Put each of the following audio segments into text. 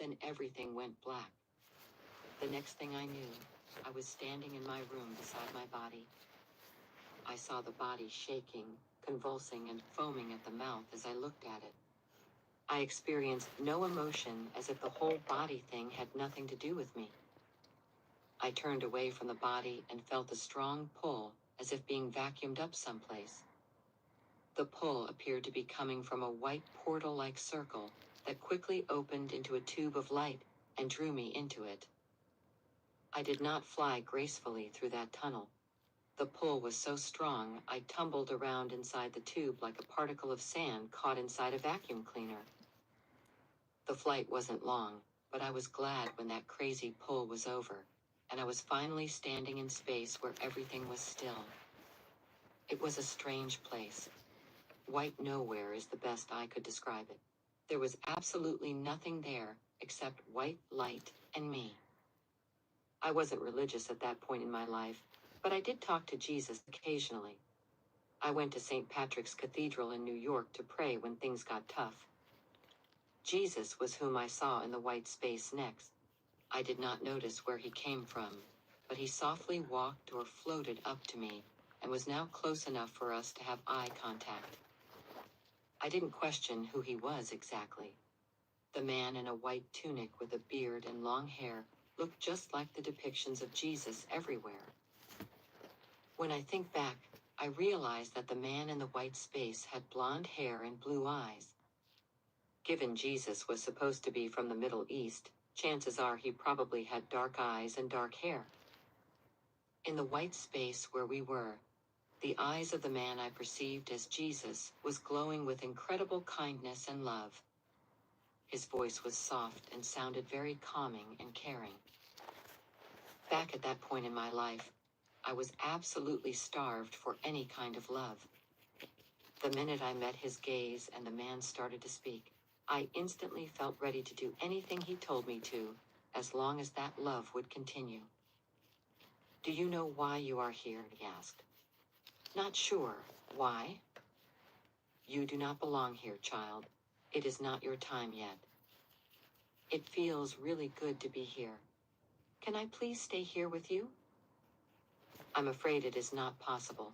then everything went black. The next thing I knew, I was standing in my room beside my body. I saw the body shaking, convulsing, and foaming at the mouth as I looked at it. I experienced no emotion, as if the whole body thing had nothing to do with me. I turned away from the body and felt a strong pull, as if being vacuumed up someplace. The pull appeared to be coming from a white portal-like circle that quickly opened into a tube of light and drew me into it. I did not fly gracefully through that tunnel. The pull was so strong I tumbled around inside the tube like a particle of sand caught inside a vacuum cleaner. The flight wasn't long, but I was glad when that crazy pull was over, and I was finally standing in space where everything was still. It was a strange place. White nowhere is the best I could describe it. There was absolutely nothing there except white light and me. I wasn't religious at that point in my life, but I did talk to Jesus occasionally. I went to St. Patrick's Cathedral in New York to pray when things got tough. Jesus was whom I saw in the white space next. I did not notice where he came from, but he softly walked or floated up to me, and was now close enough for us to have eye contact. I didn't question who he was exactly. The man in a white tunic with a beard and long hair looked just like the depictions of Jesus everywhere. When I think back, I realize that the man in the white space had blonde hair and blue eyes. Given Jesus was supposed to be from the Middle East, chances are he probably had dark eyes and dark hair. In the white space where we were, the eyes of the man I perceived as Jesus was glowing with incredible kindness and love. His voice was soft and sounded very calming and caring. Back at that point in my life, I was absolutely starved for any kind of love. The minute I met his gaze and the man started to speak, I instantly felt ready to do anything he told me to, as long as that love would continue. "Do you know why you are here?" he asked. "Not sure. Why?" "You do not belong here, child. It is not your time yet." "It feels really good to be here. Can I please stay here with you?" "I'm afraid it is not possible."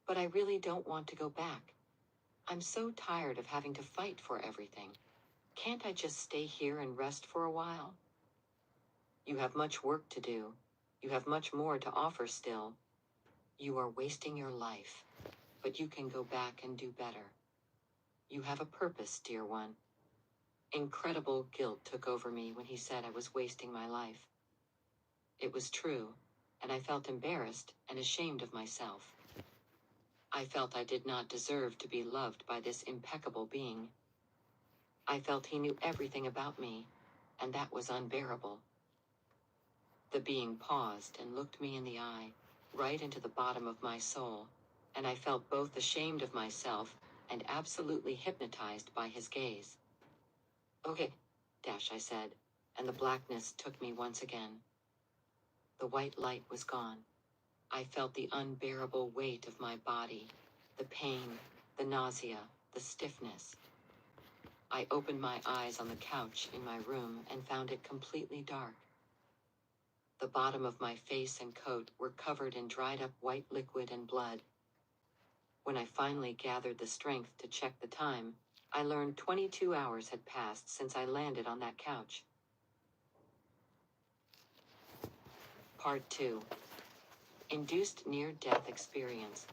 "But I really don't want to go back. I'm so tired of having to fight for everything. Can't I just stay here and rest for a while?" "You have much work to do. You have much more to offer still. You are wasting your life, but you can go back and do better. You have a purpose, dear one." Incredible guilt took over me when he said I was wasting my life. It was true, and I felt embarrassed and ashamed of myself. I felt I did not deserve to be loved by this impeccable being. I felt he knew everything about me, and that was unbearable. The being paused and looked me in the eye, right into the bottom of my soul, and I felt both ashamed of myself and absolutely hypnotized by his gaze. "Okay, I said, and the blackness took me once again. The white light was gone. I felt the unbearable weight of my body, the pain, the nausea, the stiffness. I opened my eyes on the couch in my room and found it completely dark. The bottom of my face and coat were covered in dried up white liquid and blood. When I finally gathered the strength to check the time, I learned 22 hours had passed since I landed on that couch. Part 2. Induced near-death experience.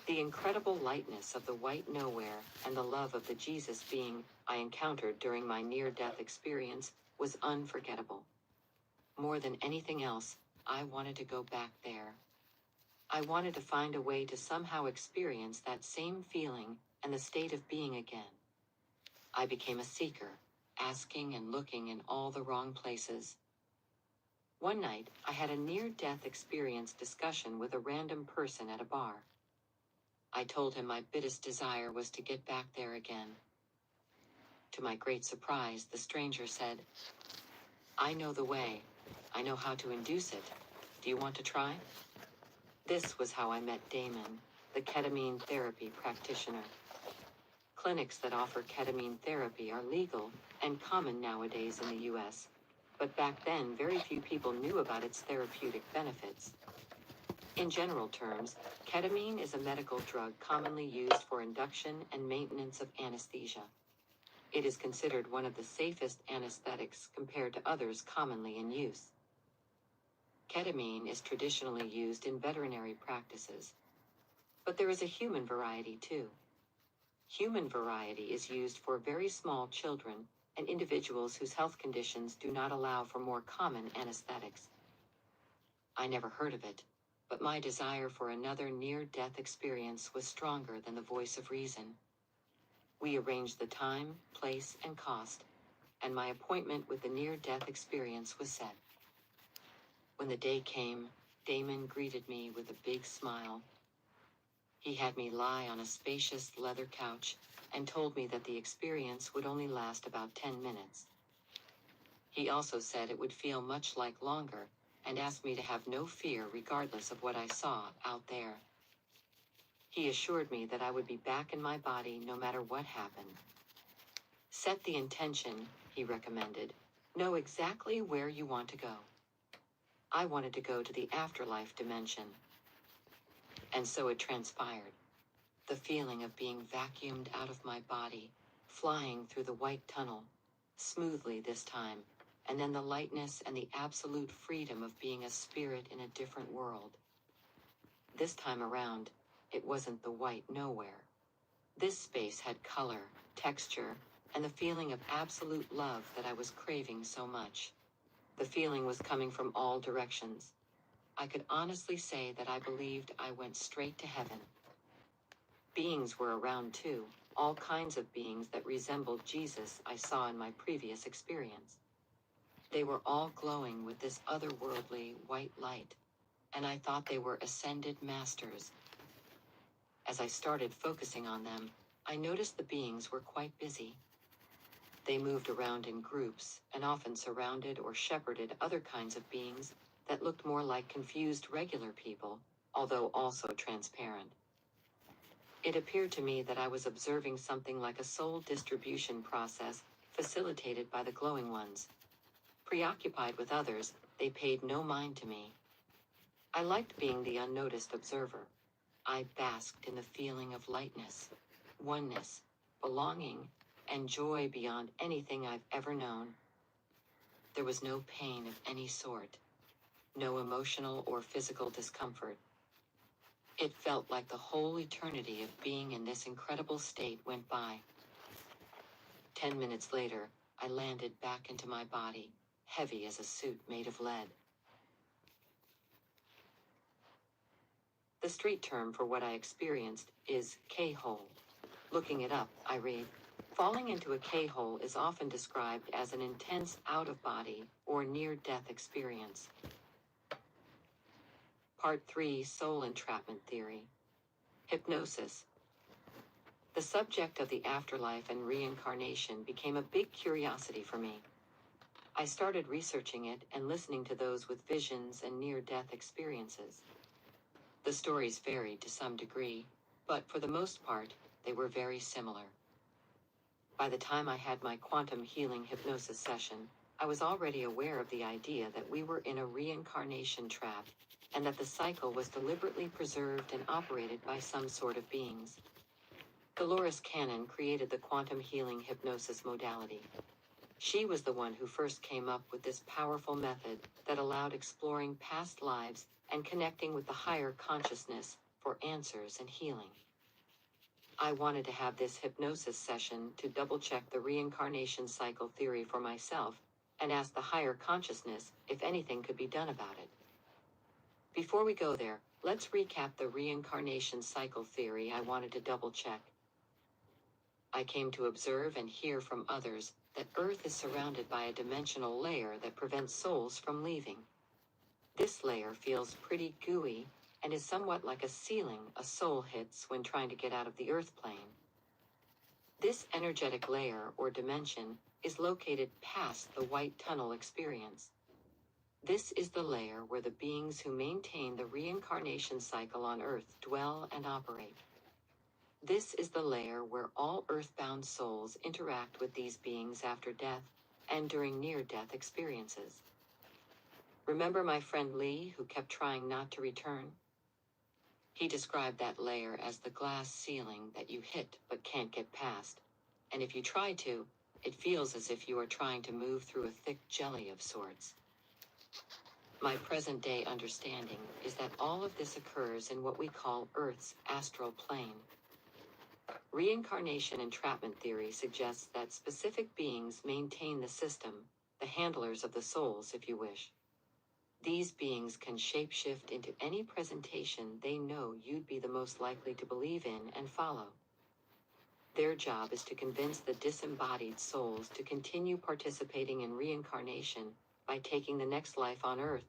The incredible lightness of the white nowhere and the love of the Jesus being I encountered during my near-death experience was unforgettable. More than anything else, I wanted to go back there. I wanted to find a way to somehow experience that same feeling and the state of being again. I became a seeker, asking and looking in all the wrong places. One night, I had a near-death experience discussion with a random person at a bar. I told him my biggest desire was to get back there again. To my great surprise, the stranger said, "I know the way. I know how to induce it. Do you want to try?" This was how I met Damon, the ketamine therapy practitioner. Clinics that offer ketamine therapy are legal and common nowadays in the US, but back then very few people knew about its therapeutic benefits. In general terms, ketamine is a medical drug commonly used for induction and maintenance of anesthesia. It is considered one of the safest anesthetics compared to others commonly in use. Ketamine is traditionally used in veterinary practices, but there is a human variety too. Human variety is used for very small children and individuals whose health conditions do not allow for more common anesthetics. I never heard of it, but my desire for another near-death experience was stronger than the voice of reason. We arranged the time, place, and cost, and my appointment with the near-death experience was set. When the day came, Damon greeted me with a big smile. He had me lie on a spacious leather couch and told me that the experience would only last about 10 minutes. He also said it would feel much like longer and asked me to have no fear regardless of what I saw out there. He assured me that I would be back in my body no matter what happened. Set the intention, he recommended. Know exactly where you want to go. I wanted to go to the afterlife dimension. And so it transpired. The feeling of being vacuumed out of my body, flying through the white tunnel, smoothly this time, and then the lightness and the absolute freedom of being a spirit in a different world. This time around, it wasn't the white nowhere. This space had color, texture, and the feeling of absolute love that I was craving so much. The feeling was coming from all directions. I could honestly say that I believed I went straight to heaven. Beings were around too, all kinds of beings that resembled Jesus I saw in my previous experience. They were all glowing with this otherworldly white light, and I thought they were ascended masters. As I started focusing on them, I noticed the beings were quite busy. They moved around in groups and often surrounded or shepherded other kinds of beings that looked more like confused regular people, although also transparent. It appeared to me that I was observing something like a soul distribution process facilitated by the glowing ones. Preoccupied with others, they paid no mind to me. I liked being the unnoticed observer. I basked in the feeling of lightness, oneness, belonging, and joy beyond anything I've ever known. There was no pain of any sort, no emotional or physical discomfort. It felt like the whole eternity of being in this incredible state went by. 10 minutes later, I landed back into my body, heavy as a suit made of lead. The street term for what I experienced is K-hole. Looking it up, I read, falling into a K-hole is often described as an intense out-of-body or near-death experience. Part 3, Soul Entrapment Theory. Hypnosis. The subject of the afterlife and reincarnation became a big curiosity for me. I started researching it and listening to those with visions and near-death experiences. The stories varied to some degree, but for the most part, they were very similar. By the time I had my quantum healing hypnosis session, I was already aware of the idea that we were in a reincarnation trap, and that the cycle was deliberately preserved and operated by some sort of beings. Dolores Cannon created the quantum healing hypnosis modality. She was the one who first came up with this powerful method that allowed exploring past lives and connecting with the higher consciousness for answers and healing. I wanted to have this hypnosis session to double-check the reincarnation cycle theory for myself and ask the higher consciousness if anything could be done about it. Before we go there, let's recap the reincarnation cycle theory I wanted to double-check. I came to observe and hear from others that Earth is surrounded by a dimensional layer that prevents souls from leaving. This layer feels pretty gooey and is somewhat like a ceiling a soul hits when trying to get out of the Earth plane. This energetic layer or dimension is located past the white tunnel experience. This is the layer where the beings who maintain the reincarnation cycle on Earth dwell and operate. This is the layer where all earthbound souls interact with these beings after death and during near-death experiences. Remember my friend Lee who kept trying not to return? He described that layer as the glass ceiling that you hit but can't get past, and if you try to, it feels as if you are trying to move through a thick jelly of sorts. My present-day understanding is that all of this occurs in what we call Earth's astral plane. Reincarnation entrapment theory suggests that specific beings maintain the system, the handlers of the souls, if you wish. These beings can shapeshift into any presentation they know you'd be the most likely to believe in and follow. Their job is to convince the disembodied souls to continue participating in reincarnation by taking the next life on Earth,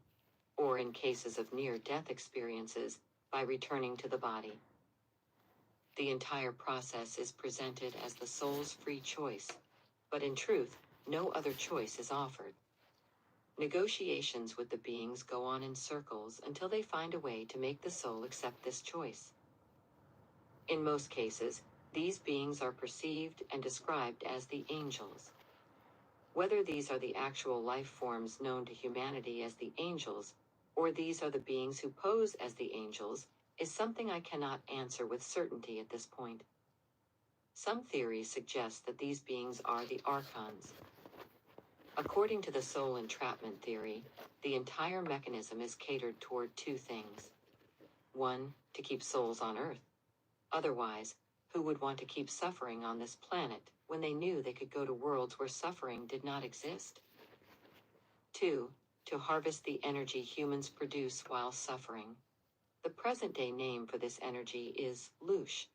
or in cases of near-death experiences, by returning to the body. The entire process is presented as the soul's free choice, but in truth, no other choice is offered. Negotiations with the beings go on in circles until they find a way to make the soul accept this choice. In most cases, these beings are perceived and described as the angels. Whether these are the actual life forms known to humanity as the angels, or these are the beings who pose as the angels, is something I cannot answer with certainty at this point. Some theories suggest that these beings are the archons. According to the soul entrapment theory, the entire mechanism is catered toward two things. One, to keep souls on Earth. Otherwise, who would want to keep suffering on this planet when they knew they could go to worlds where suffering did not exist? Two, to harvest the energy humans produce while suffering. The present-day name for this energy is loosh.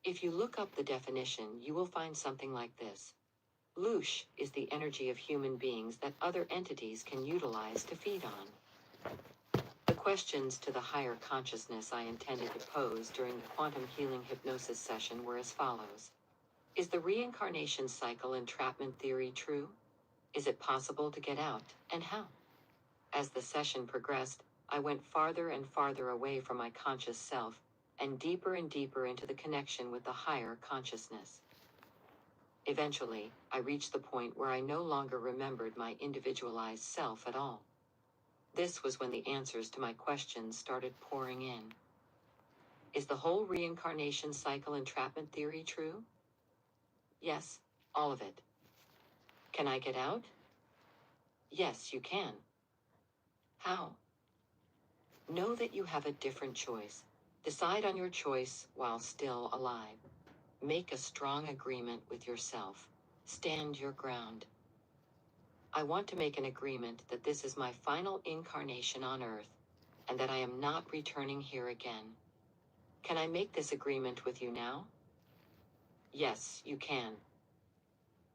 If you look up the definition, you will find something like this. Loosh is the energy of human beings that other entities can utilize to feed on. The questions to the higher consciousness I intended to pose during the quantum healing hypnosis session were as follows. Is the reincarnation cycle entrapment theory true? Is it possible to get out, and how? As the session progressed, I went farther and farther away from my conscious self, and deeper into the connection with the higher consciousness. Eventually, I reached the point where I no longer remembered my individualized self at all. This was when the answers to my questions started pouring in. Is the whole reincarnation cycle entrapment theory true? Yes, all of it. Can I get out? Yes, you can. How? Know that you have a different choice. Decide on your choice while still alive. Make a strong agreement with yourself. Stand your ground. I want to make an agreement that this is my final incarnation on Earth, and that I am not returning here again. Can I make this agreement with you now? Yes, you can.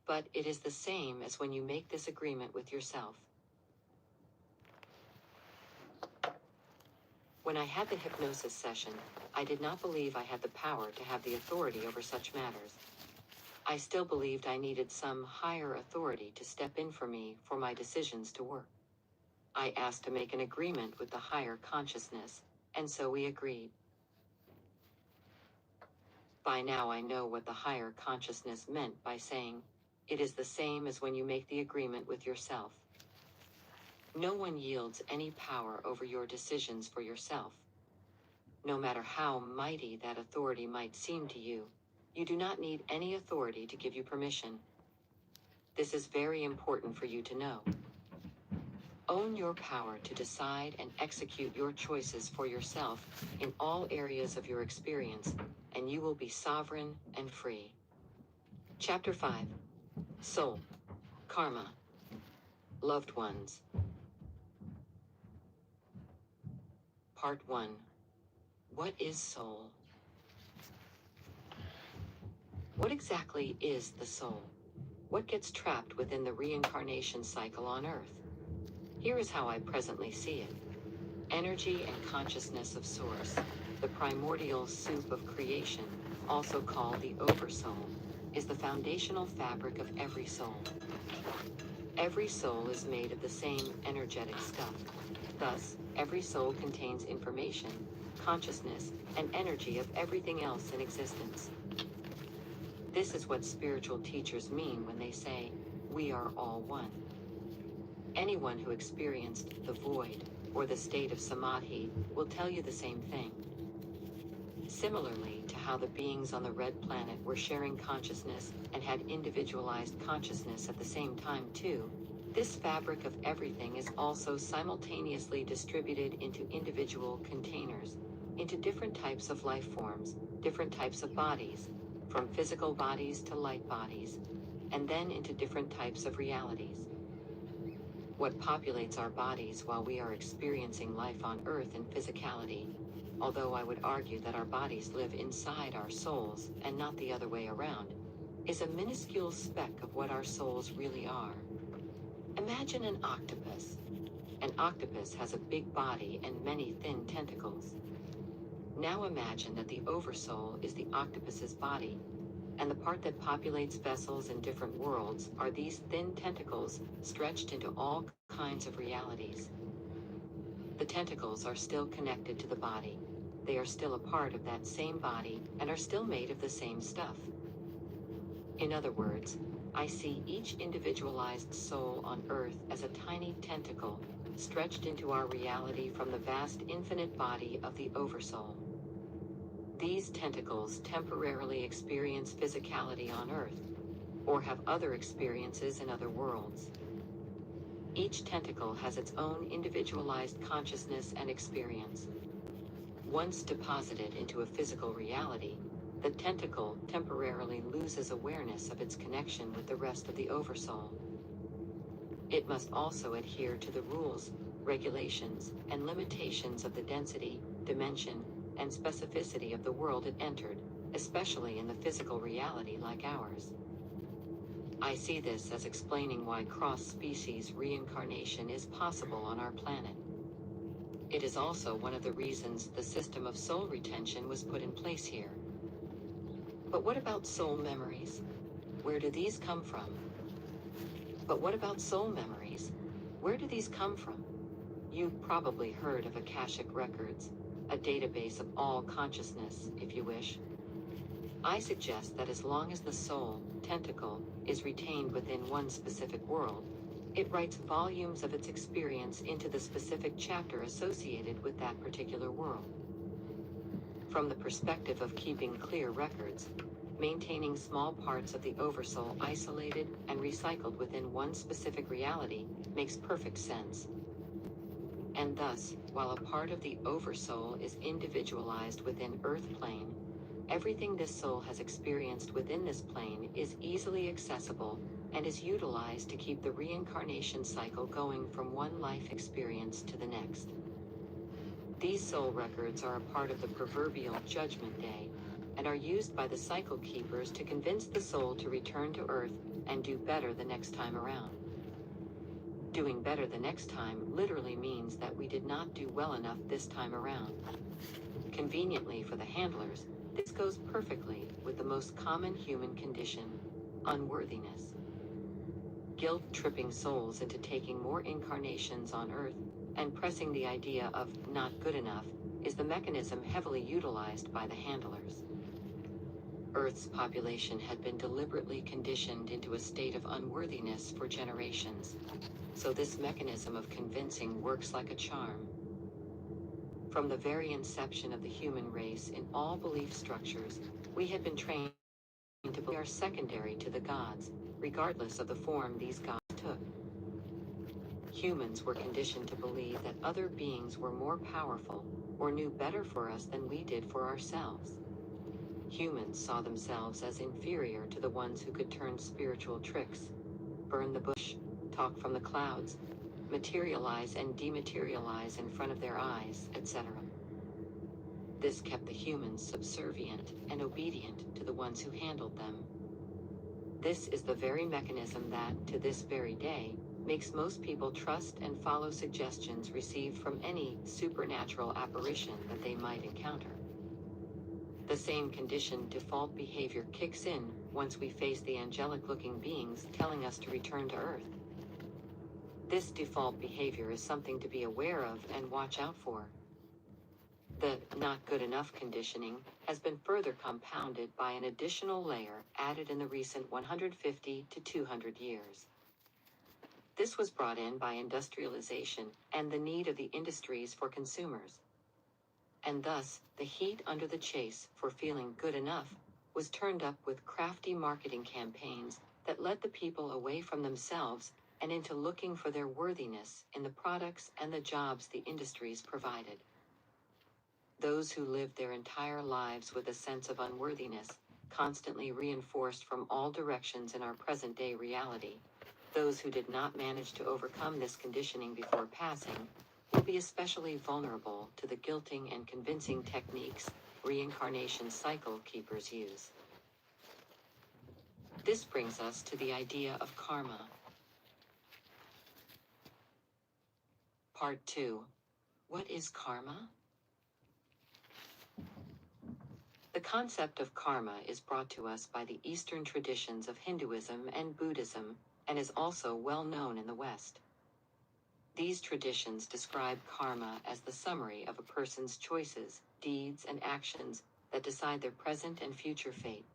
But it is the same as when you make this agreement with yourself. When I had the hypnosis session, I did not believe I had the power to have the authority over such matters. I still believed I needed some higher authority to step in for me for my decisions to work. I asked to make an agreement with the higher consciousness, and so we agreed. By now I know what the higher consciousness meant by saying, it is the same as when you make the agreement with yourself. No one yields any power over your decisions for yourself. No matter how mighty that authority might seem to you, you do not need any authority to give you permission. This is very important for you to know. Own your power to decide and execute your choices for yourself in all areas of your experience, and you will be sovereign and free. Chapter 5. Soul. Karma. Loved ones. Part 1. What is soul? What exactly is the soul? What gets trapped within the reincarnation cycle on Earth? Here is how I presently see it. Energy and consciousness of Source, the primordial soup of creation, also called the Oversoul, is the foundational fabric of every soul. Every soul is made of the same energetic stuff. Thus, every soul contains information, consciousness, and energy of everything else in existence. This is what spiritual teachers mean when they say, we are all one. Anyone who experienced the void, or the state of samadhi, will tell you the same thing. Similarly to how the beings on the red planet were sharing consciousness and had individualized consciousness at the same time too, this fabric of everything is also simultaneously distributed into individual containers, into different types of life forms, different types of bodies, from physical bodies to light bodies, and then into different types of realities. What populates our bodies while we are experiencing life on Earth in physicality, although I would argue that our bodies live inside our souls and not the other way around, is a minuscule speck of what our souls really are. Imagine an octopus. An octopus has a big body and many thin tentacles. Now imagine that the oversoul is the octopus's body, and the part that populates vessels in different worlds are these thin tentacles stretched into all kinds of realities. The tentacles are still connected to the body. They are still a part of that same body and are still made of the same stuff. In other words, I see each individualized soul on Earth as a tiny tentacle stretched into our reality from the vast infinite body of the Oversoul. These tentacles temporarily experience physicality on Earth, or have other experiences in other worlds. Each tentacle has its own individualized consciousness and experience. Once deposited into a physical reality, the tentacle temporarily loses awareness of its connection with the rest of the Oversoul. It must also adhere to the rules, regulations, and limitations of the density, dimension, and specificity of the world it entered, especially in the physical reality like ours. I see this as explaining why cross-species reincarnation is possible on our planet. It is also one of the reasons the system of soul retention was put in place here. But what about soul memories? Where do these come from? But what about soul memories? Where do these come from? You've probably heard of Akashic Records, a database of all consciousness, if you wish. I suggest that as long as the soul, tentacle, is retained within one specific world, it writes volumes of its experience into the specific chapter associated with that particular world. From the perspective of keeping clear records, maintaining small parts of the Oversoul isolated and recycled within one specific reality makes perfect sense. And thus, while a part of the Oversoul is individualized within Earth plane, everything this soul has experienced within this plane is easily accessible and is utilized to keep the reincarnation cycle going from one life experience to the next. These soul records are a part of the proverbial Judgment Day, and are used by the cycle keepers to convince the soul to return to Earth and do better the next time around. Doing better the next time literally means that we did not do well enough this time around. Conveniently for the handlers, this goes perfectly with the most common human condition, unworthiness. Guilt-tripping souls into taking more incarnations on Earth and pressing the idea of not good enough is the mechanism heavily utilized by the handlers. Earth's population had been deliberately conditioned into a state of unworthiness for generations, so this mechanism of convincing works like a charm. From the very inception of the human race in all belief structures, we had been trained to believe we are secondary to the gods, regardless of the form these gods took. Humans were conditioned to believe that other beings were more powerful or knew better for us than we did for ourselves. Humans saw themselves as inferior to the ones who could turn spiritual tricks, burn the bush, talk from the clouds, materialize and dematerialize in front of their eyes, etc. This kept the humans subservient and obedient to the ones who handled them. This is the very mechanism that, to this very day, makes most people trust and follow suggestions received from any supernatural apparition that they might encounter. The same conditioned default behavior kicks in once we face the angelic-looking beings telling us to return to Earth. This default behavior is something to be aware of and watch out for. The not good enough conditioning has been further compounded by an additional layer added in the recent 150 to 200 years. This was brought in by industrialization and the need of the industries for consumers. And thus, the heat under the chase for feeling good enough was turned up with crafty marketing campaigns that led the people away from themselves and into looking for their worthiness in the products and the jobs the industries provided. Those who lived their entire lives with a sense of unworthiness, constantly reinforced from all directions in our present-day reality, those who did not manage to overcome this conditioning before passing, will be especially vulnerable to the guilting and convincing techniques reincarnation cycle keepers use. This brings us to the idea of karma. Part 2. What is karma? The concept of karma is brought to us by the Eastern traditions of Hinduism and Buddhism, and is also well known in the West. These traditions describe karma as the summary of a person's choices, deeds, and actions that decide their present and future fate.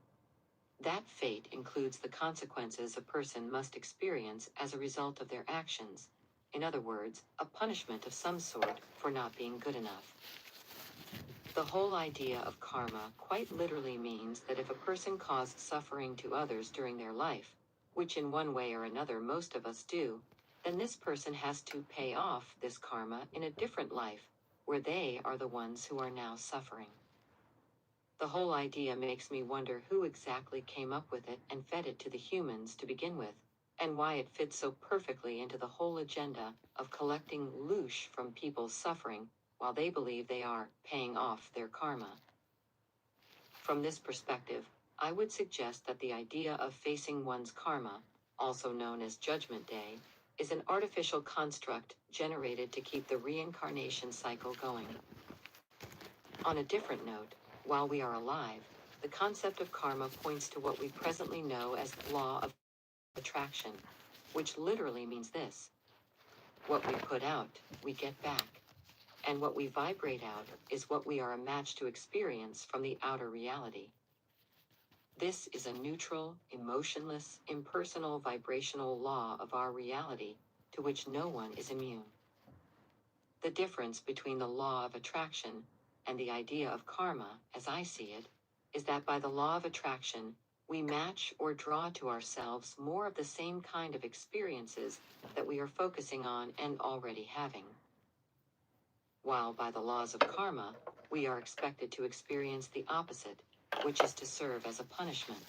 That fate includes the consequences a person must experience as a result of their actions. In other words, a punishment of some sort for not being good enough. The whole idea of karma quite literally means that if a person caused suffering to others during their life, which in one way or another most of us do, then this person has to pay off this karma in a different life, where they are the ones who are now suffering. The whole idea makes me wonder who exactly came up with it and fed it to the humans to begin with, and why it fits so perfectly into the whole agenda of collecting loosh from people's suffering while they believe they are paying off their karma. From this perspective, I would suggest that the idea of facing one's karma, also known as Judgment Day, is an artificial construct generated to keep the reincarnation cycle going. On a different note, while we are alive, the concept of karma points to what we presently know as the law of attraction, which literally means this: what we put out, we get back. And what we vibrate out is what we are a match to experience from the outer reality. This is a neutral, emotionless, impersonal vibrational law of our reality, to which no one is immune. The difference between the law of attraction and the idea of karma, as I see it, is that by the law of attraction, we match or draw to ourselves more of the same kind of experiences that we are focusing on and already having. While by the laws of karma, we are expected to experience the opposite, which is to serve as a punishment.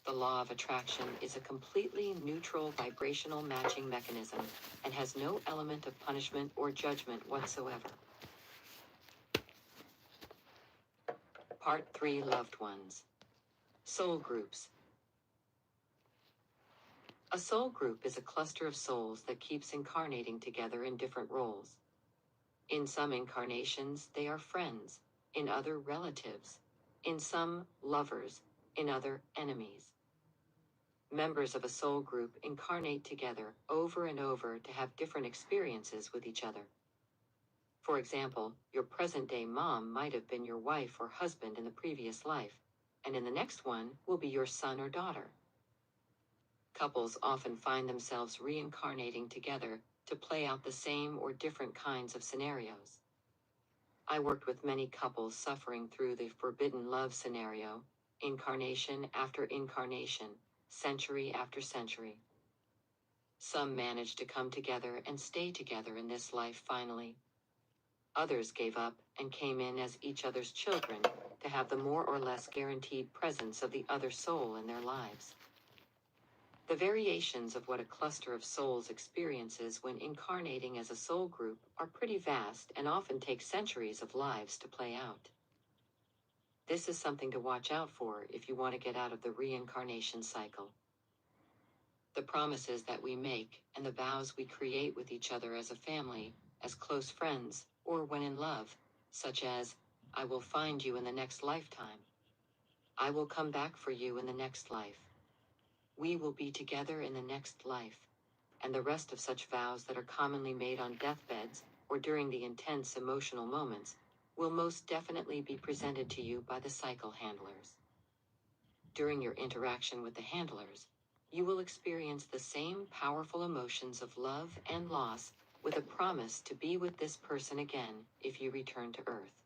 The law of attraction is a completely neutral vibrational matching mechanism and has no element of punishment or judgment whatsoever. Part 3. Loved ones. Soul groups. A soul group is a cluster of souls that keeps incarnating together in different roles. In some incarnations, they are friends, in other relatives, in some lovers, in other enemies. Members of a soul group incarnate together over and over to have different experiences with each other. For example, your present-day mom might have been your wife or husband in the previous life, and in the next one will be your son or daughter. Couples often find themselves reincarnating together to play out the same or different kinds of scenarios. I worked with many couples suffering through the forbidden love scenario, incarnation after incarnation, century after century. Some managed to come together and stay together in this life finally. Others gave up and came in as each other's children to have the more or less guaranteed presence of the other soul in their lives. The variations of what a cluster of souls experiences when incarnating as a soul group are pretty vast and often take centuries of lives to play out. This is something to watch out for if you want to get out of the reincarnation cycle. The promises that we make and the vows we create with each other as a family, as close friends, or when in love, such as, "I will find you in the next lifetime. I will come back for you in the next life. We will be together in the next life," and the rest of such vows that are commonly made on deathbeds or during the intense emotional moments, will most definitely be presented to you by the cycle handlers. During your interaction with the handlers, you will experience the same powerful emotions of love and loss, with a promise to be with this person again if you return to Earth.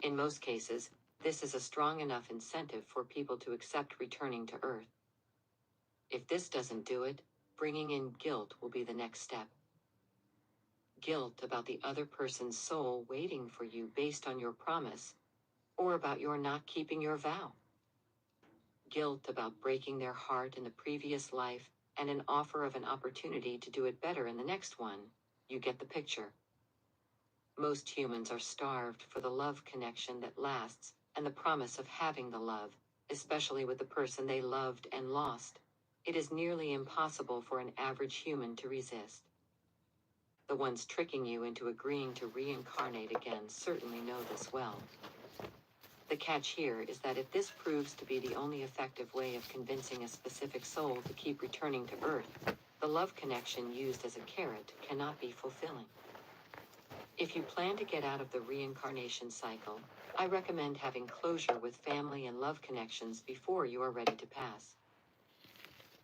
In most cases, this is a strong enough incentive for people to accept returning to Earth. If this doesn't do it, bringing in guilt will be the next step. Guilt about the other person's soul waiting for you based on your promise, or about your not keeping your vow. Guilt about breaking their heart in the previous life, and an offer of an opportunity to do it better in the next one. You get the picture. Most humans are starved for the love connection that lasts, and the promise of having the love, especially with the person they loved and lost. It is nearly impossible for an average human to resist. The ones tricking you into agreeing to reincarnate again certainly know this well. The catch here is that if this proves to be the only effective way of convincing a specific soul to keep returning to Earth, the love connection used as a carrot cannot be fulfilling. If you plan to get out of the reincarnation cycle, I recommend having closure with family and love connections before you are ready to pass.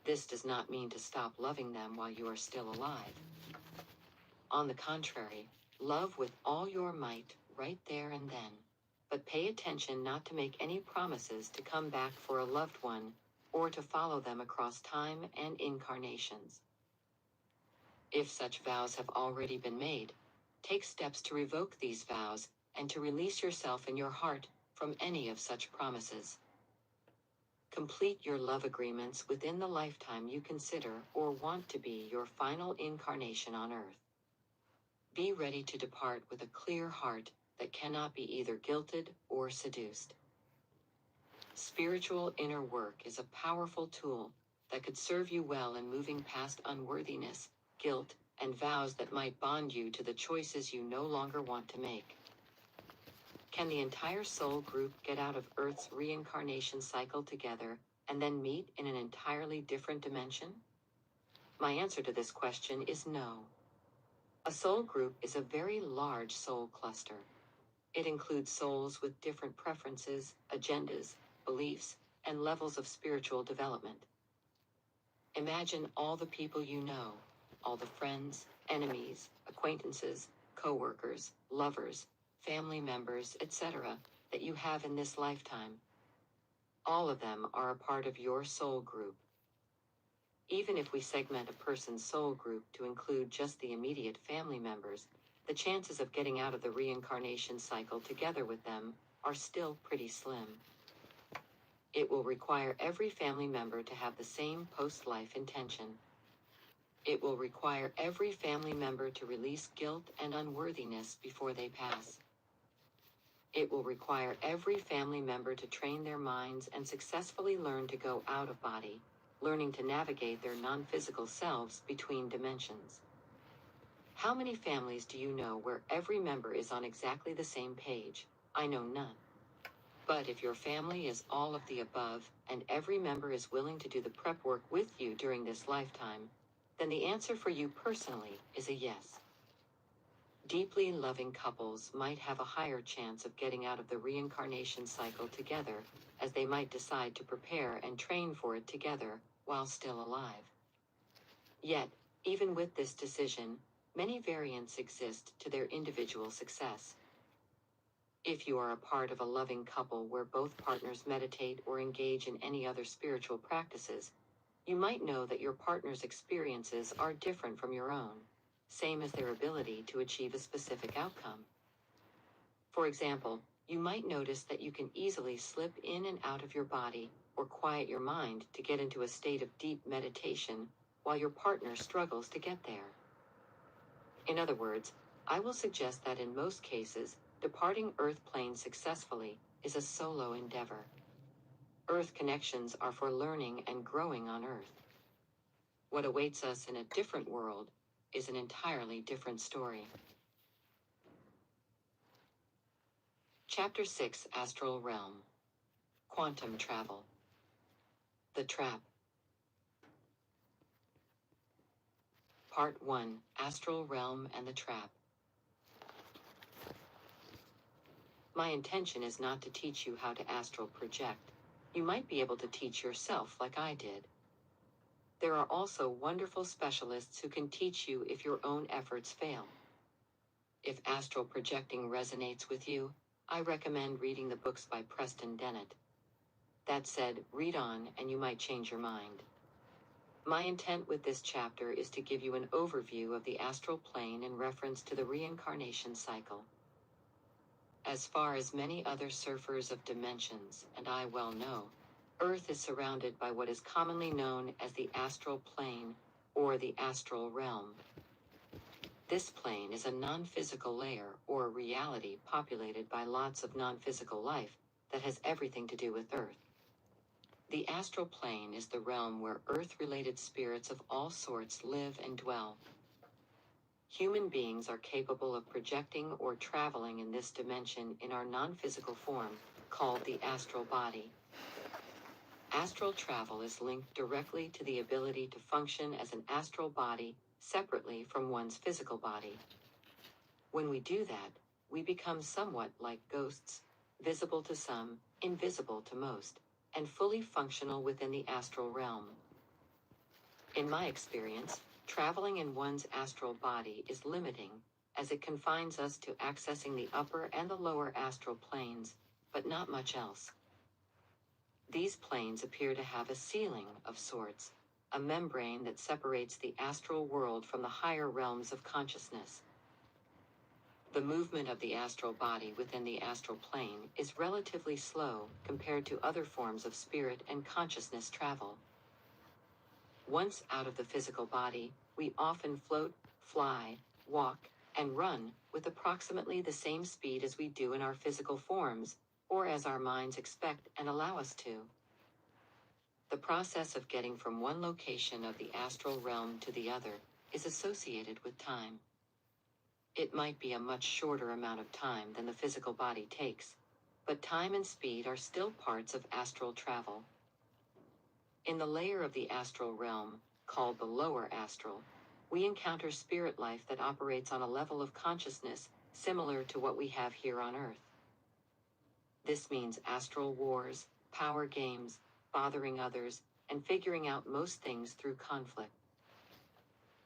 This does not mean to stop loving them while you are still alive. On the contrary, love with all your might right there and then. But pay attention not to make any promises to come back for a loved one, or to follow them across time and incarnations. If such vows have already been made, take steps to revoke these vows, and to release yourself and your heart from any of such promises. Complete your love agreements within the lifetime you consider or want to be your final incarnation on Earth. Be ready to depart with a clear heart that cannot be either guilted or seduced. Spiritual inner work is a powerful tool that could serve you well in moving past unworthiness, guilt, and vows that might bond you to the choices you no longer want to make. Can the entire soul group get out of Earth's reincarnation cycle together and then meet in an entirely different dimension? My answer to this question is no. A soul group is a very large soul cluster. It includes souls with different preferences, agendas, beliefs, and levels of spiritual development. Imagine all the people you know, all the friends, enemies, acquaintances, co-workers, lovers, family members, etc., that you have in this lifetime. All of them are a part of your soul group. Even if we segment a person's soul group to include just the immediate family members, the chances of getting out of the reincarnation cycle together with them are still pretty slim. It will require every family member to have the same post-life intention. It will require every family member to release guilt and unworthiness before they pass. It will require every family member to train their minds and successfully learn to go out of body, learning to navigate their non-physical selves between dimensions. How many families do you know where every member is on exactly the same page? I know none. But if your family is all of the above, and every member is willing to do the prep work with you during this lifetime, then the answer for you personally is a yes. Deeply loving couples might have a higher chance of getting out of the reincarnation cycle together, as they might decide to prepare and train for it together while still alive. Yet, even with this decision, many variants exist to their individual success. If you are a part of a loving couple where both partners meditate or engage in any other spiritual practices, you might know that your partner's experiences are different from your own, same as their ability to achieve a specific outcome. For example, you might notice that you can easily slip in and out of your body, or quiet your mind to get into a state of deep meditation, while your partner struggles to get there. In other words, I will suggest that in most cases, departing Earth plane successfully is a solo endeavor. Earth connections are for learning and growing on Earth. What awaits us in a different world is an entirely different story. Chapter 6, Astral Realm. Quantum Travel. The Trap. Part 1, Astral Realm and the Trap. My intention is not to teach you how to astral project. You might be able to teach yourself like I did. There are also wonderful specialists who can teach you if your own efforts fail. If astral projecting resonates with you, I recommend reading the books by Preston Dennett. That said, read on and you might change your mind. My intent with this chapter is to give you an overview of the astral plane in reference to the reincarnation cycle. As far as many other surfers of dimensions, and I well know, Earth is surrounded by what is commonly known as the astral plane, or the astral realm. This plane is a non-physical layer, or reality populated by lots of non-physical life, that has everything to do with Earth. The astral plane is the realm where Earth-related spirits of all sorts live and dwell. Human beings are capable of projecting or traveling in this dimension in our non-physical form, called the astral body. Astral travel is linked directly to the ability to function as an astral body separately from one's physical body. When we do that, we become somewhat like ghosts, visible to some, invisible to most, and fully functional within the astral realm. In my experience, traveling in one's astral body is limiting, as it confines us to accessing the upper and the lower astral planes, but not much else. These planes appear to have a ceiling of sorts, a membrane that separates the astral world from the higher realms of consciousness. The movement of the astral body within the astral plane is relatively slow compared to other forms of spirit and consciousness travel. Once out of the physical body, we often float, fly, walk, and run with approximately the same speed as we do in our physical forms, or as our minds expect and allow us to. The process of getting from one location of the astral realm to the other is associated with time. It might be a much shorter amount of time than the physical body takes, but time and speed are still parts of astral travel. In the layer of the astral realm, called the lower astral, we encounter spirit life that operates on a level of consciousness similar to what we have here on Earth. This means astral wars, power games, bothering others, and figuring out most things through conflict.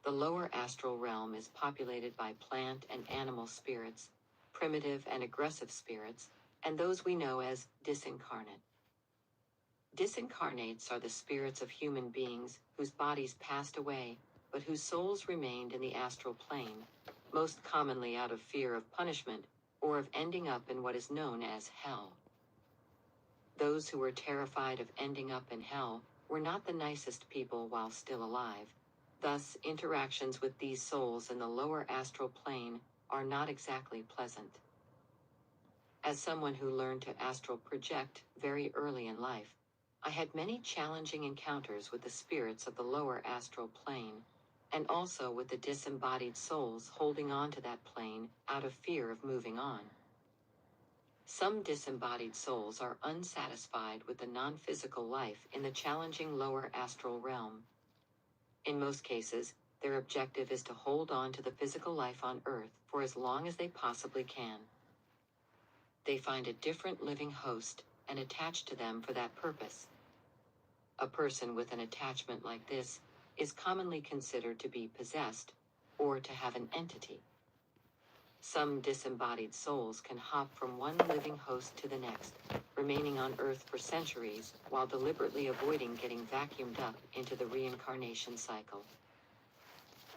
The lower astral realm is populated by plant and animal spirits, primitive and aggressive spirits, and those we know as disincarnate. Disincarnates are the spirits of human beings whose bodies passed away, but whose souls remained in the astral plane, most commonly out of fear of punishment, or of ending up in what is known as hell. Those who were terrified of ending up in hell were not the nicest people while still alive. Thus, interactions with these souls in the lower astral plane are not exactly pleasant. As someone who learned to astral project very early in life, I had many challenging encounters with the spirits of the lower astral plane, and also with the disembodied souls holding on to that plane out of fear of moving on. Some disembodied souls are unsatisfied with the non-physical life in the challenging lower astral realm. In most cases, their objective is to hold on to the physical life on Earth for as long as they possibly can. They find a different living host and attach to them for that purpose. A person with an attachment like this is commonly considered to be possessed, or to have an entity. Some disembodied souls can hop from one living host to the next, remaining on Earth for centuries while deliberately avoiding getting vacuumed up into the reincarnation cycle.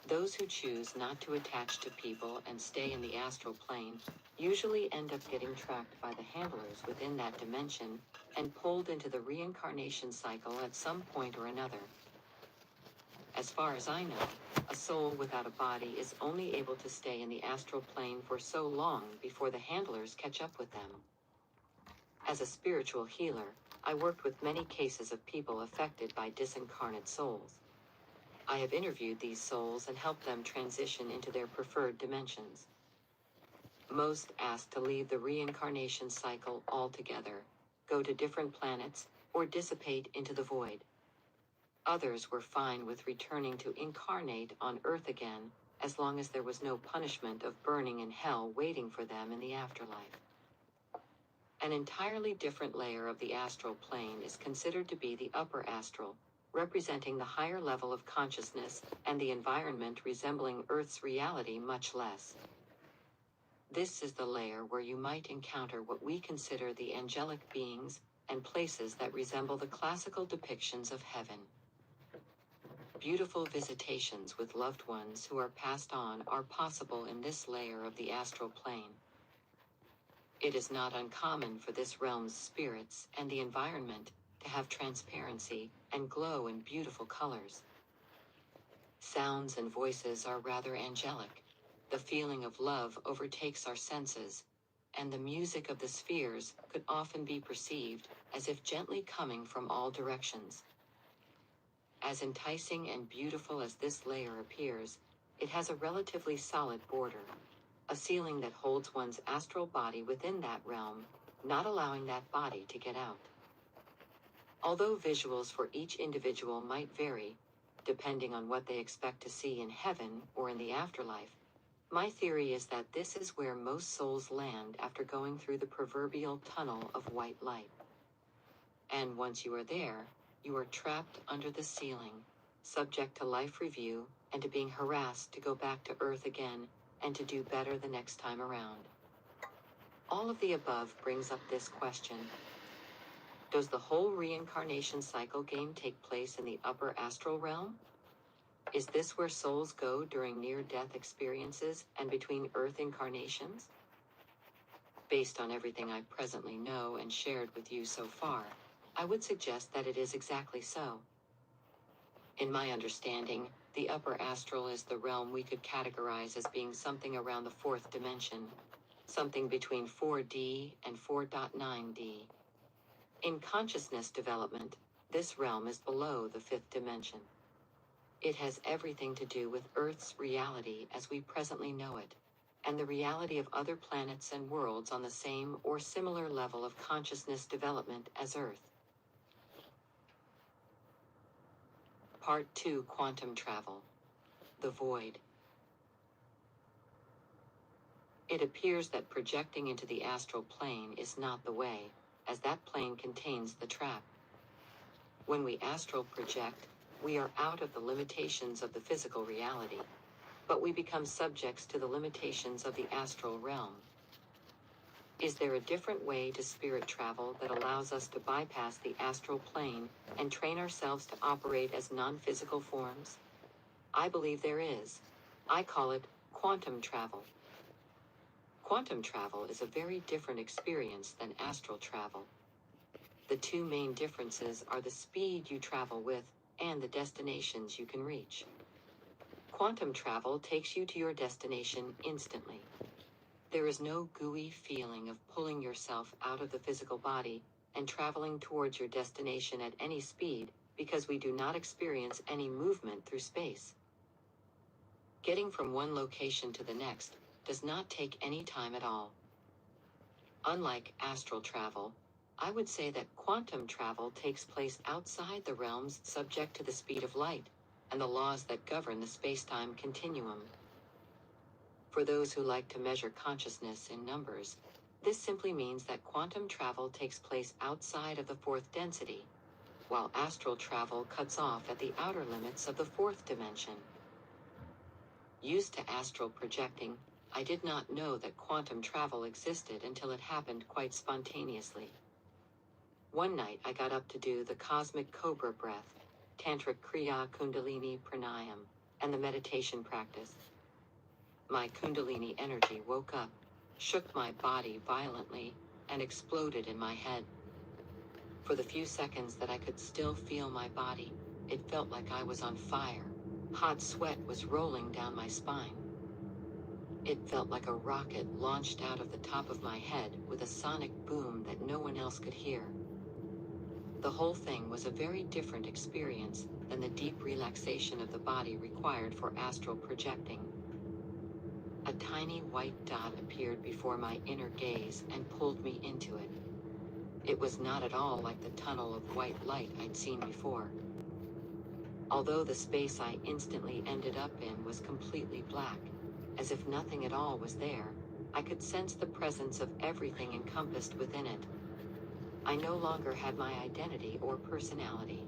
Those who choose not to attach to people and stay in the astral plane usually end up getting tracked by the handlers within that dimension and pulled into the reincarnation cycle at some point or another. As far as I know, a soul without a body is only able to stay in the astral plane for so long before the handlers catch up with them. As a spiritual healer, I worked with many cases of people affected by disincarnate souls. I have interviewed these souls and helped them transition into their preferred dimensions. Most asked to leave the reincarnation cycle altogether, go to different planets, or dissipate into the void. Others were fine with returning to incarnate on Earth again, as long as there was no punishment of burning in hell waiting for them in the afterlife. An entirely different layer of the astral plane is considered to be the upper astral, representing the higher level of consciousness and the environment resembling Earth's reality much less. This is the layer where you might encounter what we consider the angelic beings and places that resemble the classical depictions of heaven. Beautiful visitations with loved ones who are passed on are possible in this layer of the astral plane. It is not uncommon for this realm's spirits and the environment to have transparency and glow in beautiful colors. Sounds and voices are rather angelic. The feeling of love overtakes our senses, and the music of the spheres could often be perceived as if gently coming from all directions. As enticing and beautiful as this layer appears, it has a relatively solid border, a ceiling that holds one's astral body within that realm, not allowing that body to get out. Although visuals for each individual might vary, depending on what they expect to see in heaven or in the afterlife, my theory is that this is where most souls land after going through the proverbial tunnel of white light. And once you are there, you are trapped under the ceiling, subject to life review and to being harassed to go back to Earth again and to do better the next time around. All of the above brings up this question: does the whole reincarnation cycle game take place in the upper astral realm? Is this where souls go during near-death experiences and between Earth incarnations? Based on everything I presently know and shared with you so far, I would suggest that it is exactly so. In my understanding, the upper astral is the realm we could categorize as being something around the fourth dimension, something between 4D and 4.9D. In consciousness development, this realm is below the fifth dimension. It has everything to do with Earth's reality as we presently know it, and the reality of other planets and worlds on the same or similar level of consciousness development as Earth. Part 2: Quantum Travel. The Void. It appears that projecting into the astral plane is not the way, as that plane contains the trap. When we astral project, we are out of the limitations of the physical reality, but we become subjects to the limitations of the astral realm. Is there a different way to spirit travel that allows us to bypass the astral plane and train ourselves to operate as non-physical forms? I believe there is. I call it quantum travel. Quantum travel is a very different experience than astral travel. The two main differences are the speed you travel with and the destinations you can reach. Quantum travel takes you to your destination instantly. There is no gooey feeling of pulling yourself out of the physical body and traveling towards your destination at any speed, because we do not experience any movement through space. Getting from one location to the next does not take any time at all. Unlike astral travel, I would say that quantum travel takes place outside the realms subject to the speed of light and the laws that govern the space-time continuum. For those who like to measure consciousness in numbers, this simply means that quantum travel takes place outside of the fourth density, while astral travel cuts off at the outer limits of the fourth dimension. Used to astral projecting, I did not know that quantum travel existed until it happened quite spontaneously. One night I got up to do the cosmic cobra breath, tantric kriya kundalini pranayam, and the meditation practice. My kundalini energy woke up, shook my body violently, and exploded in my head. For the few seconds that I could still feel my body, it felt like I was on fire. Hot sweat was rolling down my spine. It felt like a rocket launched out of the top of my head with a sonic boom that no one else could hear. The whole thing was a very different experience than the deep relaxation of the body required for astral projecting. A tiny white dot appeared before my inner gaze and pulled me into it. It was not at all like the tunnel of white light I'd seen before. Although the space I instantly ended up in was completely black, as if nothing at all was there, I could sense the presence of everything encompassed within it. I no longer had my identity or personality.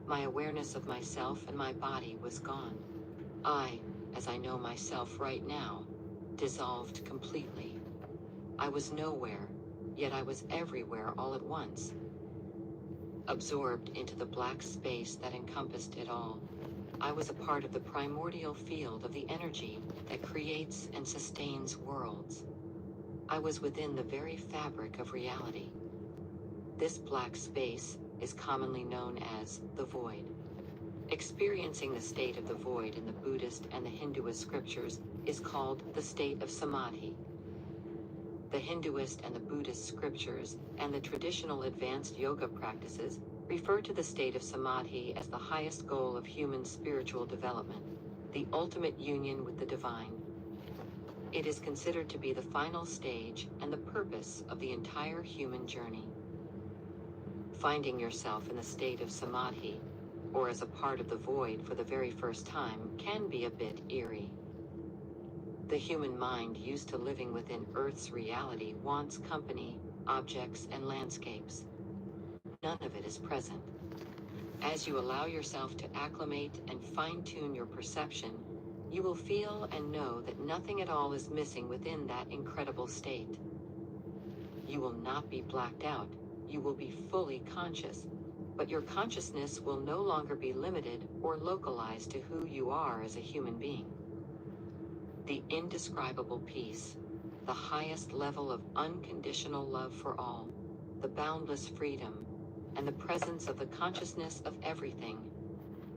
My awareness of myself and my body was gone. I, as I know myself right now, dissolved completely. I was nowhere, yet I was everywhere all at once, absorbed into the black space that encompassed it all. I was a part of the primordial field of the energy that creates and sustains worlds. I was within the very fabric of reality. This black space is commonly known as the void. Experiencing the state of the void in the Buddhist and the Hinduist scriptures is called the state of samadhi. The Hinduist and the Buddhist scriptures and the traditional advanced yoga practices refer to the state of samadhi as the highest goal of human spiritual development, the ultimate union with the divine. It is considered to be the final stage and the purpose of the entire human journey. Finding yourself in the state of samadhi, or as a part of the void for the very first time, can be a bit eerie. The human mind, used to living within Earth's reality, wants company, objects, and landscapes. None of it is present. As you allow yourself to acclimate and fine-tune your perception, you will feel and know that nothing at all is missing within that incredible state. You will not be blacked out, you will be fully conscious, but your consciousness will no longer be limited or localized to who you are as a human being. The indescribable peace, the highest level of unconditional love for all, the boundless freedom, and the presence of the consciousness of everything.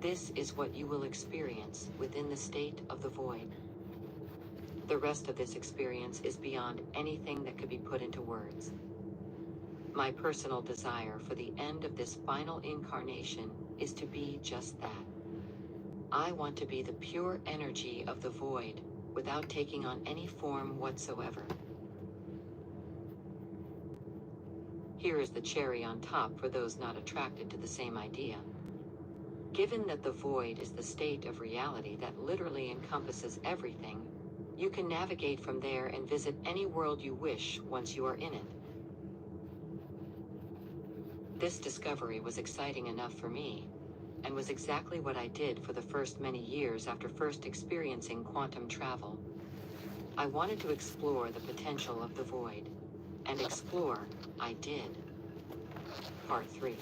This is what you will experience within the state of the void. The rest of this experience is beyond anything that could be put into words. My personal desire for the end of this final incarnation is to be just that. I want to be the pure energy of the void, without taking on any form whatsoever. Here is the cherry on top for those not attracted to the same idea. Given that the void is the state of reality that literally encompasses everything, you can navigate from there and visit any world you wish once you are in it. This discovery was exciting enough for me, and was exactly what I did for the first many years after first experiencing quantum travel. I wanted to explore the potential of the void. And explore, I did. Part 3.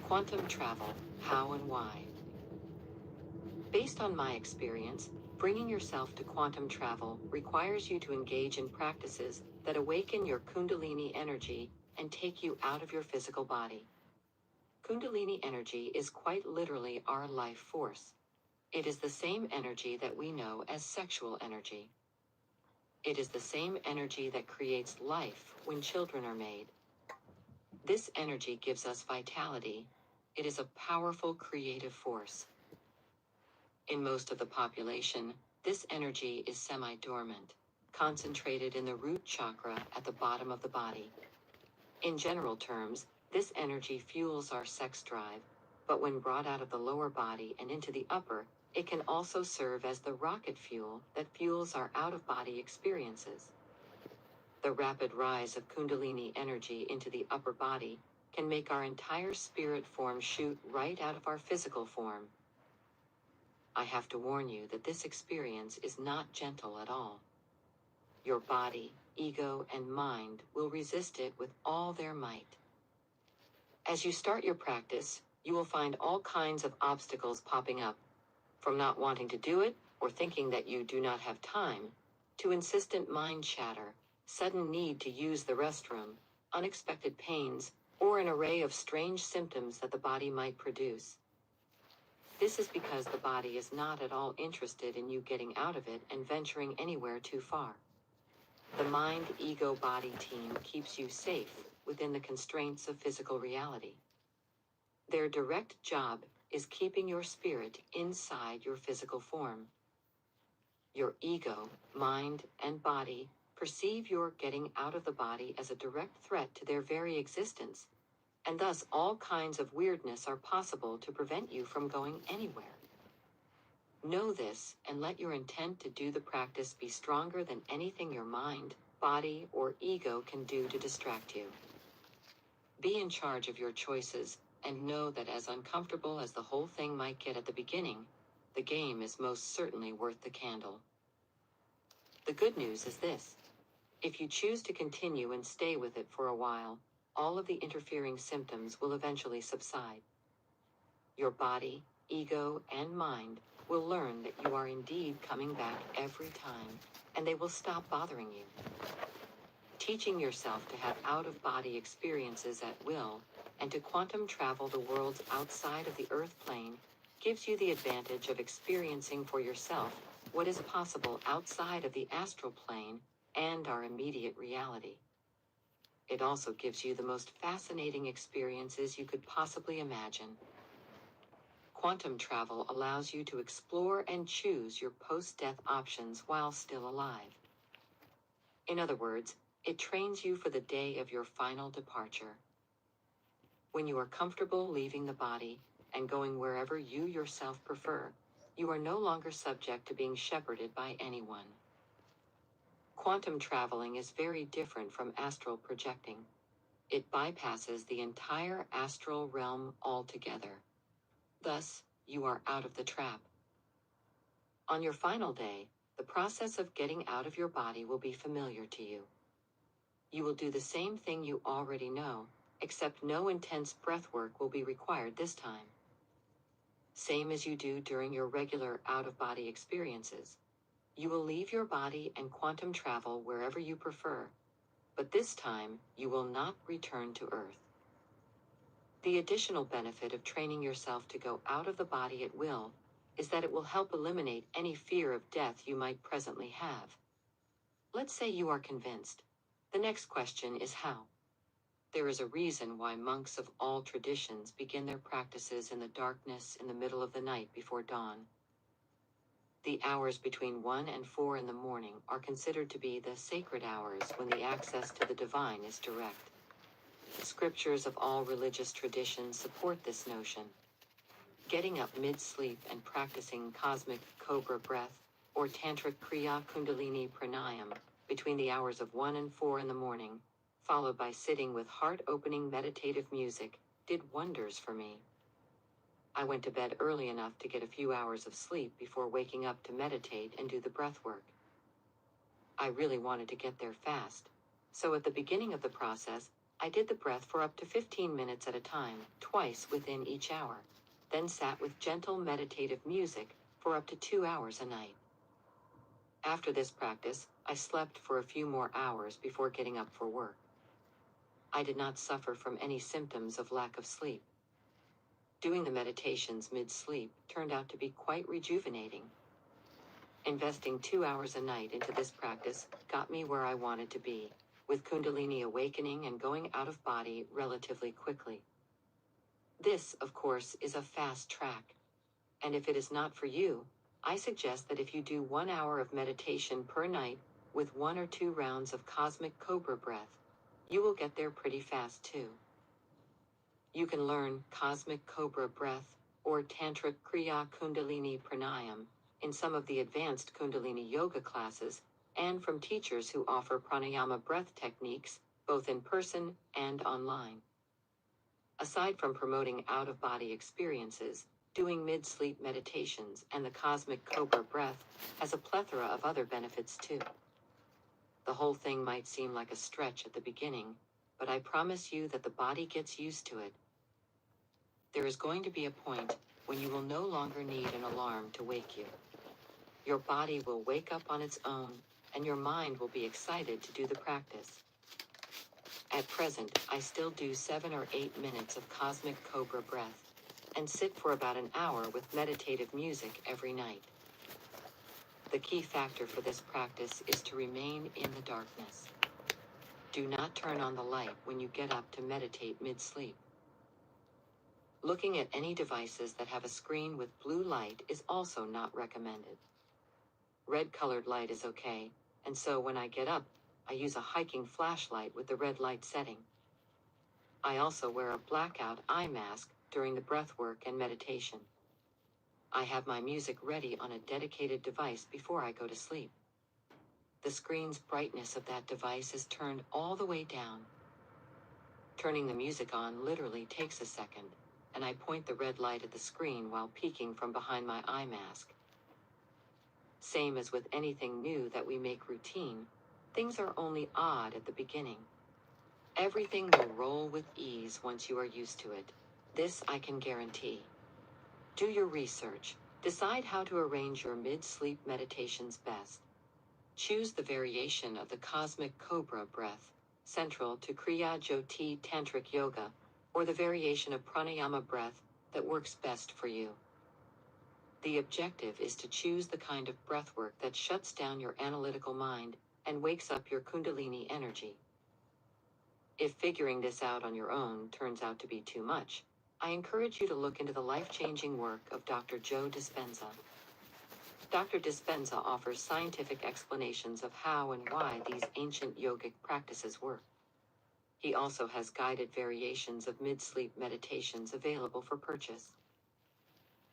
Quantum travel, how and why. Based on my experience, bringing yourself to quantum travel requires you to engage in practices that awaken your Kundalini energy and take you out of your physical body. Kundalini energy is quite literally our life force. It is the same energy that we know as sexual energy. It is the same energy that creates life when children are made. This energy gives us vitality. It is a powerful creative force. In most of the population, this energy is semi-dormant, concentrated in the root chakra at the bottom of the body. In general terms, this energy fuels our sex drive, but when brought out of the lower body and into the upper, it can also serve as the rocket fuel that fuels our out-of-body experiences. The rapid rise of Kundalini energy into the upper body can make our entire spirit form shoot right out of our physical form. I have to warn you that this experience is not gentle at all. Your body, ego, and mind will resist it with all their might. As you start your practice, you will find all kinds of obstacles popping up, from not wanting to do it or thinking that you do not have time, to insistent mind chatter, sudden need to use the restroom, unexpected pains, or an array of strange symptoms that the body might produce. This is because the body is not at all interested in you getting out of it and venturing anywhere too far. The mind-ego-body team keeps you safe within the constraints of physical reality. Their direct job is keeping your spirit inside your physical form. Your ego, mind, and body perceive your getting out of the body as a direct threat to their very existence, and thus all kinds of weirdness are possible to prevent you from going anywhere. Know this, and let your intent to do the practice be stronger than anything your mind, body, or ego can do to distract you. Be in charge of your choices, and know that as uncomfortable as the whole thing might get at the beginning, the game is most certainly worth the candle. The good news is this. If you choose to continue and stay with it for a while, all of the interfering symptoms will eventually subside. Your body, ego, and mind will learn that you are indeed coming back every time, and they will stop bothering you. Teaching yourself to have out-of-body experiences at will, and to quantum travel the worlds outside of the Earth plane, gives you the advantage of experiencing for yourself what is possible outside of the astral plane and our immediate reality. It also gives you the most fascinating experiences you could possibly imagine. Quantum travel allows you to explore and choose your post-death options while still alive. In other words, it trains you for the day of your final departure. When you are comfortable leaving the body and going wherever you yourself prefer, you are no longer subject to being shepherded by anyone. Quantum traveling is very different from astral projecting. It bypasses the entire astral realm altogether. Thus, you are out of the trap. On your final day, the process of getting out of your body will be familiar to you. You will do the same thing you already know, except no intense breath work will be required this time. Same as you do during your regular out-of-body experiences. You will leave your body and quantum travel wherever you prefer, but this time you will not return to Earth. The additional benefit of training yourself to go out of the body at will is that it will help eliminate any fear of death you might presently have. Let's say you are convinced. The next question is how. There is a reason why monks of all traditions begin their practices in the darkness in the middle of the night before dawn. The hours between 1 and 4 in the morning are considered to be the sacred hours when the access to the divine is direct. Scriptures of all religious traditions support this notion. Getting up mid-sleep and practicing cosmic cobra breath, or tantric kriya kundalini pranayam, between the hours of 1 and 4 in the morning, followed by sitting with heart-opening meditative music, did wonders for me. I went to bed early enough to get a few hours of sleep before waking up to meditate and do the breath work. I really wanted to get there fast, so at the beginning of the process, I did the breath for up to 15 minutes at a time, twice within each hour, then sat with gentle meditative music for up to 2 hours a night. After this practice, I slept for a few more hours before getting up for work. I did not suffer from any symptoms of lack of sleep. Doing the meditations mid-sleep turned out to be quite rejuvenating. Investing 2 hours a night into this practice got me where I wanted to be, with Kundalini awakening and going out of body relatively quickly. This, of course, is a fast track. And if it is not for you, I suggest that if you do 1 hour of meditation per night with 1 or 2 rounds of cosmic cobra breath, you will get there pretty fast too. You can learn cosmic cobra breath or tantric kriya kundalini pranayam in some of the advanced kundalini yoga classes and from teachers who offer pranayama breath techniques both in person and online. Aside from promoting out-of-body experiences, doing mid-sleep meditations and the cosmic cobra breath has a plethora of other benefits too. The whole thing might seem like a stretch at the beginning, but I promise you that the body gets used to it. There is going to be a point when you will no longer need an alarm to wake you. Your body will wake up on its own, and your mind will be excited to do the practice. At present, I still do 7 or 8 minutes of cosmic cobra breath, and sit for about an hour with meditative music every night. The key factor for this practice is to remain in the darkness. Do not turn on the light when you get up to meditate mid-sleep. Looking at any devices that have a screen with blue light is also not recommended. Red-colored light is okay, and so when I get up, I use a hiking flashlight with the red light setting. I also wear a blackout eye mask during the breath work and meditation. I have my music ready on a dedicated device before I go to sleep. the screen's brightness of that device is turned all the way down. Turning the music on literally takes a second, and I point the red light at the screen while peeking from behind my eye mask. Same as with anything new that we make routine, things are only odd at the beginning. Everything will roll with ease once you are used to it. This I can guarantee. Do your research. Decide how to arrange your mid-sleep meditations best. Choose the variation of the Cosmic Cobra breath, central to Kriya Jyoti Tantric Yoga, or the variation of pranayama breath that works best for you. The objective is to choose the kind of breathwork that shuts down your analytical mind and wakes up your kundalini energy. If figuring this out on your own turns out to be too much, I encourage you to look into the life-changing work of Dr. Joe Dispenza. Dr. Dispenza offers scientific explanations of how and why these ancient yogic practices work. He also has guided variations of mid-sleep meditations available for purchase.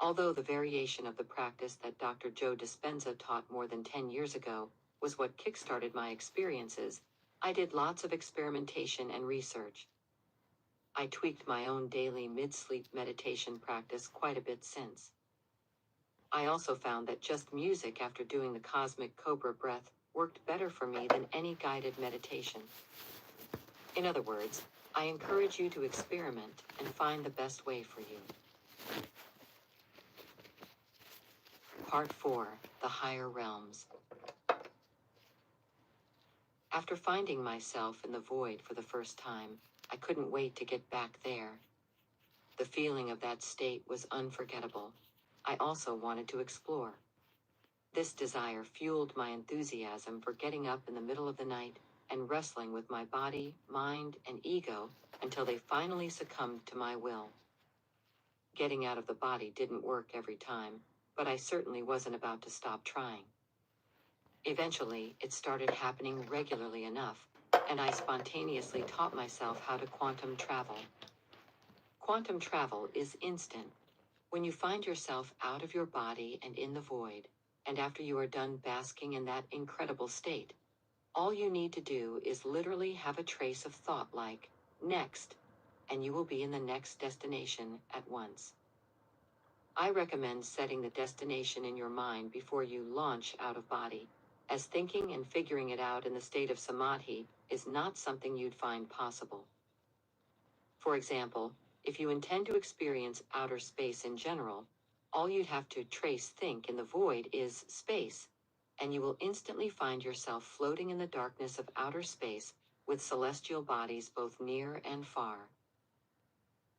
Although the variation of the practice that Dr. Joe Dispenza taught more than 10 years ago was what kickstarted my experiences, I did lots of experimentation and research. I tweaked my own daily mid-sleep meditation practice quite a bit since. I also found that just music after doing the Cosmic Cobra breath worked better for me than any guided meditation. In other words, I encourage you to experiment and find the best way for you. Part 4. The Higher Realms. After finding myself in the void for the first time, I couldn't wait to get back there. The feeling of that state was unforgettable. I also wanted to explore. This desire fueled my enthusiasm for getting up in the middle of the night and wrestling with my body, mind, and ego until they finally succumbed to my will. Getting out of the body didn't work every time, but I certainly wasn't about to stop trying. Eventually, it started happening regularly enough, and I spontaneously taught myself how to quantum travel. Quantum travel is instant. When you find yourself out of your body and in the void, and after you are done basking in that incredible state, all you need to do is literally have a trace of thought like, next, and you will be in the next destination at once. I recommend setting the destination in your mind before you launch out of body, as thinking and figuring it out in the state of samadhi is not something you'd find possible. For example, if you intend to experience outer space in general, all you'd have to trace think in the void is space, and you will instantly find yourself floating in the darkness of outer space with celestial bodies both near and far.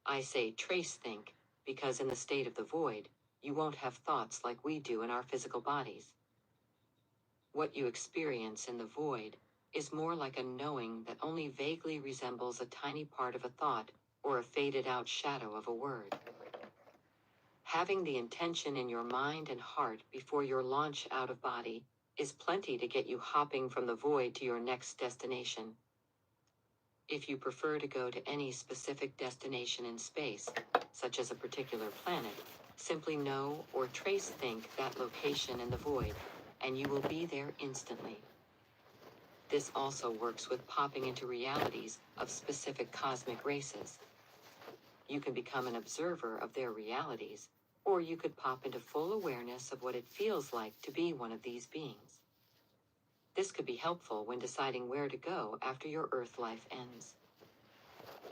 I say trace think, because in the state of the void, you won't have thoughts like we do in our physical bodies. What you experience in the void is more like a knowing that only vaguely resembles a tiny part of a thought or a faded-out shadow of a word. Having the intention in your mind and heart before your launch out of body is plenty to get you hopping from the void to your next destination. If you prefer to go to any specific destination in space, such as a particular planet, simply know or trace think that location in the void, and you will be there instantly. This also works with popping into realities of specific cosmic races. You can become an observer of their realities, or you could pop into full awareness of what it feels like to be one of these beings. This could be helpful when deciding where to go after your Earth life ends.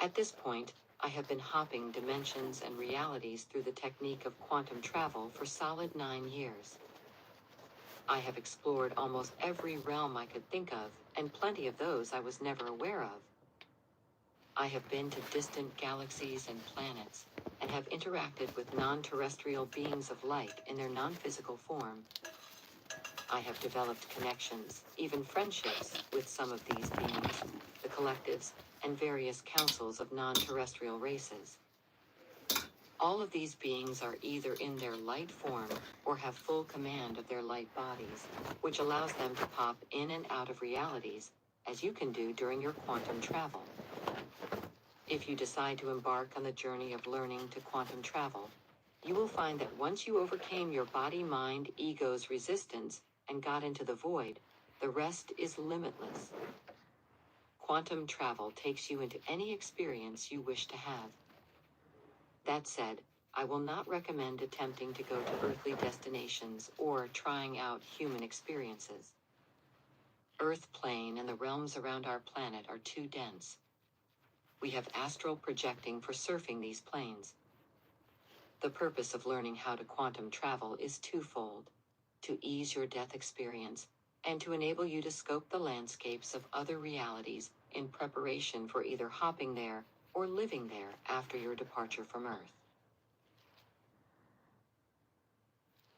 At this point, I have been hopping dimensions and realities through the technique of quantum travel for solid 9 years. I have explored almost every realm I could think of, and plenty of those I was never aware of. I have been to distant galaxies and planets, and have interacted with non-terrestrial beings of light in their non-physical form. I have developed connections, even friendships, with some of these beings, the collectives, and various councils of non-terrestrial races. All of these beings are either in their light form or have full command of their light bodies, which allows them to pop in and out of realities, as you can do during your quantum travel. If you decide to embark on the journey of learning to quantum travel, you will find that once you overcame your body-mind ego's resistance and got into the void, The rest is limitless. Quantum travel takes you into any experience you wish to have. That said, I will not recommend attempting to go to earthly destinations or trying out human experiences. Earth plane and the realms around our planet are too dense. We have astral projecting for surfing these planes. The purpose of learning how to quantum travel is twofold: to ease your death experience, and to enable you to scope the landscapes of other realities in preparation for either hopping there or living there after your departure from Earth.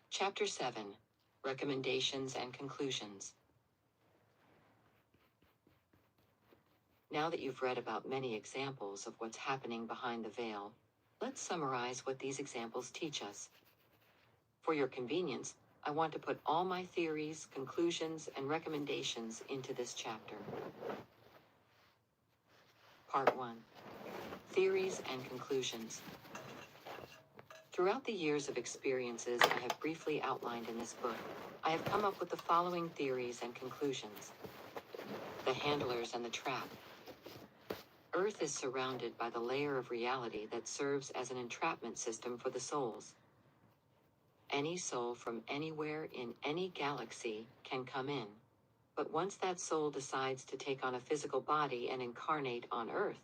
Chapter 7. Recommendations and Conclusions. Now that you've read about many examples of what's happening behind the veil, let's summarize what these examples teach us. For your convenience, I want to put all my theories, conclusions, and recommendations into this chapter. Part 1. Theories and Conclusions. Throughout the years of experiences I have briefly outlined in this book, I have come up with the following theories and conclusions. The handlers and the trap. Earth is surrounded by the layer of reality that serves as an entrapment system for the souls. Any soul from anywhere in any galaxy can come in, but once that soul decides to take on a physical body and incarnate on Earth,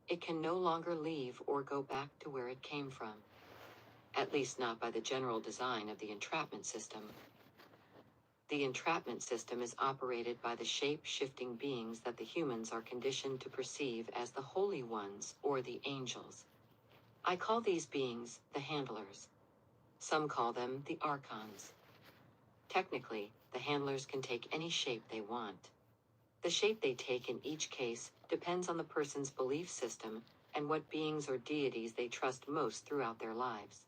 it can no longer leave or go back to where it came from. At least not by the general design of the entrapment system. The entrapment system is operated by the shape-shifting beings that the humans are conditioned to perceive as the holy ones or the angels. I call these beings the handlers. Some call them the archons. Technically, the handlers can take any shape they want. The shape they take in each case depends on the person's belief system and what beings or deities they trust most throughout their lives.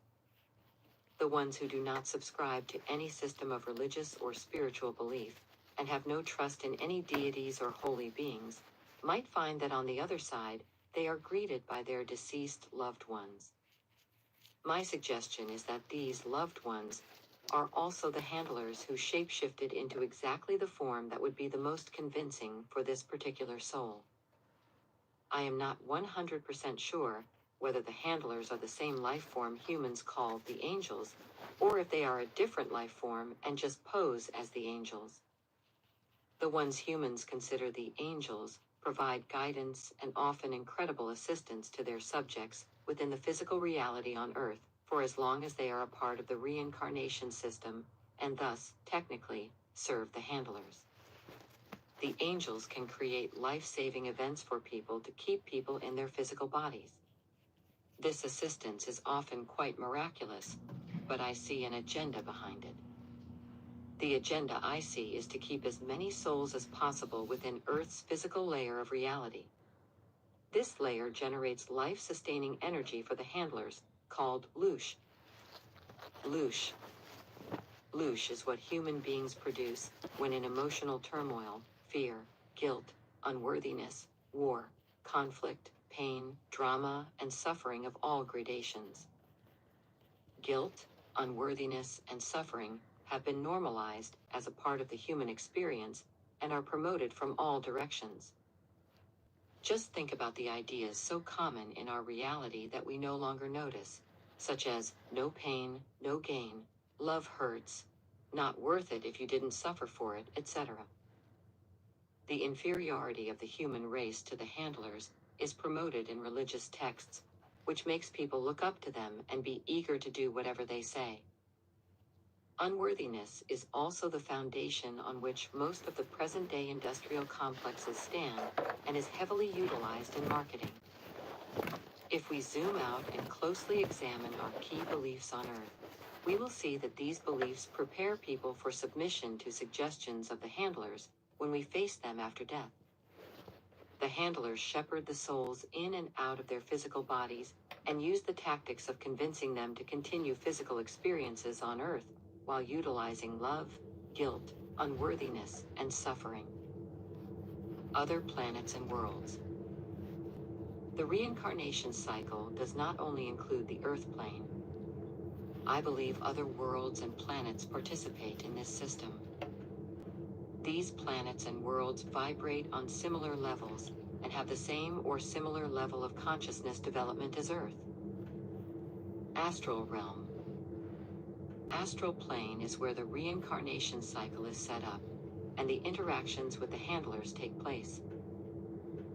The ones who do not subscribe to any system of religious or spiritual belief, and have no trust in any deities or holy beings, might find that on the other side, they are greeted by their deceased loved ones. My suggestion is that these loved ones are also the handlers who shapeshifted into exactly the form that would be the most convincing for this particular soul. I am not 100% sure whether the handlers are the same life form humans call the angels, or if they are a different life form and just pose as the angels. The ones humans consider the angels provide guidance and often incredible assistance to their subjects within the physical reality on Earth for as long as they are a part of the reincarnation system, and thus, technically, serve the handlers. The angels can create life-saving events for people to keep people in their physical bodies. This assistance is often quite miraculous, but I see an agenda behind it. The agenda I see is to keep as many souls as possible within Earth's physical layer of reality. This layer generates life-sustaining energy for the handlers, called loosh. Loosh. Loosh is what human beings produce when in emotional turmoil, fear, guilt, unworthiness, war, conflict, pain, drama, and suffering of all gradations. Guilt, unworthiness, and suffering have been normalized as a part of the human experience and are promoted from all directions. Just think about the ideas so common in our reality that we no longer notice, such as no pain, no gain, love hurts, not worth it if you didn't suffer for it, etc. The inferiority of the human race to the handlers is promoted in religious texts, which makes people look up to them and be eager to do whatever they say. Unworthiness is also the foundation on which most of the present-day industrial complexes stand and is heavily utilized in marketing. If we zoom out and closely examine our key beliefs on Earth, we will see that these beliefs prepare people for submission to suggestions of the handlers when we face them after death. The handlers shepherd the souls in and out of their physical bodies and use the tactics of convincing them to continue physical experiences on Earth while utilizing love, guilt, unworthiness, and suffering. Other planets and worlds. The reincarnation cycle does not only include the Earth plane. I believe other worlds and planets participate in this system. These planets and worlds vibrate on similar levels and have the same or similar level of consciousness development as Earth. Astral realm. Astral plane is where the reincarnation cycle is set up, and the interactions with the handlers take place.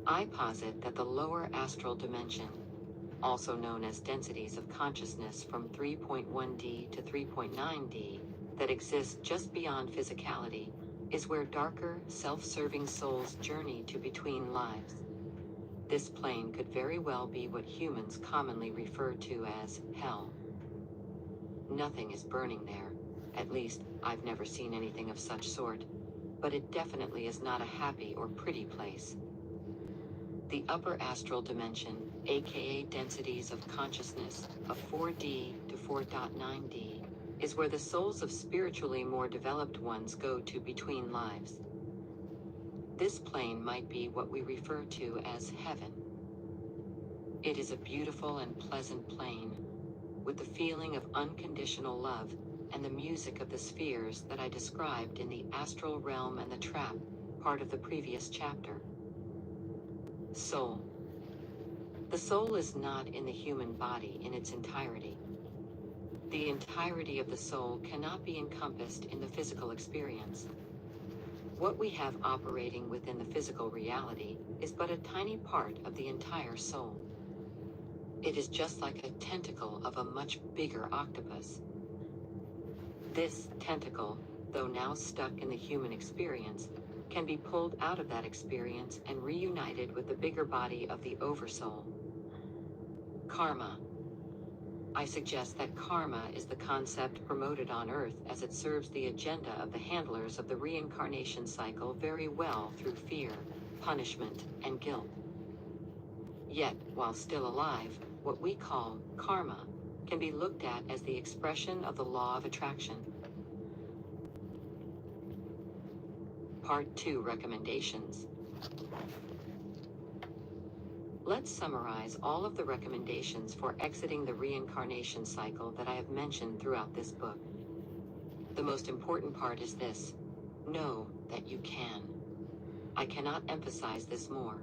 I posit that the lower astral dimension, also known as densities of consciousness from 3.1D to 3.9D, that exist just beyond physicality, is where darker, self-serving souls journey to between lives. This plane could very well be what humans commonly refer to as hell. Nothing is burning there, at least, I've never seen anything of such sort, but it definitely is not a happy or pretty place. The upper astral dimension, aka densities of consciousness, of 4D to 4.9D, is where the souls of spiritually more developed ones go to between lives. This plane might be what we refer to as heaven. It is a beautiful and pleasant plane, with the feeling of unconditional love and the music of the spheres that I described in the astral realm and the trap, part of the previous chapter. Soul. The soul is not in the human body in its entirety. The entirety of the soul cannot be encompassed in the physical experience. What we have operating within the physical reality is but a tiny part of the entire soul. It is just like a tentacle of a much bigger octopus. This tentacle, though now stuck in the human experience, can be pulled out of that experience and reunited with the bigger body of the oversoul. Karma. I suggest that karma is the concept promoted on Earth as it serves the agenda of the handlers of the reincarnation cycle very well through fear, punishment, and guilt. Yet, while still alive, what we call karma can be looked at as the expression of the law of attraction. Part 2 Recommendations. Let's summarize all of the recommendations for exiting the reincarnation cycle that I have mentioned throughout this book. The most important part is this: know that you can. I cannot emphasize this more.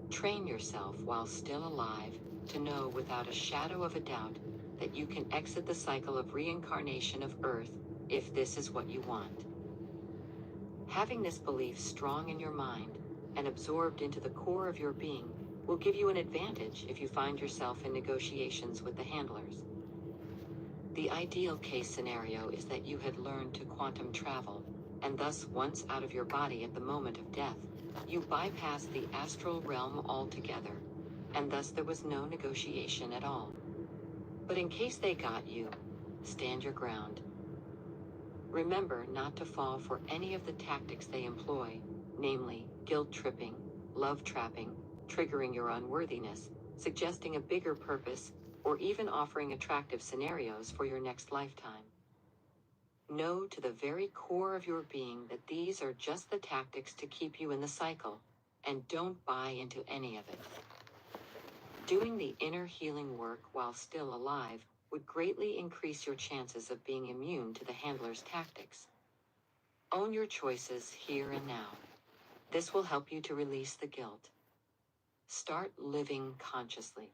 Train yourself while still alive to know without a shadow of a doubt that you can exit the cycle of reincarnation of Earth if this is what you want. Having this belief strong in your mind and absorbed into the core of your being will give you an advantage if you find yourself in negotiations with the handlers. The ideal case scenario is that you had learned to quantum travel, and thus once out of your body at the moment of death, you bypassed the astral realm altogether, and thus there was no negotiation at all. But in case they got you, stand your ground. Remember not to fall for any of the tactics they employ, namely guilt tripping, love trapping, triggering your unworthiness, suggesting a bigger purpose, or even offering attractive scenarios for your next lifetime. Know to the very core of your being that these are just the tactics to keep you in the cycle, and don't buy into any of it. Doing the inner healing work while still alive would greatly increase your chances of being immune to the handler's tactics. Own your choices here and now. This will help you to release the guilt. Start living consciously.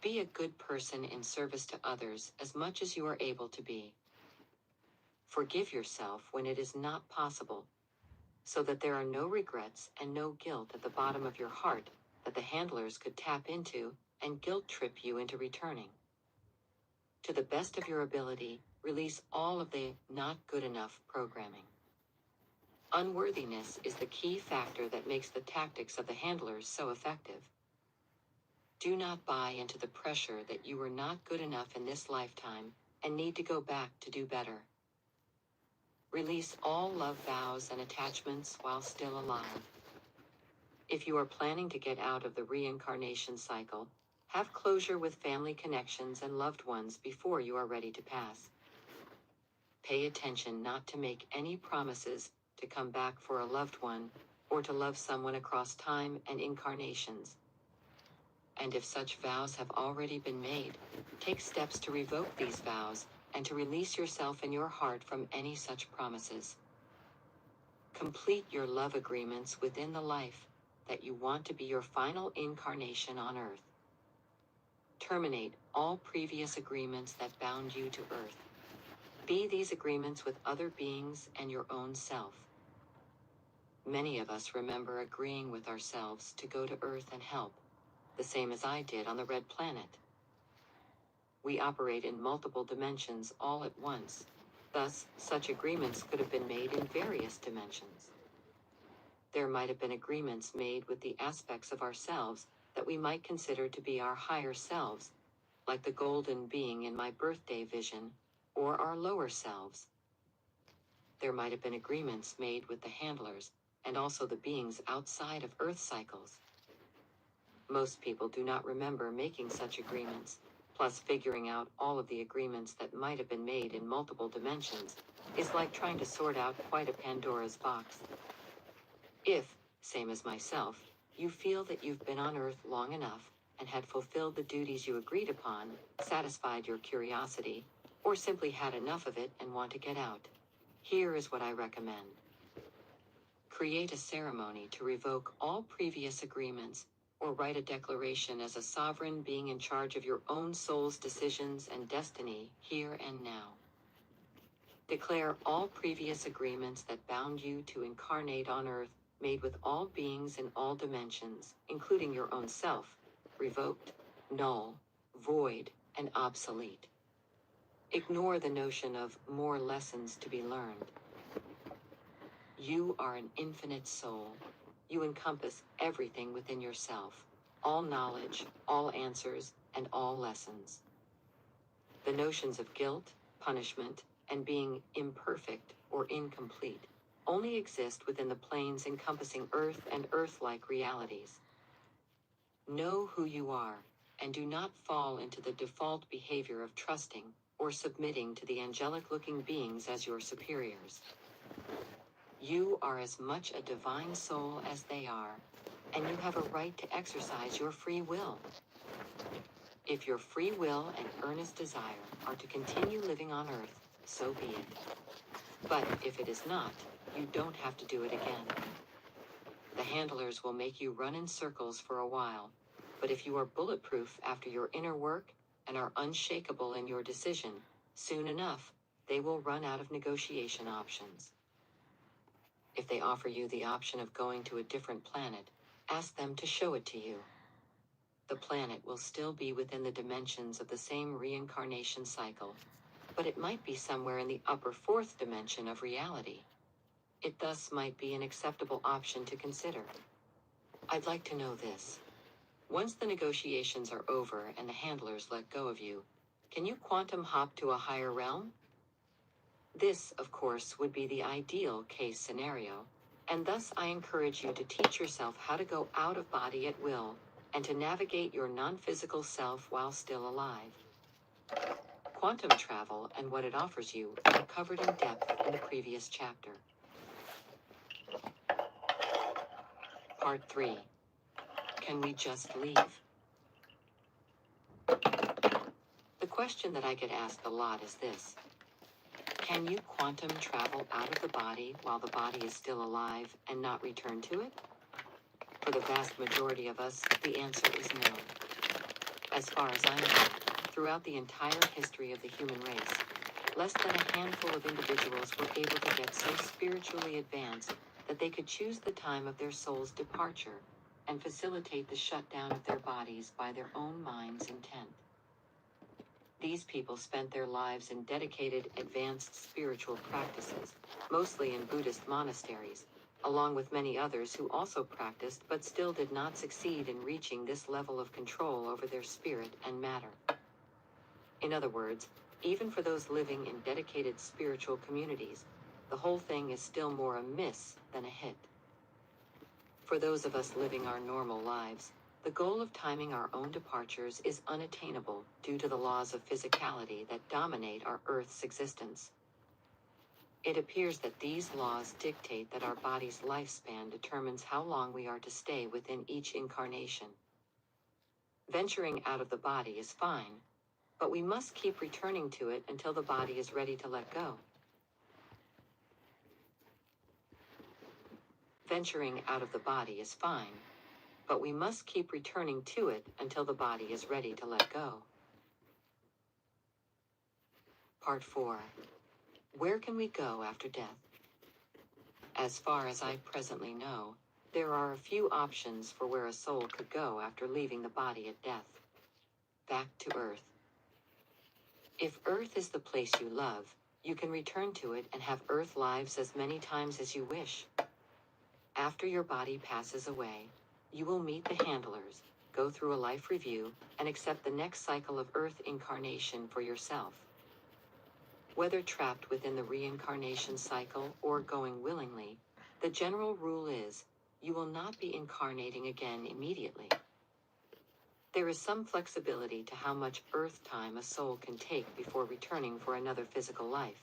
Be a good person in service to others as much as you are able to be. Forgive yourself when it is not possible, so that there are no regrets and no guilt at the bottom of your heart that the handlers could tap into and guilt trip you into returning. To the best of your ability, release all of the not good enough programming. Unworthiness is the key factor that makes the tactics of the handlers so effective. Do not buy into the pressure that you were not good enough in this lifetime and need to go back to do better. Release all love vows and attachments while still alive. If you are planning to get out of the reincarnation cycle, have closure with family connections and loved ones before you are ready to pass. Pay attention not to make any promises to come back for a loved one or to love someone across time and incarnations. And if such vows have already been made, take steps to revoke these vows and to release yourself and your heart from any such promises. Complete your love agreements within the life that you want to be your final incarnation on Earth. Terminate all previous agreements that bound you to Earth. Be these agreements with other beings and your own self. Many of us remember agreeing with ourselves to go to Earth and help, the same as I did on the Red Planet. We operate in multiple dimensions all at once. Thus, such agreements could have been made in various dimensions. There might have been agreements made with the aspects of ourselves that we might consider to be our higher selves, like the golden being in my birthday vision, or our lower selves. There might have been agreements made with the handlers, and also the beings outside of Earth cycles. Most people do not remember making such agreements, plus figuring out all of the agreements that might have been made in multiple dimensions is like trying to sort out quite a Pandora's box. If, same as myself, you feel that you've been on Earth long enough and had fulfilled the duties you agreed upon, satisfied your curiosity, or simply had enough of it and want to get out, here is what I recommend. Create a ceremony to revoke all previous agreements, or write a declaration as a sovereign being in charge of your own soul's decisions and destiny here and now. Declare all previous agreements that bound you to incarnate on Earth, made with all beings in all dimensions, including your own self, revoked, null, void, and obsolete. Ignore the notion of more lessons to be learned. You are an infinite soul. You encompass everything within yourself, all knowledge, all answers, and all lessons. The notions of guilt, punishment, and being imperfect or incomplete only exist within the planes encompassing Earth and Earth-like realities. Know who you are, and do not fall into the default behavior of trusting or submitting to the angelic-looking beings as your superiors. You are as much a divine soul as they are, and you have a right to exercise your free will. If your free will and earnest desire are to continue living on Earth, so be it. But if it is not, you don't have to do it again. The handlers will make you run in circles for a while, but if you are bulletproof after your inner work and are unshakable in your decision, soon enough, they will run out of negotiation options. If they offer you the option of going to a different planet, ask them to show it to you. The planet will still be within the dimensions of the same reincarnation cycle, but it might be somewhere in the upper fourth dimension of reality. It thus might be an acceptable option to consider. I'd like to know this. Once the negotiations are over and the handlers let go of you, can you quantum hop to a higher realm? This, of course, would be the ideal case scenario, and thus I encourage you to teach yourself how to go out of body at will, and to navigate your non-physical self while still alive. Quantum travel and what it offers you are covered in depth in the previous chapter. Part 3. Can we just leave? The question that I get asked a lot is this. Can you quantum travel out of the body while the body is still alive and not return to it? For the vast majority of us, the answer is no. As far as I know, throughout the entire history of the human race, less than a handful of individuals were able to get so spiritually advanced that they could choose the time of their soul's departure and facilitate the shutdown of their bodies by their own mind's intent. These people spent their lives in dedicated, advanced spiritual practices, mostly in Buddhist monasteries, along with many others who also practiced but still did not succeed in reaching this level of control over their spirit and matter. In other words, even for those living in dedicated spiritual communities, the whole thing is still more a miss than a hit. For those of us living our normal lives, the goal of timing our own departures is unattainable due to the laws of physicality that dominate our Earth's existence. It appears that these laws dictate that our body's lifespan determines how long we are to stay within each incarnation. Venturing out of the body is fine, but we must keep returning to it until the body is ready to let go. Venturing out of the body is fine, but we must keep returning to it until the body is ready to let go. Part 4. Where can we go after death? As far as I presently know, there are a few options for where a soul could go after leaving the body at death. Back to Earth. If Earth is the place you love, you can return to it and have Earth lives as many times as you wish. After your body passes away, you will meet the handlers, go through a life review, and accept the next cycle of Earth incarnation for yourself. Whether trapped within the reincarnation cycle or going willingly, the general rule is, you will not be incarnating again immediately. There is some flexibility to how much Earth time a soul can take before returning for another physical life.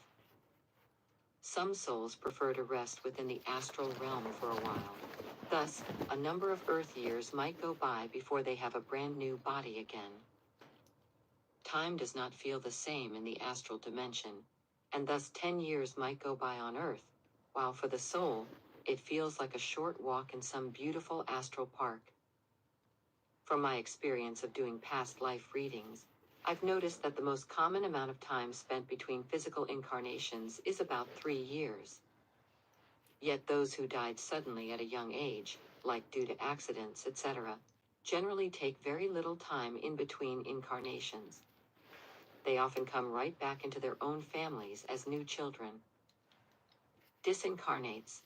Some souls prefer to rest within the astral realm for a while. Thus, a number of Earth years might go by before they have a brand new body again. Time does not feel the same in the astral dimension, and thus 10 years might go by on Earth, while for the soul, it feels like a short walk in some beautiful astral park. From my experience of doing past life readings, I've noticed that the most common amount of time spent between physical incarnations is about 3 years. Yet those who died suddenly at a young age, like due to accidents, etc., generally take very little time in between incarnations. They often come right back into their own families as new children. Disincarnates.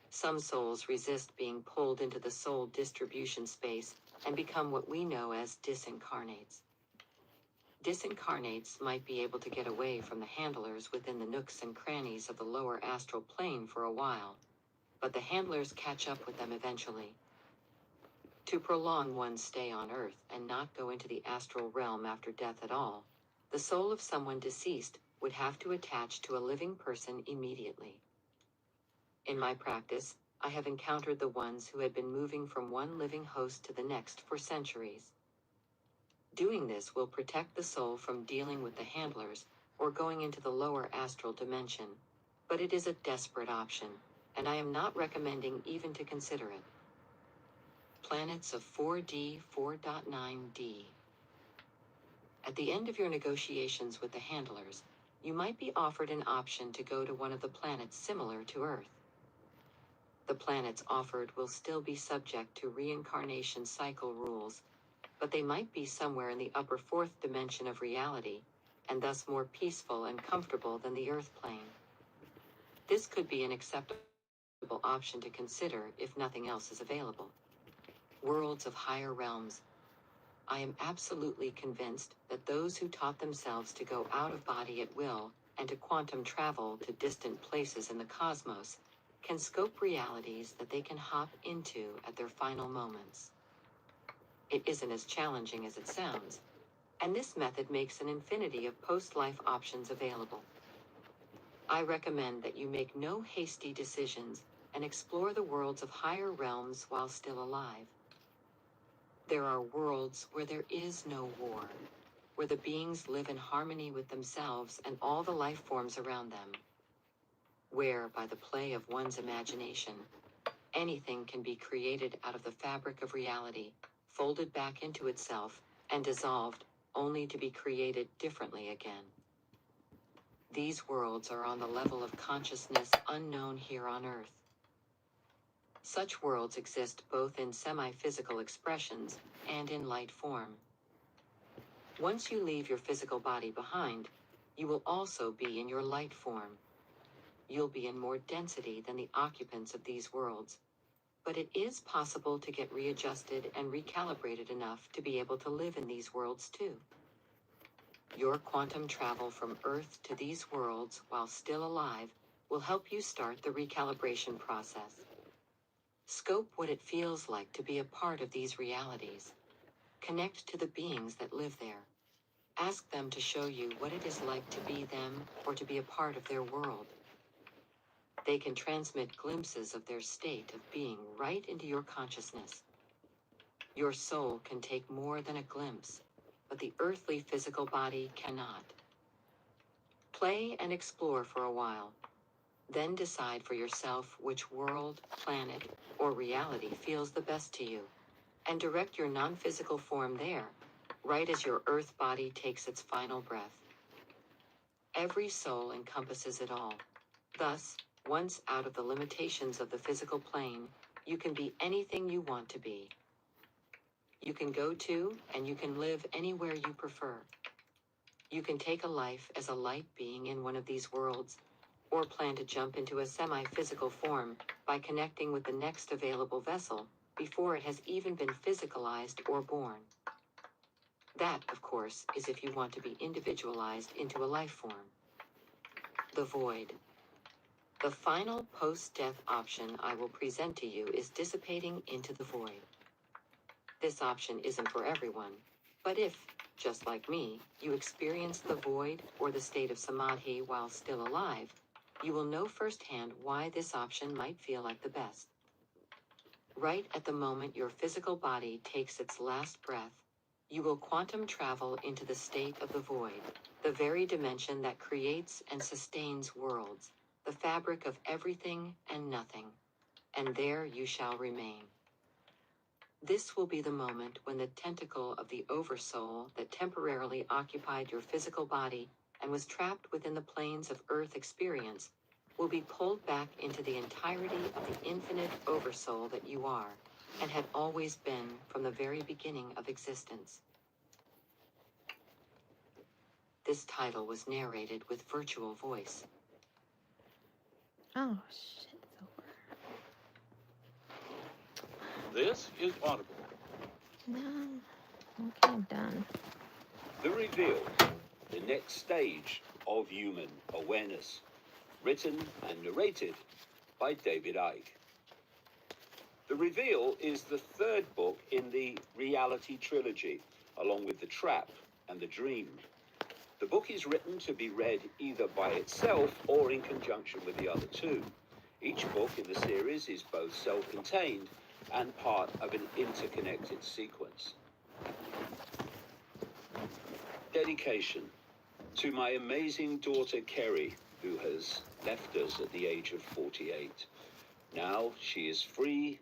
Some souls resist being pulled into the soul distribution space and become what we know as disincarnates. Disincarnates might be able to get away from the handlers within the nooks and crannies of the lower astral plane for a while, but the handlers catch up with them eventually. To prolong one's stay on Earth and not go into the astral realm after death at all, the soul of someone deceased would have to attach to a living person immediately. In my practice, I have encountered the ones who had been moving from one living host to the next for centuries. Doing this will protect the soul from dealing with the handlers or going into the lower astral dimension, but it is a desperate option, and I am not recommending even to consider it. Planets of 4D 4.9D. At the end of your negotiations with the handlers, you might be offered an option to go to one of the planets similar to Earth. The planets offered will still be subject to reincarnation cycle rules, but they might be somewhere in the upper fourth dimension of reality, and thus more peaceful and comfortable than the Earth plane. This could be an acceptable option to consider if nothing else is available. Worlds of higher realms. I am absolutely convinced that those who taught themselves to go out of body at will and to quantum travel to distant places in the cosmos can scope realities that they can hop into at their final moments. It isn't as challenging as it sounds, and this method makes an infinity of post-life options available. I recommend that you make no hasty decisions and explore the worlds of higher realms while still alive. There are worlds where there is no war, where the beings live in harmony with themselves and all the life forms around them, where, by the play of one's imagination, anything can be created out of the fabric of reality, folded back into itself, and dissolved, only to be created differently again. These worlds are on the level of consciousness unknown here on Earth. Such worlds exist both in semi-physical expressions and in light form. Once you leave your physical body behind, you will also be in your light form. You'll be in more density than the occupants of these worlds, but it is possible to get readjusted and recalibrated enough to be able to live in these worlds too. Your quantum travel from Earth to these worlds while still alive will help you start the recalibration process. Scope what it feels like to be a part of these realities. Connect to the beings that live there. Ask them to show you what it is like to be them or to be a part of their world. They can transmit glimpses of their state of being right into your consciousness. Your soul can take more than a glimpse, but the earthly physical body cannot. Play and explore for a while. Then decide for yourself which world, planet, or reality feels the best to you, and direct your non-physical form there, right as your earth body takes its final breath. Every soul encompasses it all. Thus, once out of the limitations of the physical plane, you can be anything you want to be. You can go to, and you can live anywhere you prefer. You can take a life as a light being in one of these worlds, or plan to jump into a semi-physical form by connecting with the next available vessel before it has even been physicalized or born. That, of course, is if you want to be individualized into a life form. The void. The final post-death option I will present to you is dissipating into the void. This option isn't for everyone, but if, just like me, you experience the void or the state of samadhi while still alive, you will know firsthand why this option might feel like the best. Right at the moment your physical body takes its last breath, you will quantum travel into the state of the void, the very dimension that creates and sustains worlds, the fabric of everything and nothing, and there you shall remain. This will be the moment when the tentacle of the oversoul that temporarily occupied your physical body and was trapped within the planes of earth experience will be pulled back into the entirety of the infinite oversoul that you are, and had always been from the very beginning of existence. This title was narrated with virtual voice. Oh, shit, it's over. This is Audible. No. Okay, I'm done. The Reveal, the next stage of human awareness, written and narrated by David Icke. The Reveal is the third book in the Reality trilogy, along with The Trap and The Dream. The book is written to be read either by itself or in conjunction with the other two. Each book in the series is both self-contained and part of an interconnected sequence. Dedication to my amazing daughter Kerry, who has left us at the age of 48. Now she is free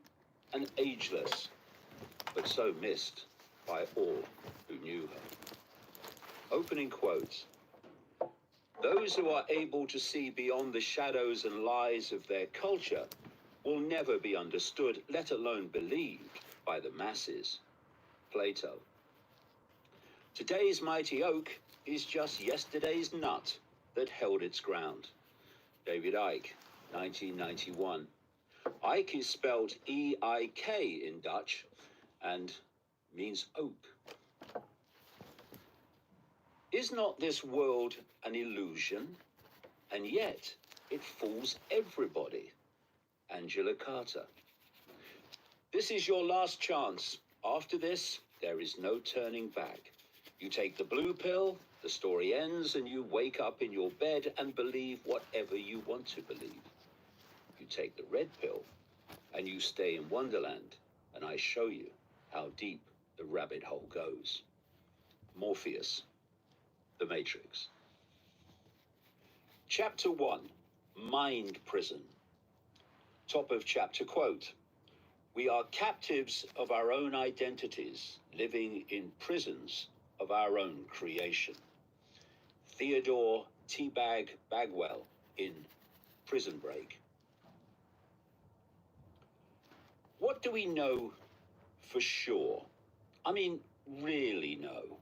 and ageless, but so missed by all who knew her. Opening quotes. Those who are able to see beyond the shadows and lies of their culture will never be understood, let alone believed, by the masses. Plato. Today's mighty oak is just yesterday's nut that held its ground. David Icke, 1991. Icke is spelled E-I-K in Dutch and means oak. Is not this world an illusion? And yet it fools everybody. Angela Carter. This is your last chance. After this, there is no turning back. You take the blue pill, the story ends, and you wake up in your bed and believe whatever you want to believe. You take the red pill, and you stay in Wonderland, and I show you how deep the rabbit hole goes. Morpheus, The Matrix. Chapter 1, Mind Prison. Top of chapter quote. We are captives of our own identities, living in prisons of our own creation. Theodore Teabag Bagwell in Prison Break. What do we know for sure? I mean, really know.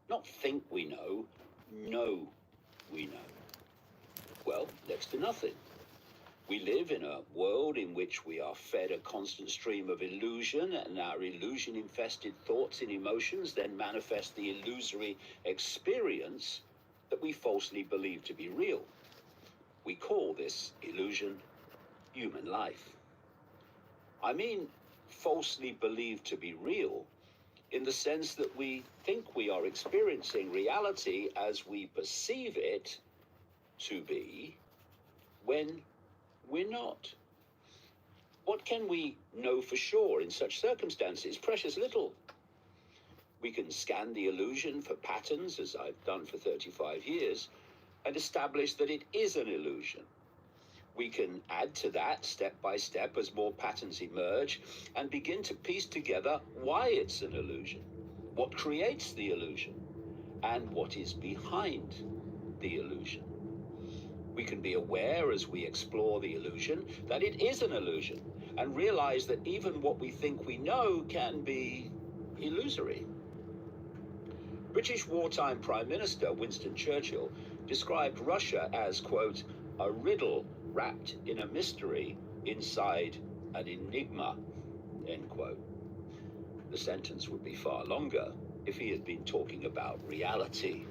Not think we know we know. Well, next to nothing. We live in a world in which we are fed a constant stream of illusion, and our illusion-infested thoughts and emotions then manifest the illusory experience that we falsely believe to be real. We call this illusion human life. I mean, falsely believed to be real in the sense that we think we are experiencing reality as we perceive it to be, when we're not. What can we know for sure in such circumstances? Precious little. We can scan the illusion for patterns, as I've done for 35 years, and establish that it is an illusion. We can add to that step by step as more patterns emerge and begin to piece together why it's an illusion, what creates the illusion, and what is behind the illusion. We can be aware as we explore the illusion that it is an illusion and realize that even what we think we know can be illusory. British wartime Prime Minister Winston Churchill described Russia as, quote, a riddle wrapped in a mystery inside an enigma, end quote. The sentence would be far longer if he had been talking about reality.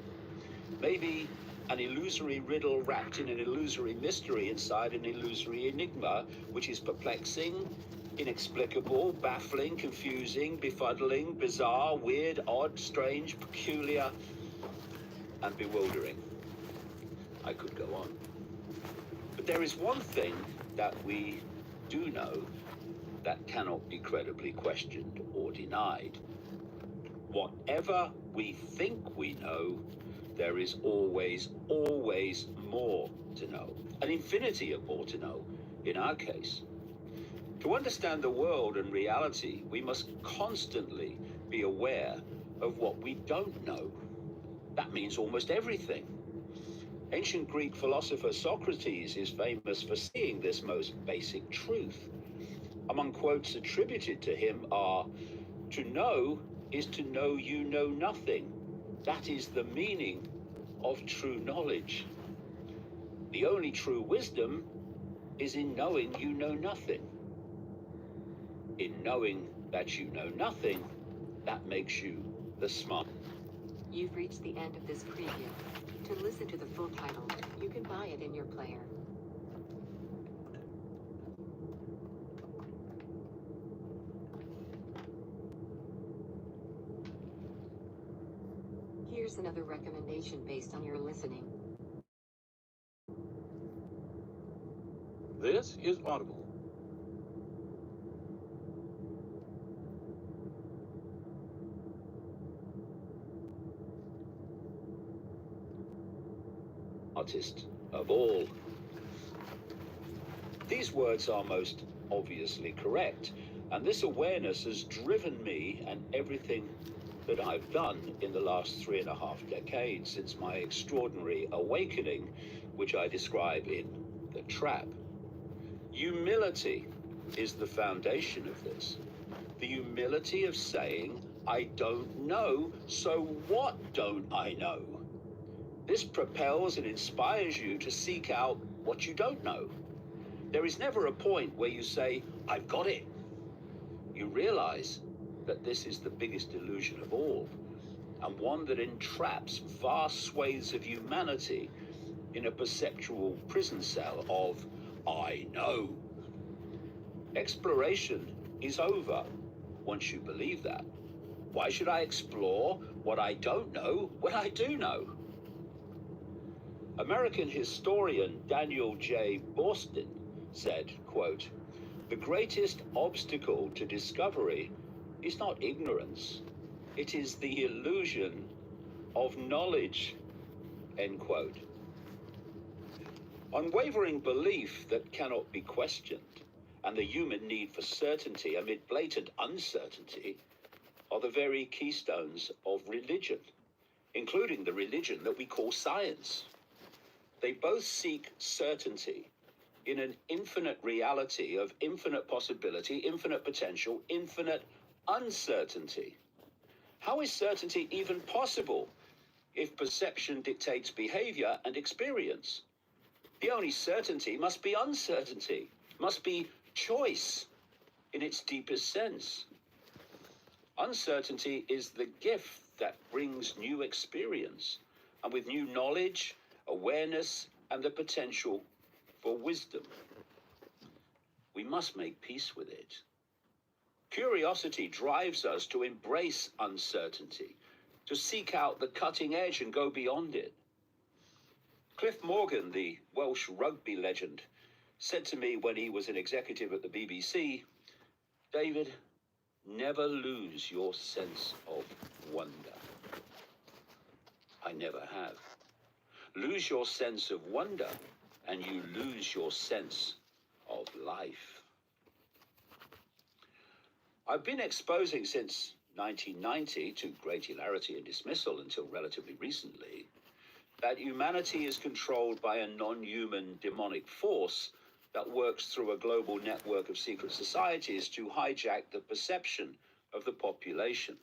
Maybe an illusory riddle wrapped in an illusory mystery inside an illusory enigma, which is perplexing, inexplicable, baffling, confusing, befuddling, bizarre, weird, odd, strange, peculiar, and bewildering. I could go on. But there is one thing that we do know that cannot be credibly questioned or denied. Whatever we think we know, there is always more to know. An infinity of more to know, in our case. To understand the world and reality, we must constantly be aware of what we don't know. That means almost everything. Ancient Greek philosopher Socrates is famous for seeing this most basic truth. Among quotes attributed to him are, "To know is to know you know nothing. That is the meaning of true knowledge. The only true wisdom is in knowing you know nothing. In knowing that you know nothing, that makes you the smart." You've reached the end of this preview. To listen to the full title, you can buy it in your player. Here's another recommendation based on your listening. This is Audible. Artist of all. These words are most obviously correct, and this awareness has driven me and everything that I've done in the last 3.5 decades since my extraordinary awakening, which I describe in The Trap. Humility is the foundation of this. The humility of saying, I don't know, so what don't I know? This propels and inspires you to seek out what you don't know. There is never a point where you say, I've got it. You realize that this is the biggest illusion of all, and one that entraps vast swathes of humanity in a perceptual prison cell of, I know. Exploration is over once you believe that. Why should I explore what I don't know when I do know? American historian Daniel J. Boorstin said, quote, the greatest obstacle to discovery is not ignorance, it is the illusion of knowledge, end quote. Unwavering belief that cannot be questioned and the human need for certainty amid blatant uncertainty are the very keystones of religion, including the religion that we call science. They both seek certainty in an infinite reality of infinite possibility, infinite potential, infinite uncertainty. How is certainty even possible if perception dictates behavior and experience? The only certainty must be uncertainty, must be choice in its deepest sense. Uncertainty is the gift that brings new experience, and with new knowledge, awareness, and the potential for wisdom. We must make peace with it. Curiosity drives us to embrace uncertainty, to seek out the cutting edge and go beyond it. Cliff Morgan, the Welsh rugby legend, said to me when he was an executive at the BBC, David, never lose your sense of wonder. I never have. Lose your sense of wonder, and you lose your sense of life. I've been exposing since 1990, to great hilarity and dismissal until relatively recently, that humanity is controlled by a non-human demonic force that works through a global network of secret societies to hijack the perception of the population.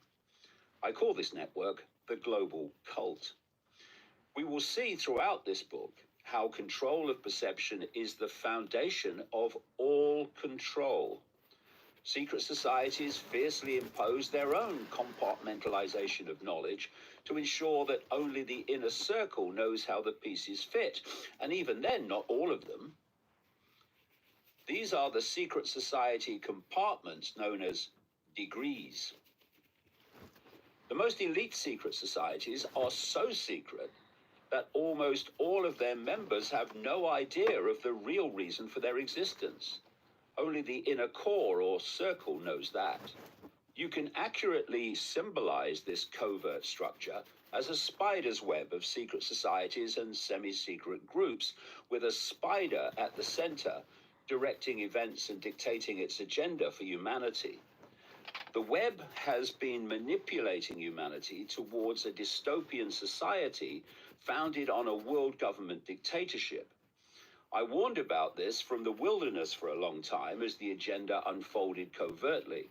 I call this network the global cult. We will see throughout this book how control of perception is the foundation of all control. Secret societies fiercely impose their own compartmentalization of knowledge to ensure that only the inner circle knows how the pieces fit, and even then, not all of them. These are the secret society compartments known as degrees. The most elite secret societies are so secret that almost all of their members have no idea of the real reason for their existence. Only the inner core or circle knows that. You can accurately symbolize this covert structure as a spider's web of secret societies and semi-secret groups, with a spider at the center, directing events and dictating its agenda for humanity. The web has been manipulating humanity towards a dystopian society founded on a world government dictatorship. I warned about this from the wilderness for a long time as the agenda unfolded covertly.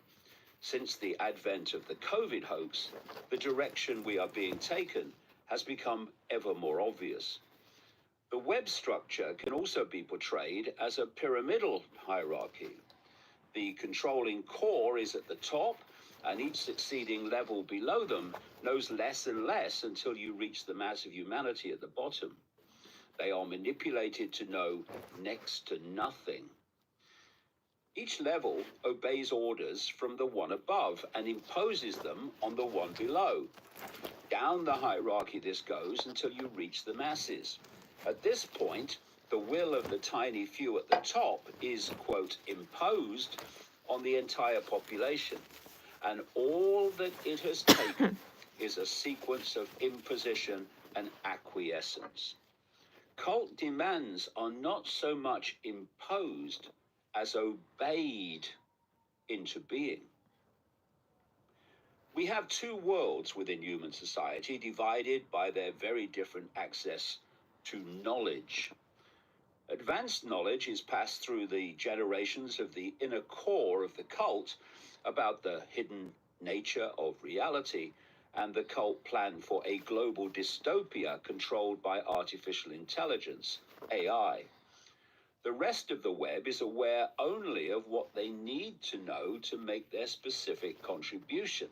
Since the advent of the COVID hoax, the direction we are being taken has become ever more obvious. The web structure can also be portrayed as a pyramidal hierarchy. The controlling core is at the top, and each succeeding level below them knows less and less until you reach the mass of humanity at the bottom. They are manipulated to know next to nothing. Each level obeys orders from the one above and imposes them on the one below. Down the hierarchy this goes until you reach the masses. At this point, the will of the tiny few at the top is, quote, imposed on the entire population. And all that it has taken is a sequence of imposition and acquiescence. Cult demands are not so much imposed as obeyed into being. We have two worlds within human society divided by their very different access to knowledge. Advanced knowledge is passed through the generations of the inner core of the cult about the hidden nature of reality and the cult plan for a global dystopia controlled by artificial intelligence, AI. The rest of the web is aware only of what they need to know to make their specific contribution.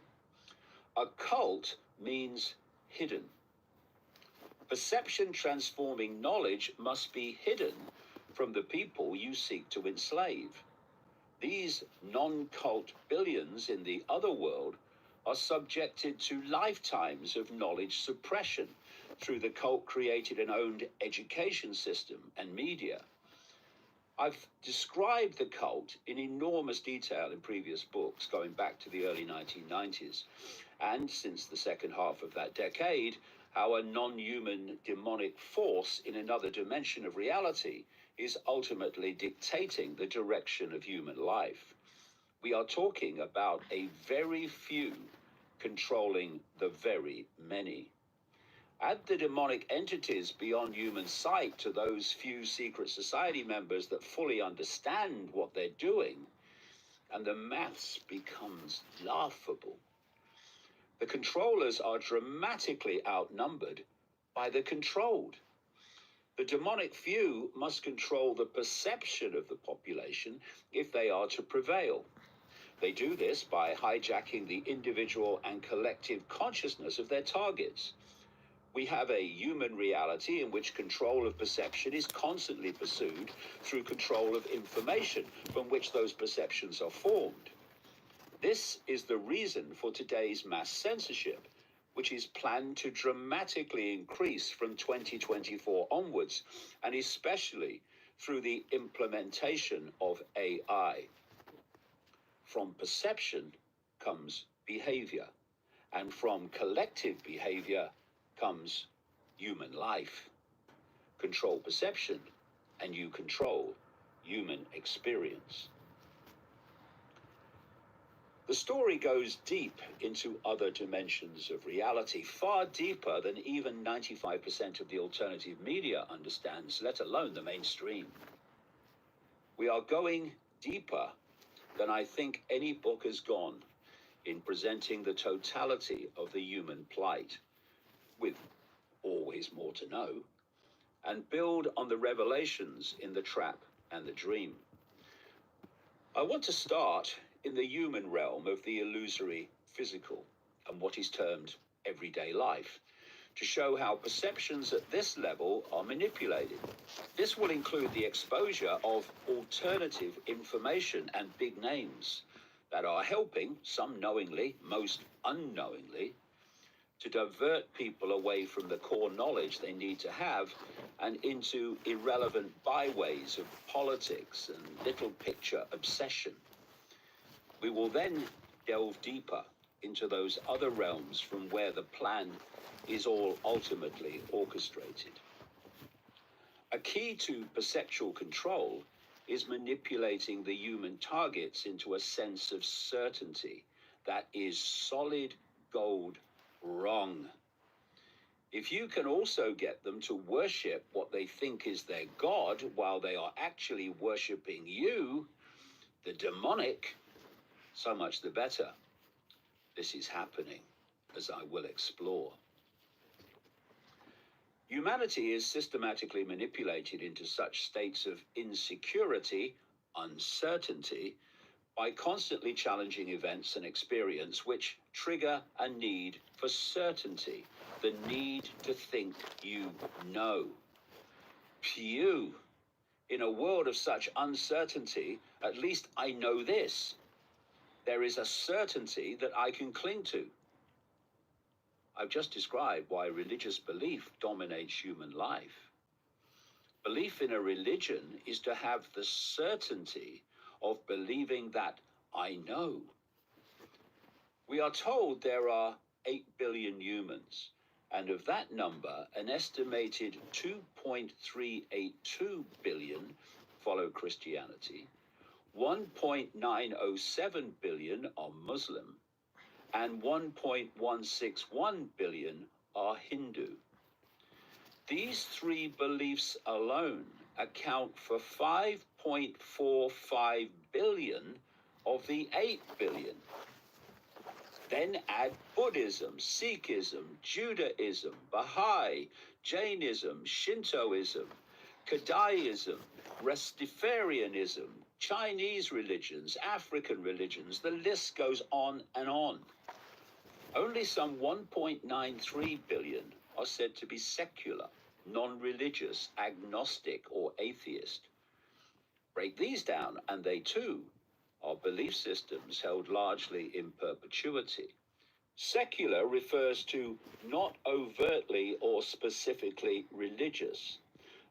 A cult means hidden. Perception transforming knowledge must be hidden from the people you seek to enslave. These non-cult billions in the other world are subjected to lifetimes of knowledge suppression through the cult-created and owned education system and media. I've described the cult in enormous detail in previous books going back to the early 1990s, and since the second half of that decade, how a non-human demonic force in another dimension of reality is ultimately dictating the direction of human life. We are talking about a very few controlling the very many. Add the demonic entities beyond human sight to those few secret society members that fully understand what they're doing, and the maths becomes laughable. The controllers are dramatically outnumbered by the controlled. The demonic few must control the perception of the population if they are to prevail. They do this by hijacking the individual and collective consciousness of their targets. We have a human reality in which control of perception is constantly pursued through control of information from which those perceptions are formed. This is the reason for today's mass censorship, which is planned to dramatically increase from 2024 onwards, and especially through the implementation of AI. From perception comes behavior, and from collective behavior comes human life. Control perception, and you control human experience. The story goes deep into other dimensions of reality, far deeper than even 95% of the alternative media understands, let alone the mainstream. We are going deeper than I think any book has gone in presenting the totality of the human plight, with always more to know, and build on the revelations in The Trap and the Dream. I want to start in the human realm of the illusory physical and what is termed everyday life, to show how perceptions at this level are manipulated. This will include the exposure of alternative information and big names that are helping, some knowingly, most unknowingly, to divert people away from the core knowledge they need to have and into irrelevant byways of politics and little picture obsession. We will then delve deeper into those other realms from where the plan is all ultimately orchestrated. A key to perceptual control is manipulating the human targets into a sense of certainty that is solid gold wrong. If you can also get them to worship what they think is their God while they are actually worshipping you, the demonic, so much the better. This is happening, as I will explore. Humanity is systematically manipulated into such states of insecurity, uncertainty, by constantly challenging events and experience which trigger a need for certainty, the need to think you know. Phew! In a world of such uncertainty, at least I know this. There is a certainty that I can cling to. I've just described why religious belief dominates human life. Belief in a religion is to have the certainty of believing that I know. We are told there are 8 billion humans, and of that number, an estimated 2.382 billion follow Christianity, 1.907 billion are Muslim, and 1.161 billion are Hindu. These three beliefs alone account for 5.45 billion of the 8 billion. Then add Buddhism, Sikhism, Judaism, Baha'i, Jainism, Shintoism, Kadaism, Rastafarianism, Chinese religions, African religions, the list goes on and on. Only some 1.93 billion are said to be secular, non-religious, agnostic, or atheist. Break these down, and they too are belief systems held largely in perpetuity. Secular refers to not overtly or specifically religious.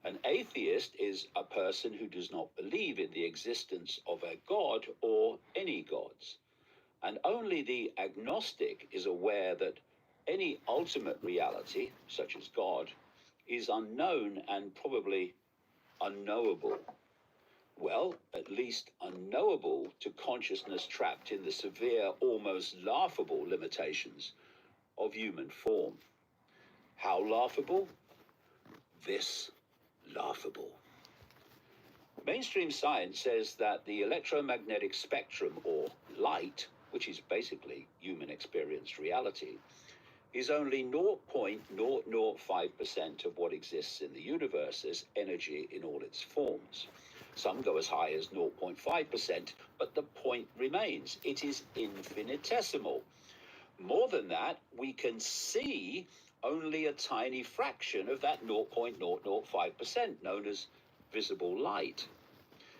An atheist is a person who does not believe in the existence of a god or any gods. And only the agnostic is aware that any ultimate reality, such as God, is unknown and probably unknowable. Well, at least unknowable to consciousness trapped in the severe, almost laughable limitations of human form. How laughable? This laughable. Mainstream science says that the electromagnetic spectrum, or light, which is basically human experienced reality, is only 0.005% of what exists in the universe as energy in all its forms. Some go as high as 0.5%, but the point remains. It is infinitesimal. More than that, we can see only a tiny fraction of that 0.005%, known as visible light.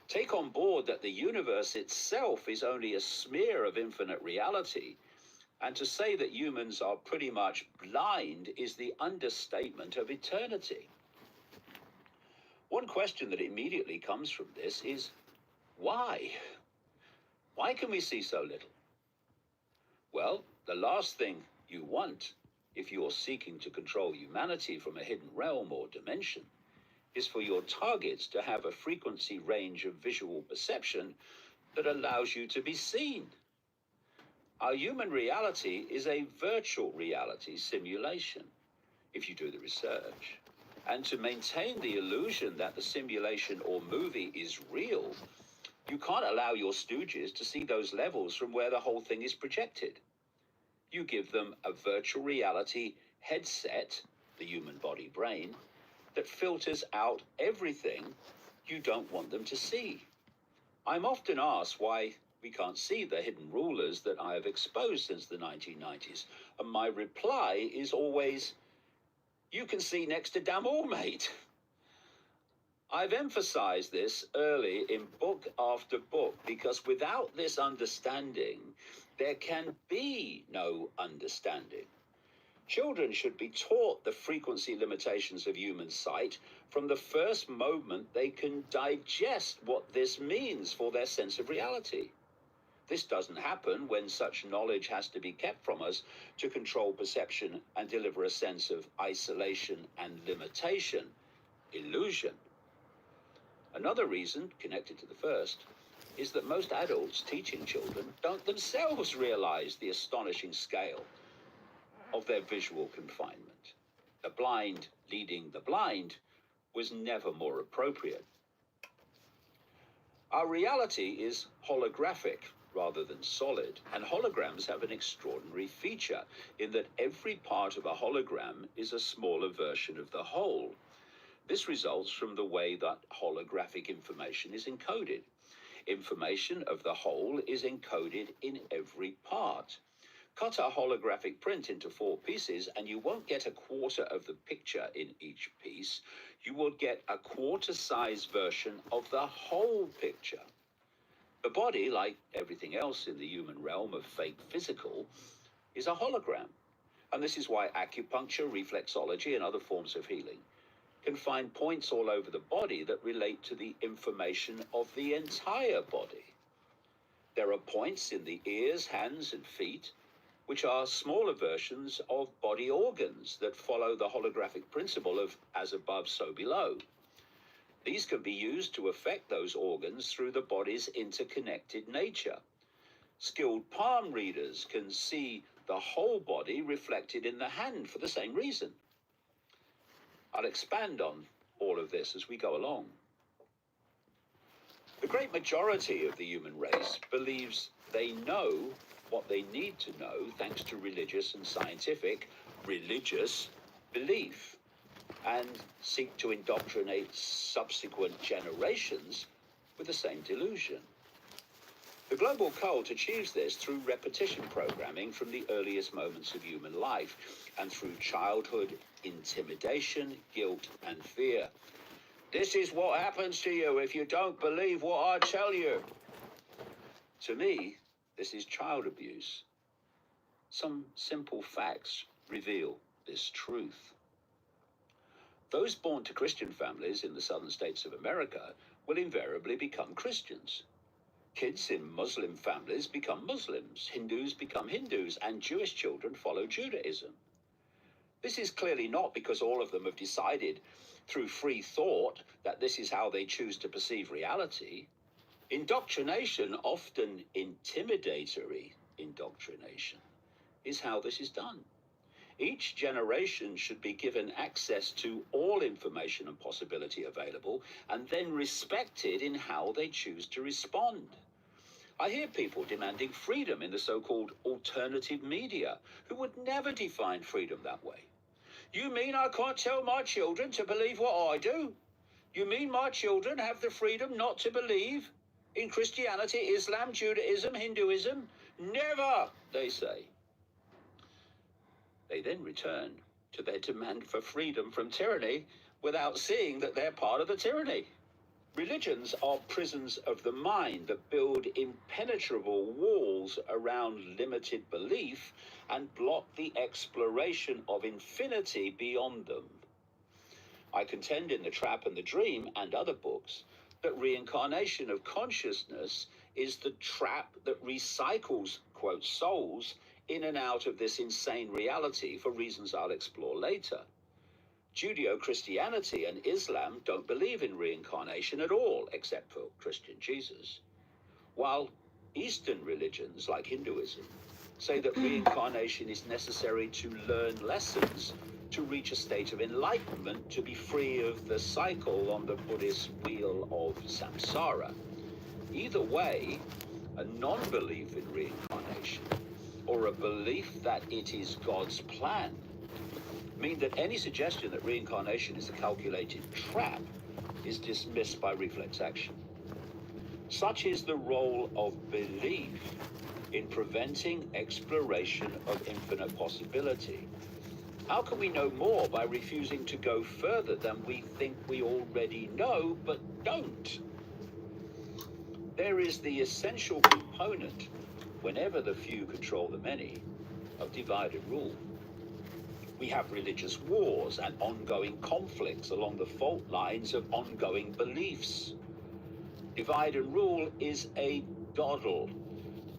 Take on board that the universe itself is only a smear of infinite reality, and to say that humans are pretty much blind is the understatement of eternity. One question that immediately comes from this is, why? Why can we see so little? Well, the last thing you want, if you're seeking to control humanity from a hidden realm or dimension, is for your targets to have a frequency range of visual perception that allows you to be seen. Our human reality is a virtual reality simulation, if you do the research. And to maintain the illusion that the simulation or movie is real, you can't allow your stooges to see those levels from where the whole thing is projected. You give them a virtual reality headset, the human body brain, that filters out everything you don't want them to see. I'm often asked why we can't see the hidden rulers that I have exposed since the 1990s, and my reply is always, you can see next to damn all, mate. I've emphasized this early in book after book because without this understanding, there can be no understanding. Children should be taught the frequency limitations of human sight from the first moment they can digest what this means for their sense of reality. This doesn't happen when such knowledge has to be kept from us to control perception and deliver a sense of isolation and limitation, illusion. Another reason, connected to the first, is that most adults teaching children don't themselves realize the astonishing scale of their visual confinement. The blind leading the blind was never more appropriate. Our reality is holographic rather than solid, and holograms have an extraordinary feature in that every part of a hologram is a smaller version of the whole. This results from the way that holographic information is encoded. Information of the whole is encoded in every part. Cut a holographic print into 4 pieces and you won't get a quarter of the picture in each piece. You will get a quarter-size version of the whole picture. The body, like everything else in the human realm of fake physical, is a hologram. And this is why acupuncture, reflexology, and other forms of healing can find points all over the body that relate to the information of the entire body. There are points in the ears, hands, and feet, which are smaller versions of body organs that follow the holographic principle of as above, so below. These can be used to affect those organs through the body's interconnected nature. Skilled palm readers can see the whole body reflected in the hand for the same reason. I'll expand on all of this as we go along. The great majority of the human race believes they know what they need to know thanks to religious and scientific religious belief, and seek to indoctrinate subsequent generations with the same delusion. The global cult achieves this through repetition programming from the earliest moments of human life and through childhood intimidation, guilt, and fear. This is what happens to you if you don't believe what I tell you. To me, this is child abuse. Some simple facts reveal this truth. Those born to Christian families in the southern states of America will invariably become Christians. Kids in Muslim families become Muslims, Hindus become Hindus, and Jewish children follow Judaism. This is clearly not because all of them have decided through free thought that this is how they choose to perceive reality. Indoctrination, often intimidatory indoctrination, is how this is done. Each generation should be given access to all information and possibility available, and then respected in how they choose to respond. I hear people demanding freedom in the so-called alternative media, who would never define freedom that way. You mean I can't tell my children to believe what I do? You mean my children have the freedom not to believe in Christianity, Islam, Judaism, Hinduism? Never, they say. They then return to their demand for freedom from tyranny without seeing that they're part of the tyranny. Religions are prisons of the mind that build impenetrable walls around limited belief and block the exploration of infinity beyond them. I contend in The Trap and the Dream and other books that reincarnation of consciousness is the trap that recycles, quote, souls in and out of this insane reality for reasons I'll explore later. Judeo-Christianity and Islam don't believe in reincarnation at all, except for Christian Jesus. While Eastern religions, like Hinduism, say that reincarnation is necessary to learn lessons, to reach a state of enlightenment, to be free of the cycle on the Buddhist wheel of samsara. Either way, a non-belief in reincarnation, or a belief that it is God's plan, mean that any suggestion that reincarnation is a calculated trap is dismissed by reflex action. Such is the role of belief in preventing exploration of infinite possibility. How can we know more by refusing to go further than we think we already know, but don't? There is the essential component, whenever the few control the many, of divide and rule. We have religious wars and ongoing conflicts along the fault lines of ongoing beliefs. Divide and rule is a doddle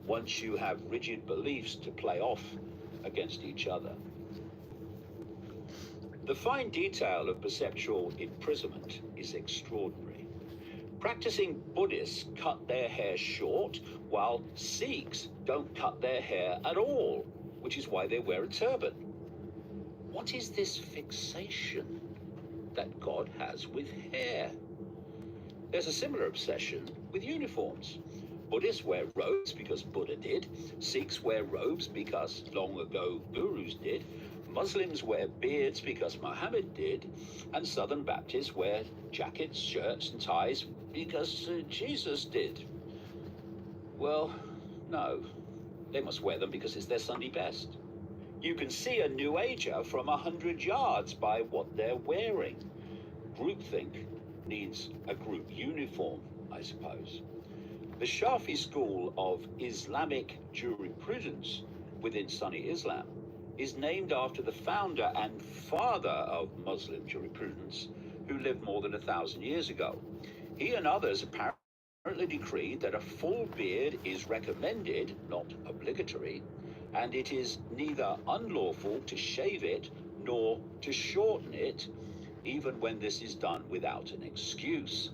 once you have rigid beliefs to play off against each other. The fine detail of perceptual imprisonment is extraordinary. Practicing Buddhists cut their hair short, while Sikhs don't cut their hair at all, which is why they wear a turban. What is this fixation that God has with hair? There's a similar obsession with uniforms. Buddhists wear robes because Buddha did. Sikhs wear robes because long ago gurus did. Muslims wear beards because Muhammad did. And Southern Baptists wear jackets, shirts, and ties because Jesus did. Well, no. They must wear them because it's their Sunday best. You can see a New Ager from 100 yards by what they're wearing. Groupthink needs a group uniform, I suppose. The Shafi school of Islamic jurisprudence within Sunni Islam is named after the founder and father of Muslim jurisprudence, who lived more than 1,000 years ago. He and others apparently decreed that a full beard is recommended, not obligatory, and it is neither unlawful to shave it nor to shorten it, even when this is done without an excuse.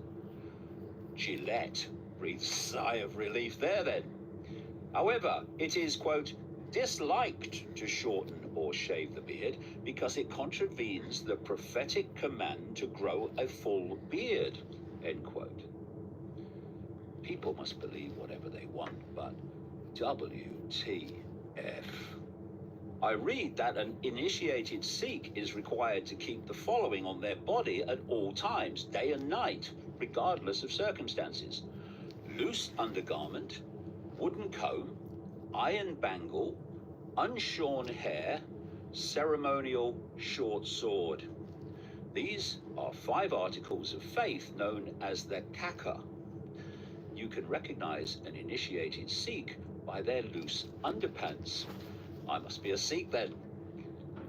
Gillette breathes a sigh of relief there then. However, it is, quote, disliked to shorten or shave the beard because it contravenes the prophetic command to grow a full beard, end quote. People must believe whatever they want, but WTF. I read that an initiated Sikh is required to keep the following on their body at all times, day and night, regardless of circumstances: loose undergarment, wooden comb, iron bangle, unshorn hair, ceremonial short sword. These are 5 articles of faith known as the Kaka. You can recognize an initiated Sikh by their loose underpants. I must be a Sikh then.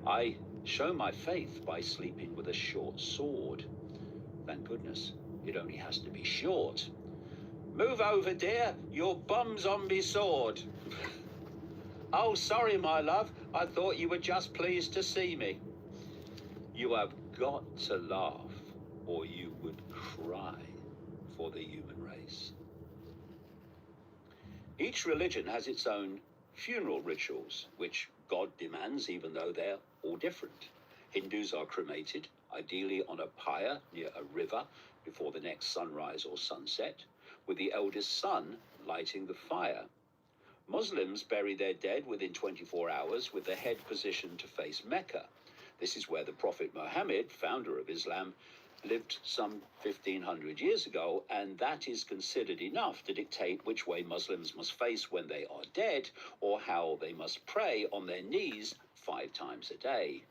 I show my faith by sleeping with a short sword. Thank goodness, it only has to be short. Move over, dear, your bum's on me sword. Oh, sorry, my love, I thought you were just pleased to see me. You have got to laugh, or you would cry for the human race. Each religion has its own funeral rituals, which God demands, even though they're all different. Hindus are cremated, ideally on a pyre near a river before the next sunrise or sunset, with the eldest son lighting the fire. Muslims bury their dead within 24 hours with the head positioned to face Mecca. This is where the Prophet Muhammad, founder of Islam, lived some 1,500 years ago, and that is considered enough to dictate which way Muslims must face when they are dead, or how they must pray on their knees 5 times a day.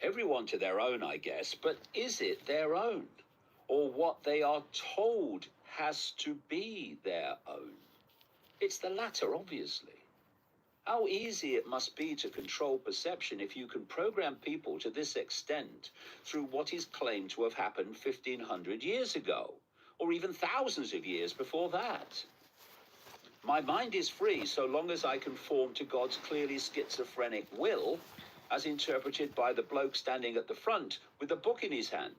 Everyone to their own, I guess, but is it their own? Or what they are told has to be their own? It's the latter, obviously. How easy it must be to control perception if you can program people to this extent through what is claimed to have happened 1,500 years ago, or even thousands of years before that. My mind is free so long as I conform to God's clearly schizophrenic will, as interpreted by the bloke standing at the front with a book in his hand.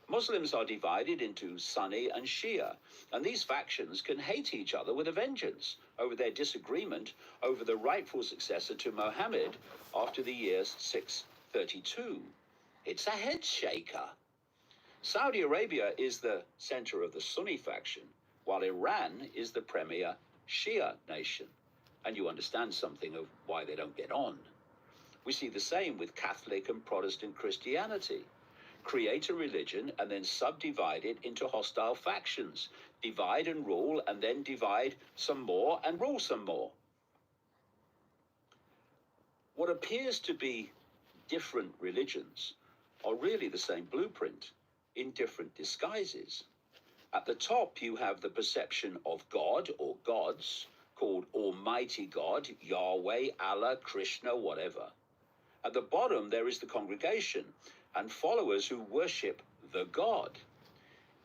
Muslims are divided into Sunni and Shia, and these factions can hate each other with a vengeance over their disagreement over the rightful successor to Muhammad after the year 632. It's a head shaker. Saudi Arabia is the center of the Sunni faction, while Iran is the premier Shia nation. And you understand something of why they don't get on. We see the same with Catholic and Protestant Christianity. Create a religion and then subdivide it into hostile factions. Divide and rule, and then divide some more and rule some more. What appears to be different religions are really the same blueprint in different disguises. At the top, you have the perception of God or gods, called Almighty God, Yahweh, Allah, Krishna, whatever. At the bottom, there is the congregation and followers who worship the God.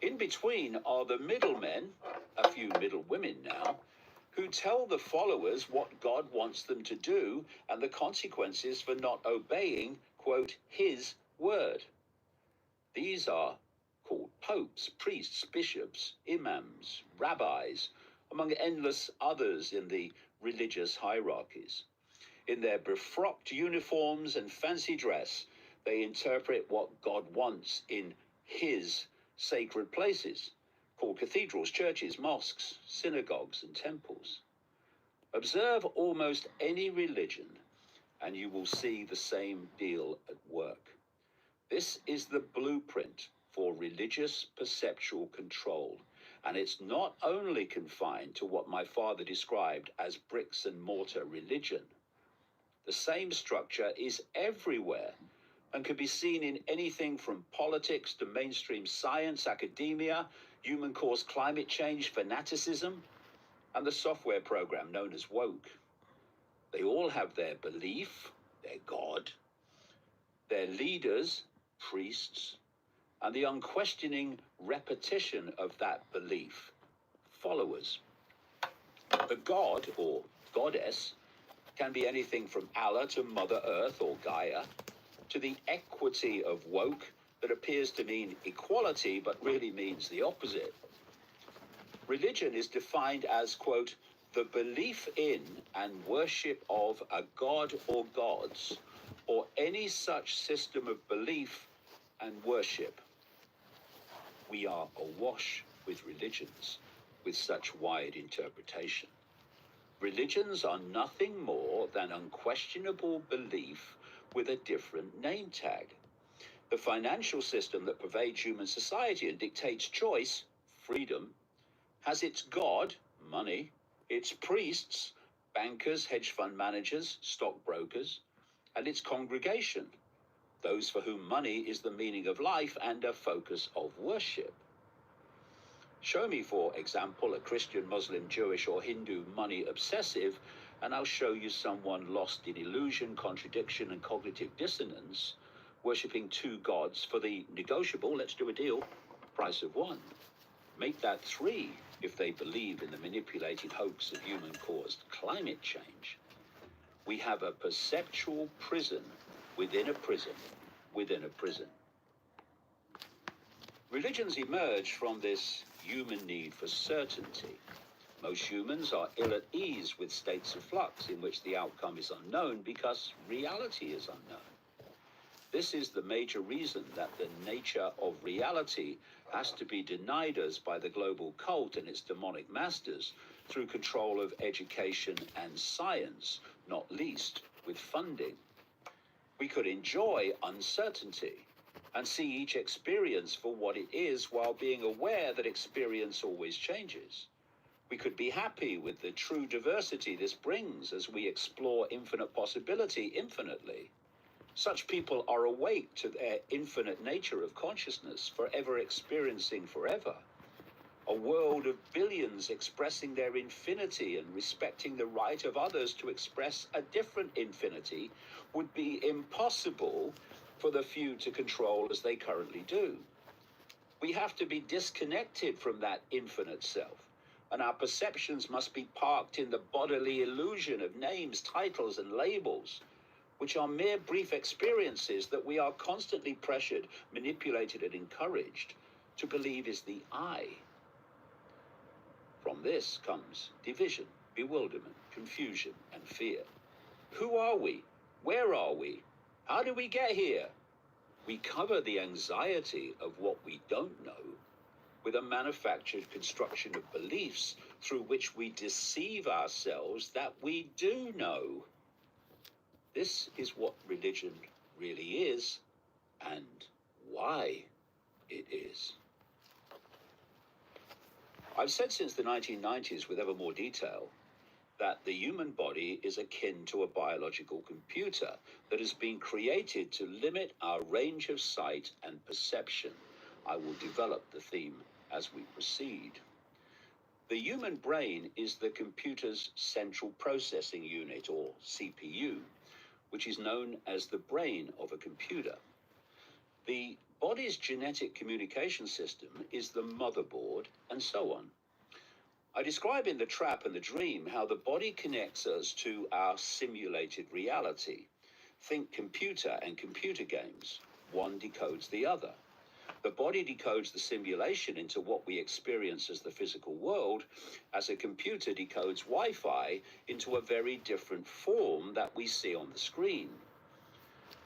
In between are the middlemen, a few middle women now, who tell the followers what God wants them to do and the consequences for not obeying, quote, his word. These are called popes, priests, bishops, imams, rabbis, among endless others in the religious hierarchies. In their befrocked uniforms and fancy dress, they interpret what God wants in his sacred places, called cathedrals, churches, mosques, synagogues, and temples. Observe almost any religion, and you will see the same deal at work. This is the blueprint for religious perceptual control, and it's not only confined to what my father described as bricks and mortar religion. The same structure is everywhere and can be seen in anything from politics to mainstream science, academia, human-caused climate change, fanaticism, and the software program known as woke. They all have their belief, their God, their leaders, priests, and the unquestioning repetition of that belief, followers. The God or goddess can be anything from Allah to Mother Earth or Gaia, to the equity of woke that appears to mean equality but really means the opposite. Religion is defined as, quote, the belief in and worship of a god or gods, or any such system of belief and worship. We are awash with religions with such wide interpretation. Religions are nothing more than unquestionable belief with a different name tag. The financial system that pervades human society and dictates choice, freedom, has its God, money, its priests, bankers, hedge fund managers, stockbrokers, and its congregation, those for whom money is the meaning of life and a focus of worship. Show me, for example, a Christian, Muslim, Jewish, or Hindu money obsessive, and I'll show you someone lost in illusion, contradiction, and cognitive dissonance, worshipping two gods for the negotiable, let's do a deal, price of one. Make that three if they believe in the manipulated hoax of human-caused climate change. We have a perceptual prison within a prison within a prison. Religions emerge from this human need for certainty. Most humans are ill at ease with states of flux in which the outcome is unknown because reality is unknown. This is the major reason that the nature of reality has to be denied us by the global cult and its demonic masters through control of education and science, not least with funding. We could enjoy uncertainty and see each experience for what it is while being aware that experience always changes. We could be happy with the true diversity this brings as we explore infinite possibility infinitely. Such people are awake to their infinite nature of consciousness, forever experiencing forever. A world of billions expressing their infinity and respecting the right of others to express a different infinity would be impossible for the few to control as they currently do. We have to be disconnected from that infinite self, and our perceptions must be parked in the bodily illusion of names, titles, and labels. which are mere brief experiences that we are constantly pressured, manipulated, and encouraged to believe is the I. From this comes division, bewilderment, confusion, and fear. Who are we? Where are we? How did we get here? We cover the anxiety of what we don't know with a manufactured construction of beliefs through which we deceive ourselves that we do know. This is what religion really is and why it is. I've said since the 1990s with ever more detail that the human body is akin to a biological computer that has been created to limit our range of sight and perception. I will develop the theme as we proceed. The human brain is the computer's central processing unit, or CPU, which is known as the brain of a computer. The body's genetic communication system is the motherboard, and so on. I describe in The Trap and the Dream how the body connects us to our simulated reality. Think computer and computer games. One decodes the other. The body decodes the simulation into what we experience as the physical world, as a computer decodes Wi-Fi into a very different form that we see on the screen.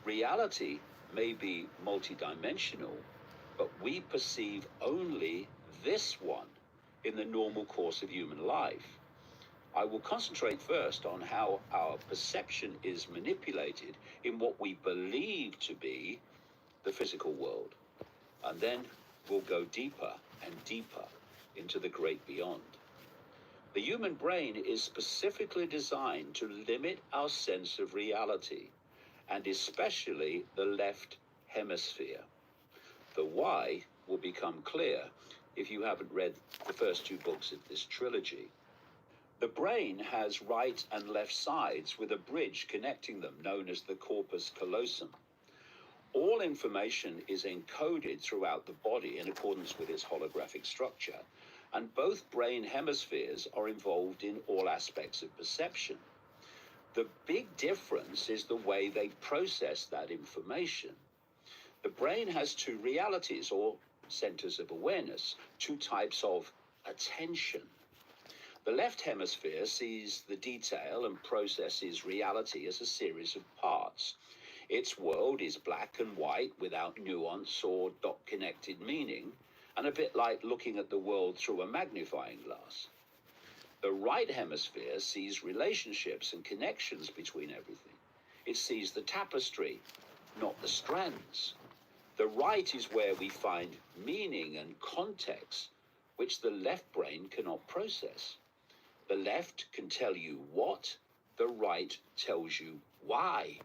Reality may be multidimensional, but we perceive only this one in the normal course of human life. I will concentrate first on how our perception is manipulated in what we believe to be the physical world, and then we'll go deeper and deeper into the great beyond. The human brain is specifically designed to limit our sense of reality, and especially the left hemisphere. The why will become clear if you haven't read the first two books of this trilogy. The brain has right and left sides with a bridge connecting them, known as the corpus callosum. All information is encoded throughout the body in accordance with its holographic structure, and both brain hemispheres are involved in all aspects of perception. The big difference is the way they process that information. The brain has two realities, or centers of awareness, two types of attention. The left hemisphere sees the detail and processes reality as a series of parts. Its world is black and white without nuance or dot-connected meaning, and a bit like looking at the world through a magnifying glass. The right hemisphere sees relationships and connections between everything. It sees the tapestry, not the strands. The right is where we find meaning and context, which the left brain cannot process. The left can tell you what, the right tells you why.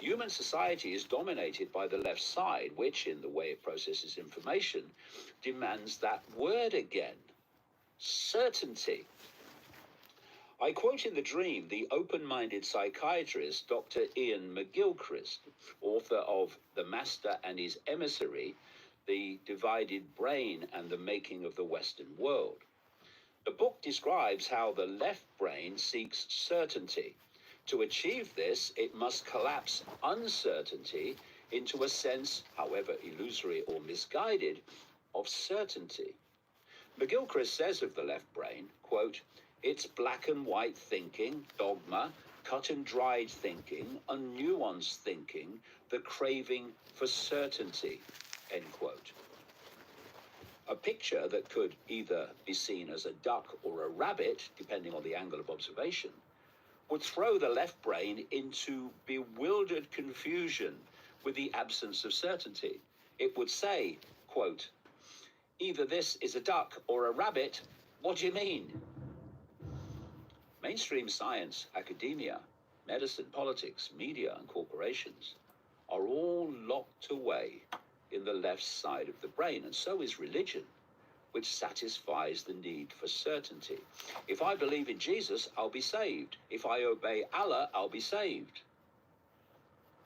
Human society is dominated by the left side, which, in the way it processes information, demands that word again: certainty. I quote in The Dream the open-minded psychiatrist Dr. Ian McGilchrist, author of The Master and His Emissary, The Divided Brain and the Making of the Western World. The book describes how the left brain seeks certainty. To achieve this, it must collapse uncertainty into a sense, however illusory or misguided, of certainty. McGilchrist says of the left brain, quote, "It's black and white thinking, dogma, cut and dried thinking, unnuanced thinking, the craving for certainty," end quote. A picture that could either be seen as a duck or a rabbit, depending on the angle of observation, would throw the left brain into bewildered confusion with the absence of certainty. It would say, quote, "Either this is a duck or a rabbit. What do you mean?" Mainstream science, academia, medicine, politics, media, and corporations are all locked away in the left side of the brain, and so is religion, which satisfies the need for certainty. If I believe in Jesus, I'll be saved. If I obey Allah, I'll be saved.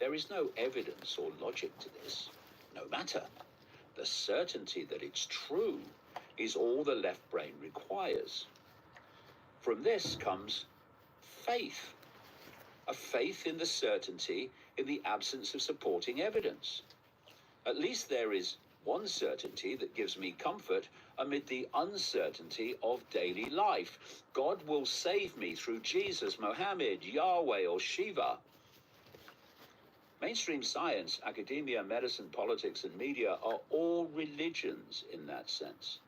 There is no evidence or logic to this. No matter. The certainty that it's true is all the left brain requires. From this comes faith. a faith in the certainty in the absence of supporting evidence. At least there is one certainty that gives me comfort amid the uncertainty of daily life. God will save me through Jesus, Mohammed, Yahweh, or Shiva. Mainstream science, academia, medicine, politics, and media are all religions in that sense,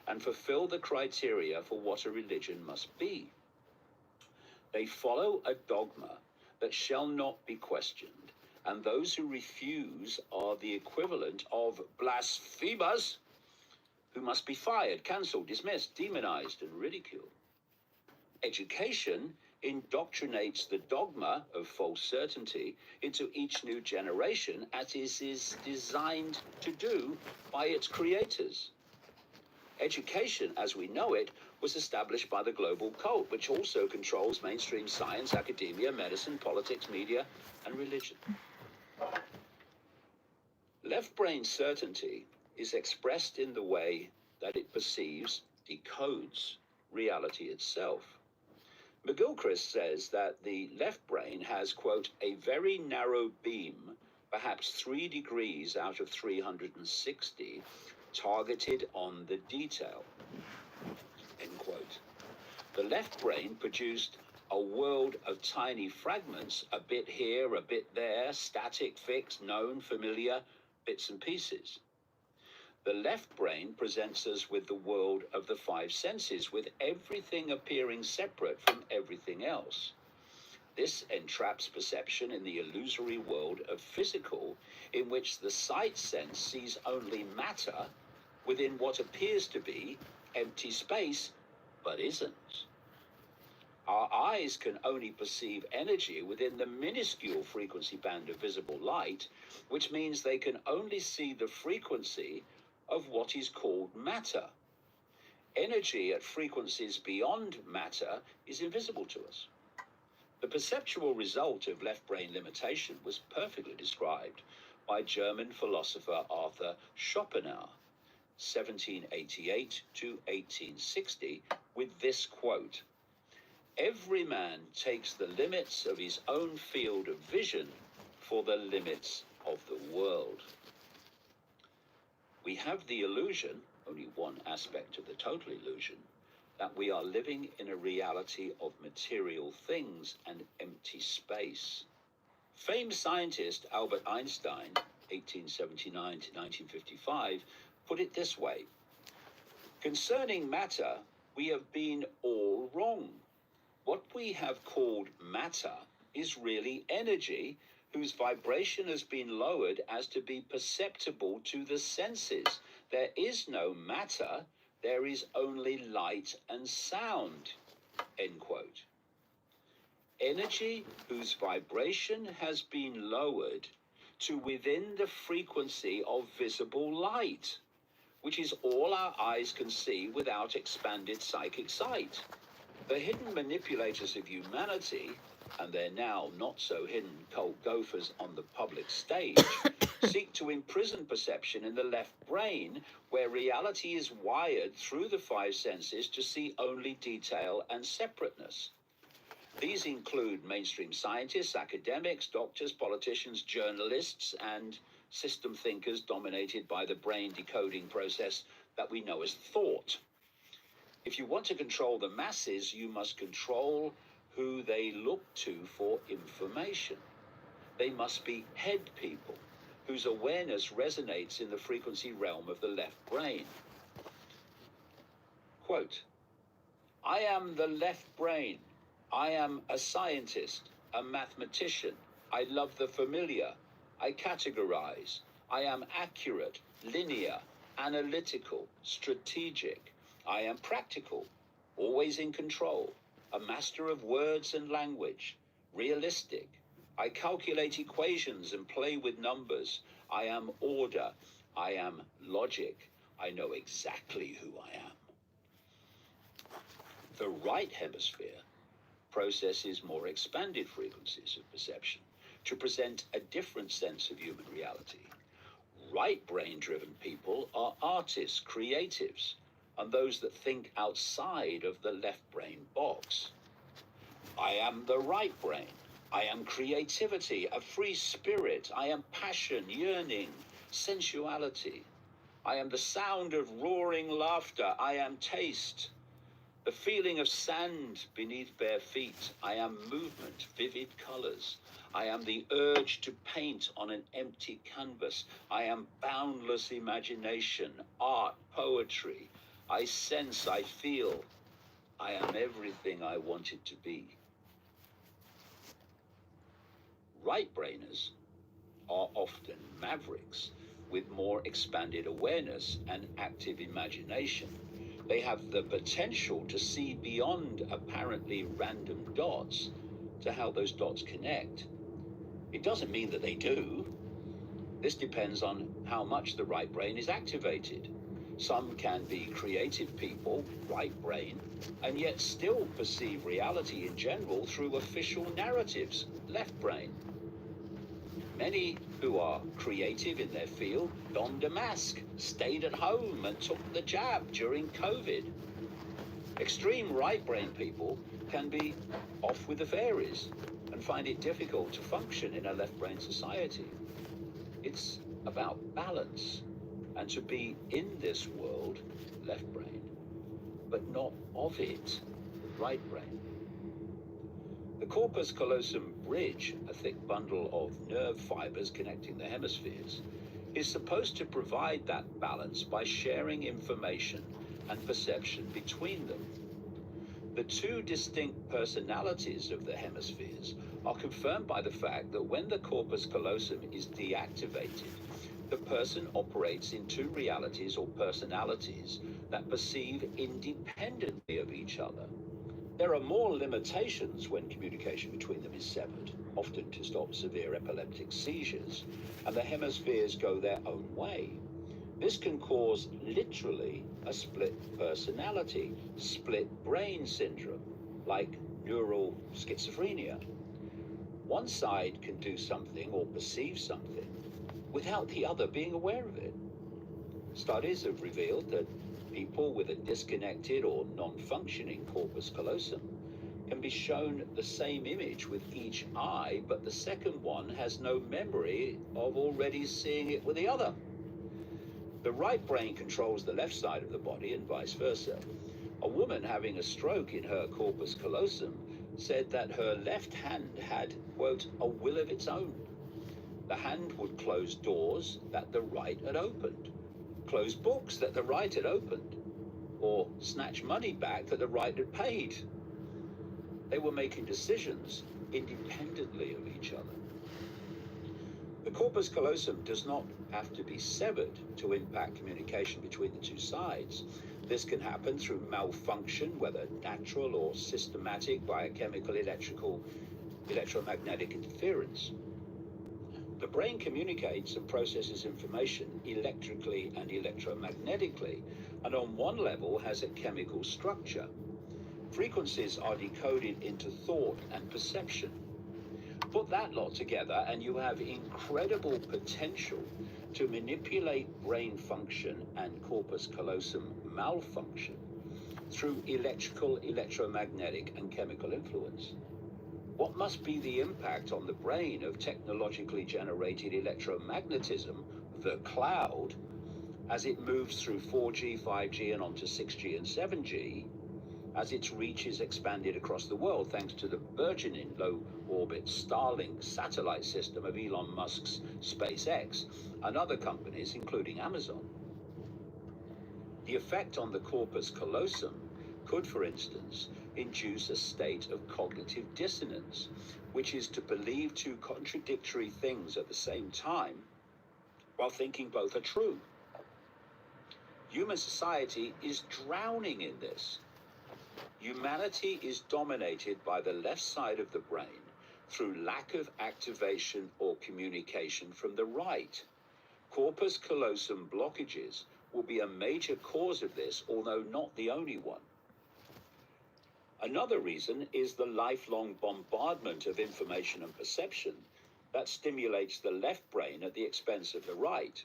and fulfill the criteria for what a religion must be. They follow a dogma that shall not be questioned, and those who refuse are the equivalent of blasphemers who must be fired, cancelled, dismissed, demonized, and ridiculed. Education indoctrinates the dogma of false certainty into each new generation, as it is designed to do by its creators. Education, as we know it, was established by the global cult, which also controls mainstream science, academia, medicine, politics, media, and religion. Left-brain certainty is expressed in the way that it perceives, decodes reality itself. McGilchrist says that the left brain has, quote, a very narrow beam, perhaps 3 degrees out of 360, targeted on the detail, end quote. The left brain produced a world of tiny fragments, a bit here, a bit there, static, fixed, known, familiar, bits and pieces. The left brain presents us with the world of the 5 senses, with everything appearing separate from everything else. This entraps perception in the illusory world of physical, in which the sight sense sees only matter within what appears to be empty space, but isn't. Our eyes can only perceive energy within the minuscule frequency band of visible light, which means they can only see the frequency of what is called matter. Energy at frequencies beyond matter is invisible to us. The perceptual result of left brain limitation was perfectly described by German philosopher Arthur Schopenhauer, 1788 to 1860, with this quote: "Every man takes the limits of his own field of vision for the limits of the world." We have the illusion, only one aspect of the total illusion, that we are living in a reality of material things and empty space. Famed scientist Albert Einstein, 1879 to 1955, put it this way: "Concerning matter, we have been all wrong. What we have called matter is really energy whose vibration has been lowered as to be perceptible to the senses. There is no matter, there is only light and sound," end quote. Energy whose vibration has been lowered to within the frequency of visible light, which is all our eyes can see without expanded psychic sight. The hidden manipulators of humanity, and their now not so hidden cult gophers on the public stage, seek to imprison perception in the left brain, where reality is wired through the 5 senses to see only detail and separateness. These include mainstream scientists, academics, doctors, politicians, journalists, and system thinkers dominated by the brain decoding process that we know as thought. If you want to control the masses, you must control who they look to for information. They must be head people whose awareness resonates in the frequency realm of the left brain. Quote, "I am the left brain. I am a scientist, a mathematician. I love the familiar. I categorize. I am accurate, linear, analytical, strategic. I am practical, always in control, a master of words and language, realistic. I calculate equations and play with numbers. I am order. I am logic. I know exactly who I am." The right hemisphere processes more expanded frequencies of perception to present a different sense of human reality. Right brain-driven people are artists, creatives, and those that think outside of the left brain box. I am the right brain. I am creativity, a free spirit. I am passion, yearning, sensuality. I am the sound of roaring laughter. I am taste, the feeling of sand beneath bare feet. I am movement, vivid colors. I am the urge to paint on an empty canvas. I am boundless imagination, art, poetry. I sense, I feel. I am everything I wanted to be. Right-brainers are often mavericks with more expanded awareness and active imagination. They have the potential to see beyond apparently random dots to how those dots connect. It doesn't mean that they do. This depends on how much the right brain is activated. Some can be creative people, right brain, and yet still perceive reality in general through official narratives, left brain. Many who are creative in their field donned a mask, stayed at home, and took the jab during COVID. Extreme right brain people can be off with the fairies and find it difficult to function in a left brain society. It's about balance and to be in this world, left brain, but not of it, right brain. The corpus callosum bridge, a thick bundle of nerve fibers connecting the hemispheres, is supposed to provide that balance by sharing information and perception between them. The two distinct personalities of the hemispheres are confirmed by the fact that when the corpus callosum is deactivated, the person operates in two realities or personalities that perceive independently of each other. There are more limitations when communication between them is severed, often to stop severe epileptic seizures, and the hemispheres go their own way. This can cause literally a split personality, split brain syndrome, like neural schizophrenia. One side can do something or perceive something without the other being aware of it. Studies have revealed that people with a disconnected or non-functioning corpus callosum can be shown the same image with each eye, but the second one has no memory of already seeing it with the other. The right brain controls the left side of the body and vice versa. A woman having a stroke in her corpus callosum said that her left hand had, quote, a will of its own. The hand would close doors that the right had opened, close books that the right had opened, or snatch money back that the right had paid. They were making decisions independently of each other. The corpus callosum does not have to be severed to impact communication between the two sides. This can happen through malfunction, whether natural or systematic biochemical, electrical, electromagnetic interference. The brain communicates and processes information electrically and electromagnetically, and on one level has a chemical structure. Frequencies are decoded into thought and perception. Put that lot together and you have incredible potential to manipulate brain function and corpus callosum malfunction through electrical, electromagnetic, and chemical influence. What must be the impact on the brain of technologically generated electromagnetism, the cloud, as it moves through 4G, 5G, and onto 6G and 7G, as its reach is expanded across the world thanks to the burgeoning low-orbit Starlink satellite system of Elon Musk's SpaceX and other companies, including Amazon? The effect on the corpus callosum could, for instance, induce a state of cognitive dissonance, which is to believe two contradictory things at the same time while thinking both are true. Human society is drowning in this. Humanity is dominated by the left side of the brain through lack of activation or communication from the right. Corpus callosum blockages will be a major cause of this, although not the only one. Another reason is the lifelong bombardment of information and perception that stimulates the left brain at the expense of the right.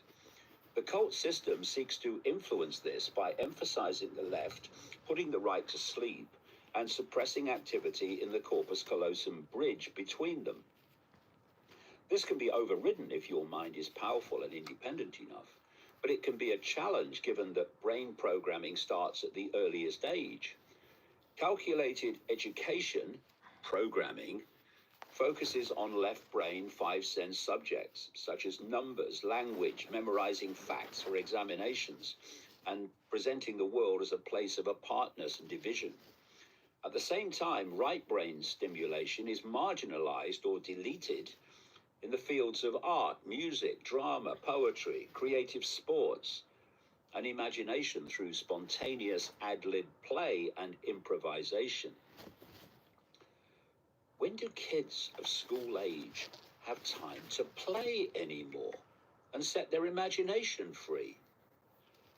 The cult system seeks to influence this by emphasizing the left, putting the right to sleep, and suppressing activity in the corpus callosum bridge between them. This can be overridden if your mind is powerful and independent enough, but it can be a challenge given that brain programming starts at the earliest age. Calculated education, programming, focuses on left brain five-sense subjects, such as numbers, language, memorizing facts for examinations, and presenting the world as a place of apartness and division. At the same time, right brain stimulation is marginalized or deleted in the fields of art, music, drama, poetry, creative sports, and imagination through spontaneous ad-lib play and improvisation. When do kids of school age have time to play anymore and set their imagination free?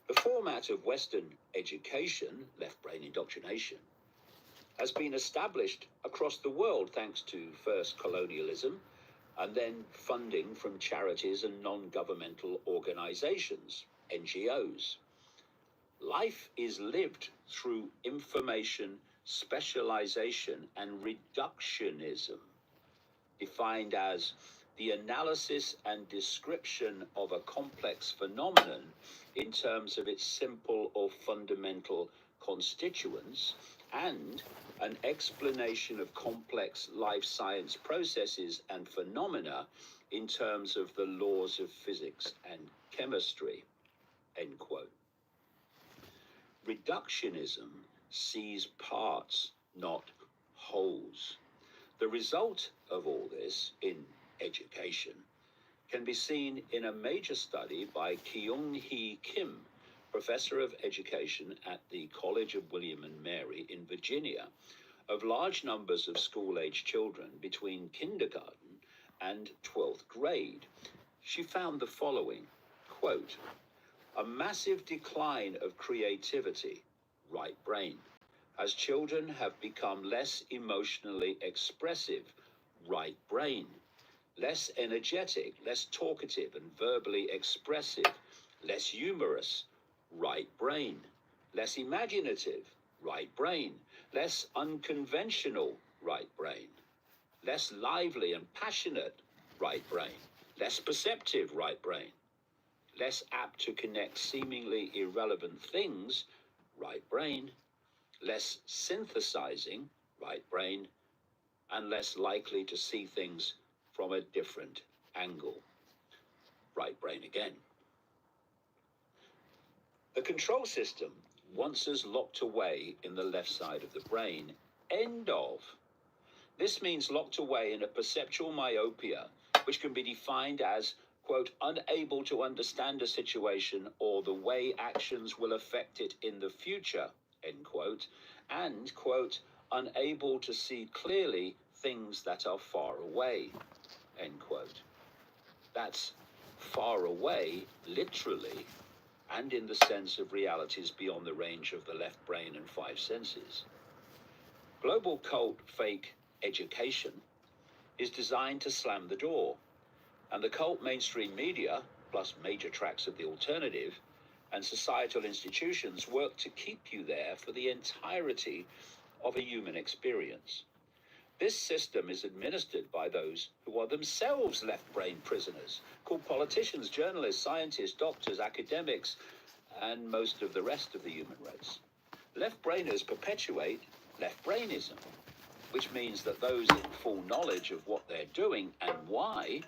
The format of Western education, left brain indoctrination, has been established across the world thanks to first colonialism and then funding from charities and non-governmental organizations, NGOs. Life is lived through information, specialization, and reductionism, defined as the analysis and description of a complex phenomenon in terms of its simple or fundamental constituents, and an explanation of complex life science processes and phenomena in terms of the laws of physics and chemistry, end quote. Reductionism sees parts, not wholes. The result of all this in education can be seen in a major study by Kyung-hee Kim, professor of education at the College of William and Mary in Virginia, of large numbers of school-age children between kindergarten and 12th grade. She found the following, quote, a massive decline of creativity, right brain, as children have become less emotionally expressive, right brain, less energetic, less talkative and verbally expressive, less humorous, right brain, less imaginative, right brain, less unconventional, right brain, less lively and passionate, right brain, less perceptive, right brain, less apt to connect seemingly irrelevant things, right brain, less synthesizing, right brain, and less likely to see things from a different angle, right brain again. The control system wants us locked away in the left side of the brain, end of. This means locked away in a perceptual myopia, which can be defined as, quote, unable to understand a situation or the way actions will affect it in the future, end quote, and, quote, unable to see clearly things that are far away, end quote. That's far away, literally, and in the sense of realities beyond the range of the left brain and five senses. Global cult fake education is designed to slam the door, and the cult mainstream media, plus major tracts of the alternative, and societal institutions work to keep you there for the entirety of a human experience. This system is administered by those who are themselves left-brain prisoners, called politicians, journalists, scientists, doctors, academics, and most of the rest of the human race. Left-brainers perpetuate left-brainism, which means that those in full knowledge of what they're doing and why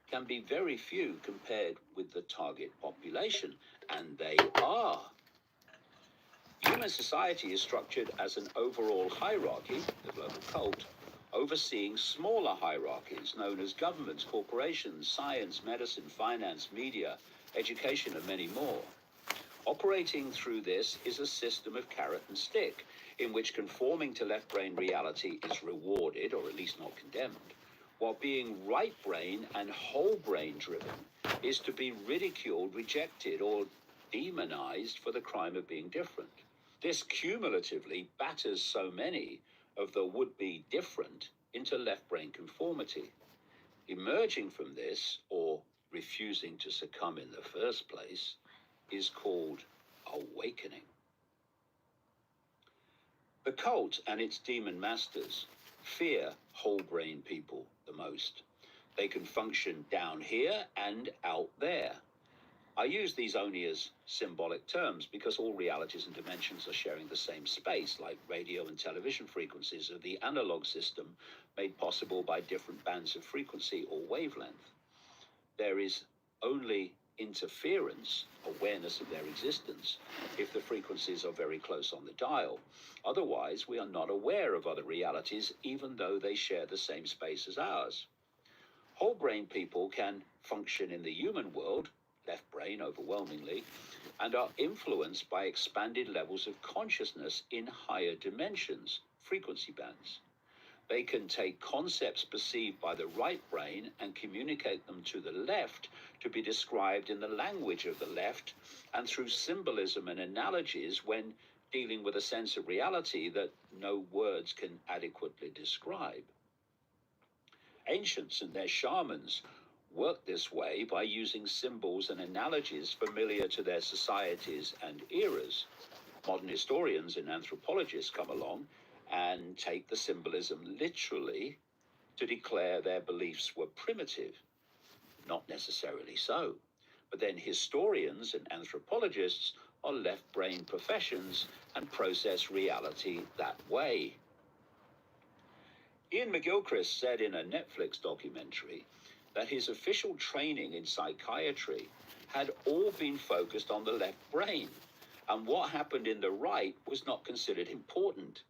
can be very few compared with the target population, and they are. Human society is structured as an overall hierarchy, the global cult, overseeing smaller hierarchies known as governments, corporations, science, medicine, finance, media, education, and many more. Operating through this is a system of carrot and stick, in which conforming to left brain reality is rewarded, or at least not condemned, while being right brain and whole brain driven is to be ridiculed, rejected, or demonized for the crime of being different. This cumulatively batters so many of the would-be different into left brain conformity. Emerging from this, or refusing to succumb in the first place, is called awakening. The cult and its demon masters fear whole brain people the most. They can function down here and out there. I use these only as symbolic terms because all realities and dimensions are sharing the same space, like radio and television frequencies of the analog system made possible by different bands of frequency or wavelength. There is only interference, awareness of their existence, if the frequencies are very close on the dial. Otherwise, we are not aware of other realities, even though they share the same space as ours. Whole brain people can function in the human world, left brain overwhelmingly, and are influenced by expanded levels of consciousness in higher dimensions, frequency bands. They can take concepts perceived by the right brain and communicate them to the left to be described in the language of the left and through symbolism and analogies when dealing with a sense of reality that no words can adequately describe. Ancients and their shamans worked this way by using symbols and analogies familiar to their societies and eras. Modern historians and anthropologists come along and take the symbolism literally to declare their beliefs were primitive. Not necessarily so, but then historians and anthropologists are left-brain professions and process reality that way. Ian McGilchrist said in a Netflix documentary that his official training in psychiatry had all been focused on the left brain, and what happened in the right was not considered important.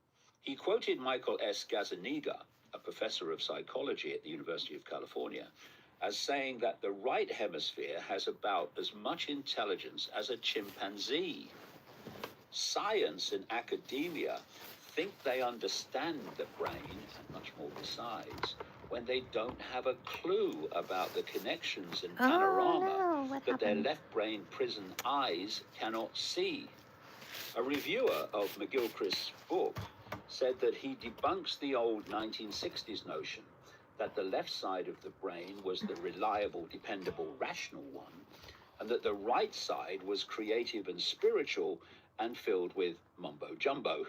He quoted Michael S. Gazzaniga, a professor of psychology at the University of California, as saying that the right hemisphere has about as much intelligence as a chimpanzee. Science and academia think they understand the brain, and much more besides, when they don't have a clue about the connections and panorama that their left brain prison eyes cannot see. A reviewer of McGilchrist's book said that he debunks the old 1960s notion that the left side of the brain was the reliable, dependable, rational one, and that the right side was creative and spiritual and filled with mumbo-jumbo.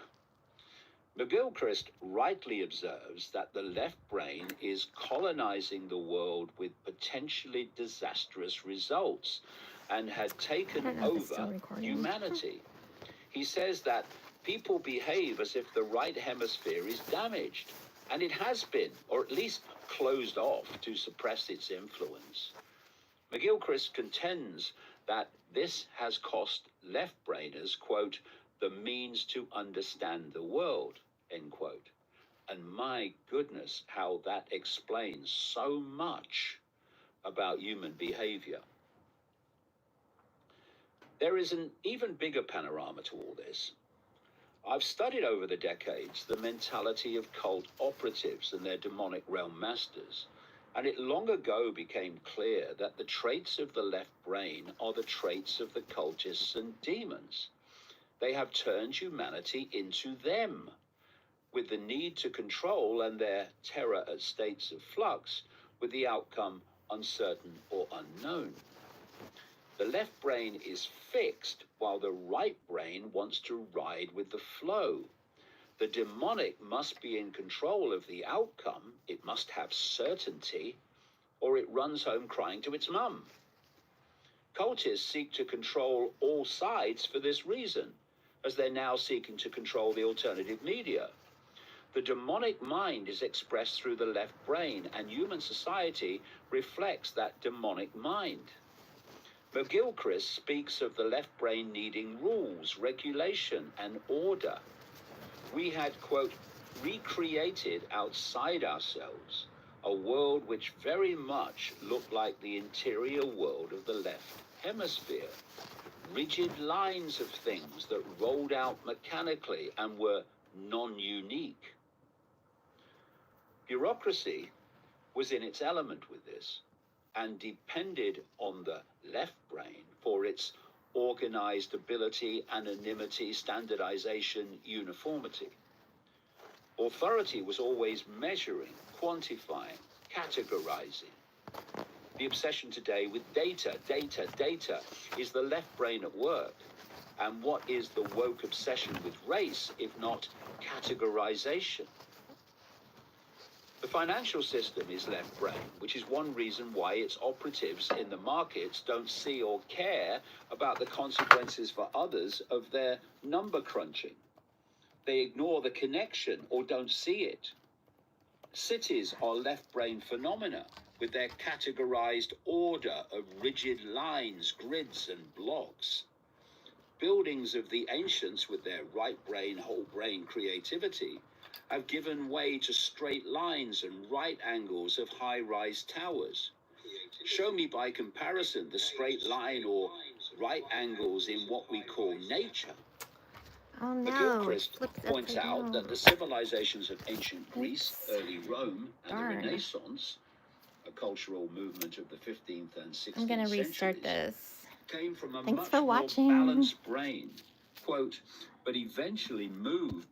McGilchrist rightly observes that the left brain is colonizing the world with potentially disastrous results and had taken over humanity. He says that people behave as if the right hemisphere is damaged, and it has been, or at least closed off to suppress its influence. McGilchrist contends that this has cost left-brainers, quote, the means to understand the world, end quote. And my goodness, how that explains so much about human behavior. There is an even bigger panorama to all this. I've studied over the decades the mentality of cult operatives and their demonic realm masters, and it long ago became clear that the traits of the left brain are the traits of the cultists and demons. They have turned humanity into them, with the need to control and their terror at states of flux, with the outcome uncertain or unknown. The left brain is fixed, while the right brain wants to ride with the flow. The demonic must be in control of the outcome, it must have certainty, or it runs home crying to its mum. Cultists seek to control all sides for this reason, as they're now seeking to control the alternative media. The demonic mind is expressed through the left brain, and human society reflects that demonic mind. McGilchrist speaks of the left brain needing rules, regulation, and order. We had, quote, recreated outside ourselves a world which very much looked like the interior world of the left hemisphere. Rigid lines of things that rolled out mechanically and were non-unique. Bureaucracy was in its element with this and depended on the left brain for its organized ability, anonymity, standardization, uniformity. Authority was always measuring, quantifying, categorizing. The obsession today with data is the left brain at work. And what is the woke obsession with race, if not categorization? The financial system is left brain, which is one reason why its operatives in the markets don't see or care about the consequences for others of their number crunching. They ignore the connection or don't see it. Cities are left brain phenomena with their categorized order of rigid lines, grids, and blocks. Buildings of the ancients with their right brain, whole brain creativity have given way to straight lines and right angles of high-rise towers. Show me by comparison the straight line or right angles in what we call nature. Oh no, it McGilchrist flips points upside out down. that the civilizations of ancient Greece, Oops. early Rome, and Darn. the Renaissance, a cultural movement of the 15th and 16th I'm gonna restart centuries, this. came from a Thanks much for more watching. balanced brain. Quote, but eventually moved